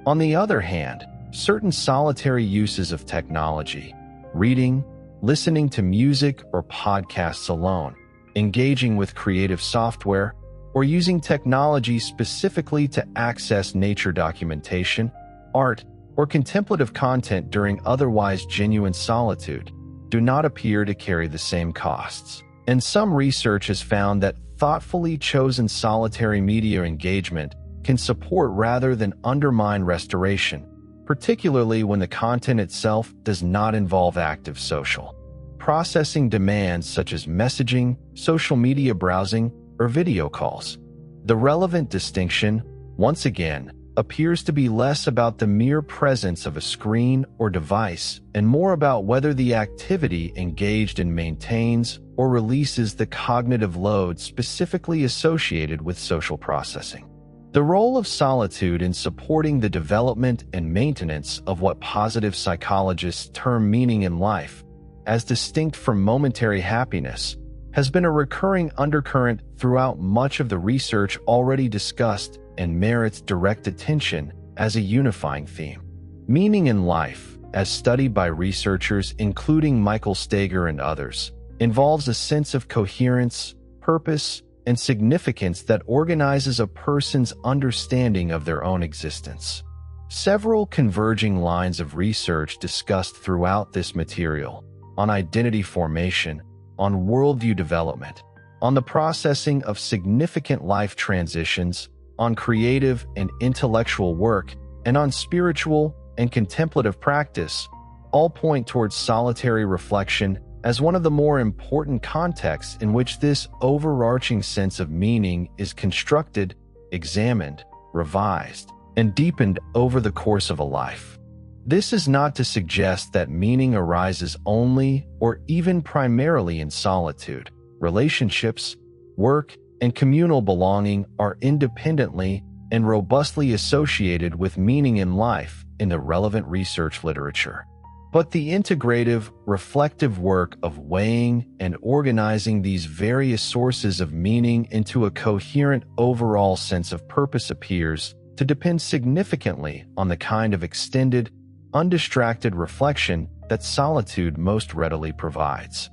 On the other hand, certain solitary uses of technology, reading, listening to music or podcasts alone, engaging with creative software, or using technology specifically to access nature documentation, art, or contemplative content during otherwise genuine solitude, do not appear to carry the same costs. And some research has found that thoughtfully chosen solitary media engagement can support rather than undermine restoration, particularly when the content itself does not involve active social processing demands such as messaging, social media browsing, or video calls. The relevant distinction, once again, appears to be less about the mere presence of a screen or device and more about whether the activity engaged in maintains or releases the cognitive load specifically associated with social processing. The role of solitude in supporting the development and maintenance of what positive psychologists term meaning in life, as distinct from momentary happiness, has been a recurring undercurrent throughout much of the research already discussed and merits direct attention as a unifying theme. Meaning in life, as studied by researchers including Michael Steger and others, involves a sense of coherence, purpose, and significance that organizes a person's understanding of their own existence. Several converging lines of research discussed throughout this material, on identity formation, on worldview development, on the processing of significant life transitions, on creative and intellectual work, and on spiritual and contemplative practice, all point towards solitary reflection as one of the more important contexts in which this overarching sense of meaning is constructed, examined, revised, and deepened over the course of a life. This is not to suggest that meaning arises only or even primarily in solitude. Relationships, work, and communal belonging are independently and robustly associated with meaning in life in the relevant research literature. But the integrative, reflective work of weighing and organizing these various sources of meaning into a coherent overall sense of purpose appears to depend significantly on the kind of extended, undistracted reflection that solitude most readily provides.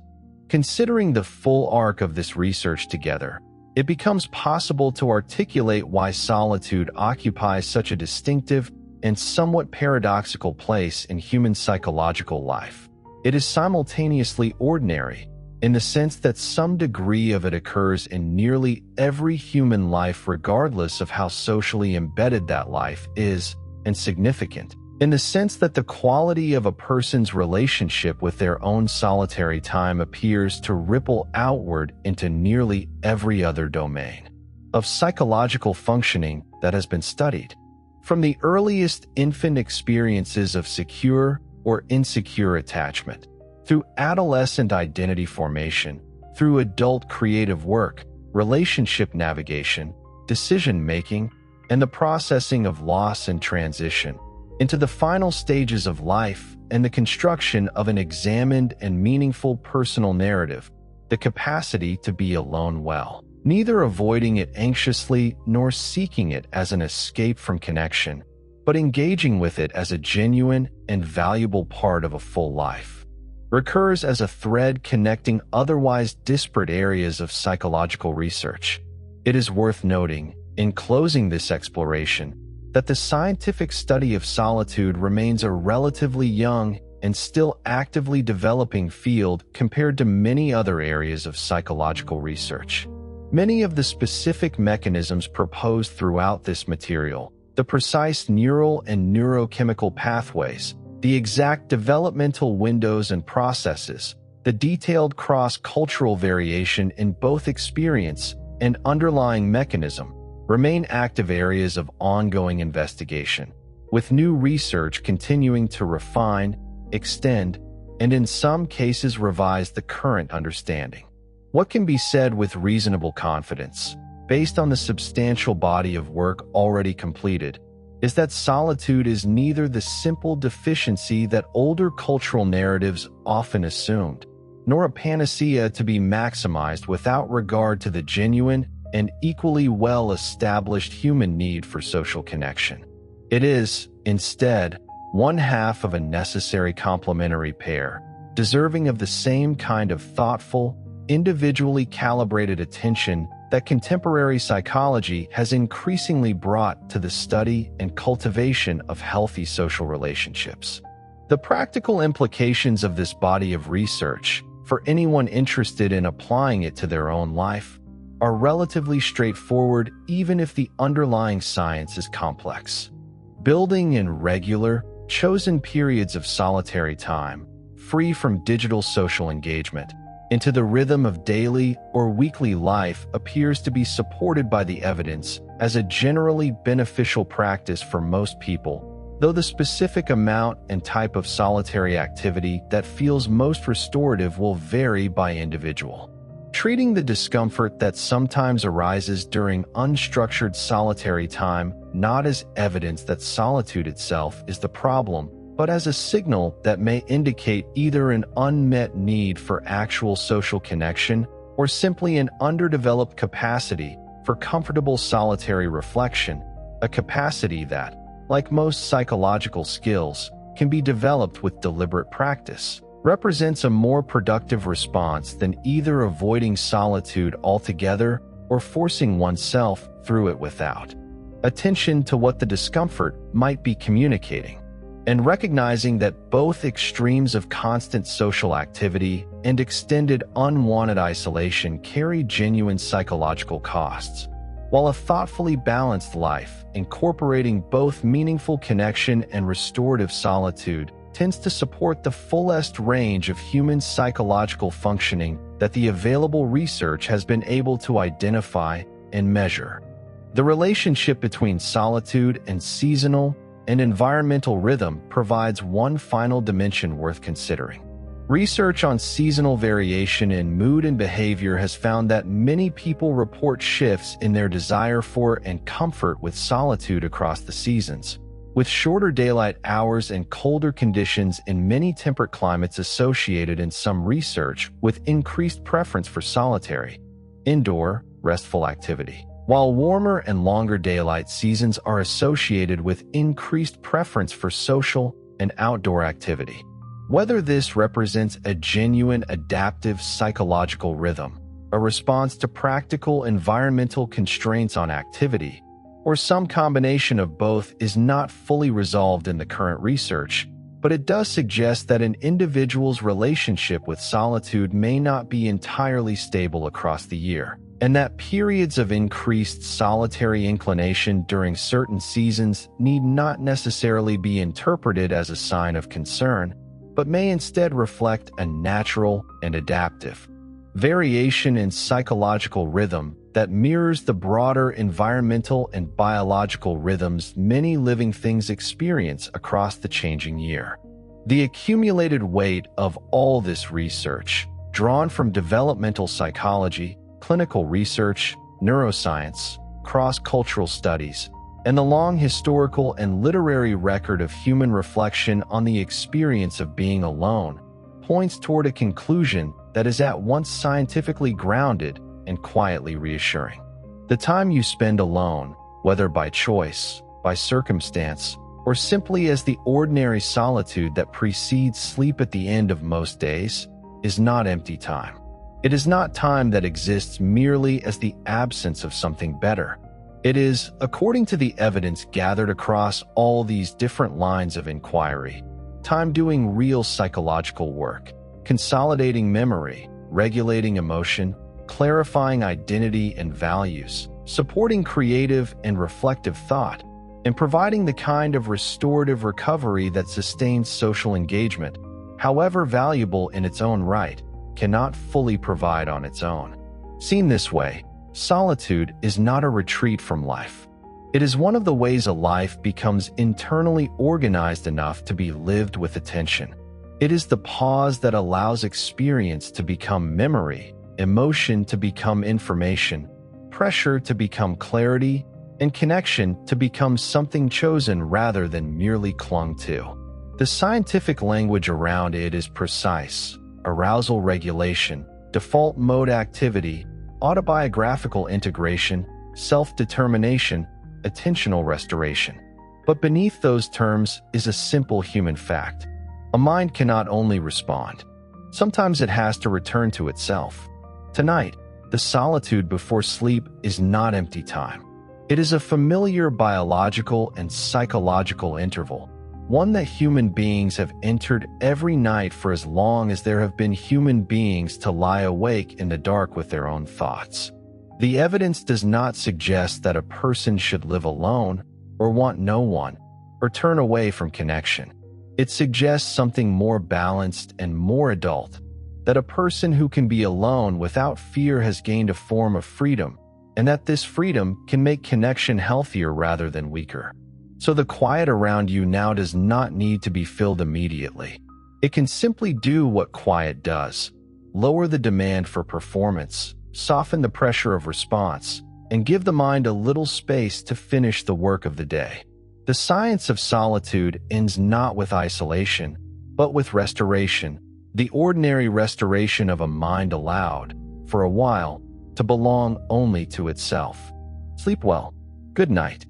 Considering the full arc of this research together, it becomes possible to articulate why solitude occupies such a distinctive and somewhat paradoxical place in human psychological life. It is simultaneously ordinary, in the sense that some degree of it occurs in nearly every human life regardless of how socially embedded that life is, and significant, in the sense that the quality of a person's relationship with their own solitary time appears to ripple outward into nearly every other domain of psychological functioning that has been studied. From the earliest infant experiences of secure or insecure attachment, through adolescent identity formation, through adult creative work, relationship navigation, decision-making, and the processing of loss and transition, into the final stages of life and the construction of an examined and meaningful personal narrative, the capacity to be alone well, neither avoiding it anxiously nor seeking it as an escape from connection, but engaging with it as a genuine and valuable part of a full life, recurs as a thread connecting otherwise disparate areas of psychological research. It is worth noting, in closing this exploration, that the scientific study of solitude remains a relatively young and still actively developing field compared to many other areas of psychological research. Many of the specific mechanisms proposed throughout this material, the precise neural and neurochemical pathways, the exact developmental windows and processes, the detailed cross-cultural variation in both experience and underlying mechanism, remain active areas of ongoing investigation, with new research continuing to refine, extend, and in some cases revise the current understanding. What can be said with reasonable confidence, based on the substantial body of work already completed, is that solitude is neither the simple deficiency that older cultural narratives often assumed, nor a panacea to be maximized without regard to the genuine and equally well-established human need for social connection. It is, instead, one half of a necessary complementary pair, deserving of the same kind of thoughtful, individually calibrated attention that contemporary psychology has increasingly brought to the study and cultivation of healthy social relationships. The practical implications of this body of research, for anyone interested in applying it to their own life, are relatively straightforward even if the underlying science is complex. Building in regular, chosen periods of solitary time, free from digital social engagement, into the rhythm of daily or weekly life appears to be supported by the evidence as a generally beneficial practice for most people, though the specific amount and type of solitary activity that feels most restorative will vary by individual. Treating the discomfort that sometimes arises during unstructured solitary time not as evidence that solitude itself is the problem, but as a signal that may indicate either an unmet need for actual social connection or simply an underdeveloped capacity for comfortable solitary reflection, a capacity that, like most psychological skills, can be developed with deliberate practice, represents a more productive response than either avoiding solitude altogether or forcing oneself through it without attention to what the discomfort might be communicating, and recognizing that both extremes of constant social activity and extended unwanted isolation carry genuine psychological costs. While a thoughtfully balanced life, incorporating both meaningful connection and restorative solitude, tends to support the fullest range of human psychological functioning that the available research has been able to identify and measure. The relationship between solitude and seasonal and environmental rhythm provides one final dimension worth considering. Research on seasonal variation in mood and behavior has found that many people report shifts in their desire for and comfort with solitude across the seasons, with shorter daylight hours and colder conditions in many temperate climates associated in some research with increased preference for solitary, indoor, restful activity, while warmer and longer daylight seasons are associated with increased preference for social and outdoor activity. Whether this represents a genuine adaptive psychological rhythm, a response to practical environmental constraints on activity, or some combination of both is not fully resolved in the current research, but it does suggest that an individual's relationship with solitude may not be entirely stable across the year, and that periods of increased solitary inclination during certain seasons need not necessarily be interpreted as a sign of concern, but may instead reflect a natural and adaptive variation in psychological rhythm that mirrors the broader environmental and biological rhythms many living things experience across the changing year. The accumulated weight of all this research, drawn from developmental psychology, clinical research, neuroscience, cross-cultural studies, and the long historical and literary record of human reflection on the experience of being alone, points toward a conclusion that is at once scientifically grounded and quietly reassuring. The time you spend alone, whether by choice, by circumstance, or simply as the ordinary solitude that precedes sleep at the end of most days, is not empty time. It is not time that exists merely as the absence of something better. It is, according to the evidence gathered across all these different lines of inquiry, time doing real psychological work, consolidating memory, regulating emotion, clarifying identity and values, supporting creative and reflective thought, and providing the kind of restorative recovery that sustains social engagement, however valuable in its own right, cannot fully provide on its own. Seen this way, solitude is not a retreat from life. It is one of the ways a life becomes internally organized enough to be lived with attention. It is the pause that allows experience to become memory, emotion to become information, pressure to become clarity, and connection to become something chosen rather than merely clung to. The scientific language around it is precise: arousal regulation, default mode activity, autobiographical integration, self-determination, attentional restoration. But beneath those terms is a simple human fact. A mind cannot only respond. Sometimes it has to return to itself. Tonight, the solitude before sleep is not empty time. It is a familiar biological and psychological interval, one that human beings have entered every night for as long as there have been human beings to lie awake in the dark with their own thoughts. The evidence does not suggest that a person should live alone, or want no one, or turn away from connection. It suggests something more balanced and more adult, that a person who can be alone without fear has gained a form of freedom, and that this freedom can make connection healthier rather than weaker. So the quiet around you now does not need to be filled immediately. It can simply do what quiet does: lower the demand for performance, soften the pressure of response, and give the mind a little space to finish the work of the day. The science of solitude ends not with isolation, but with restoration, the ordinary restoration of a mind allowed, for a while, to belong only to itself. Sleep well. Good night.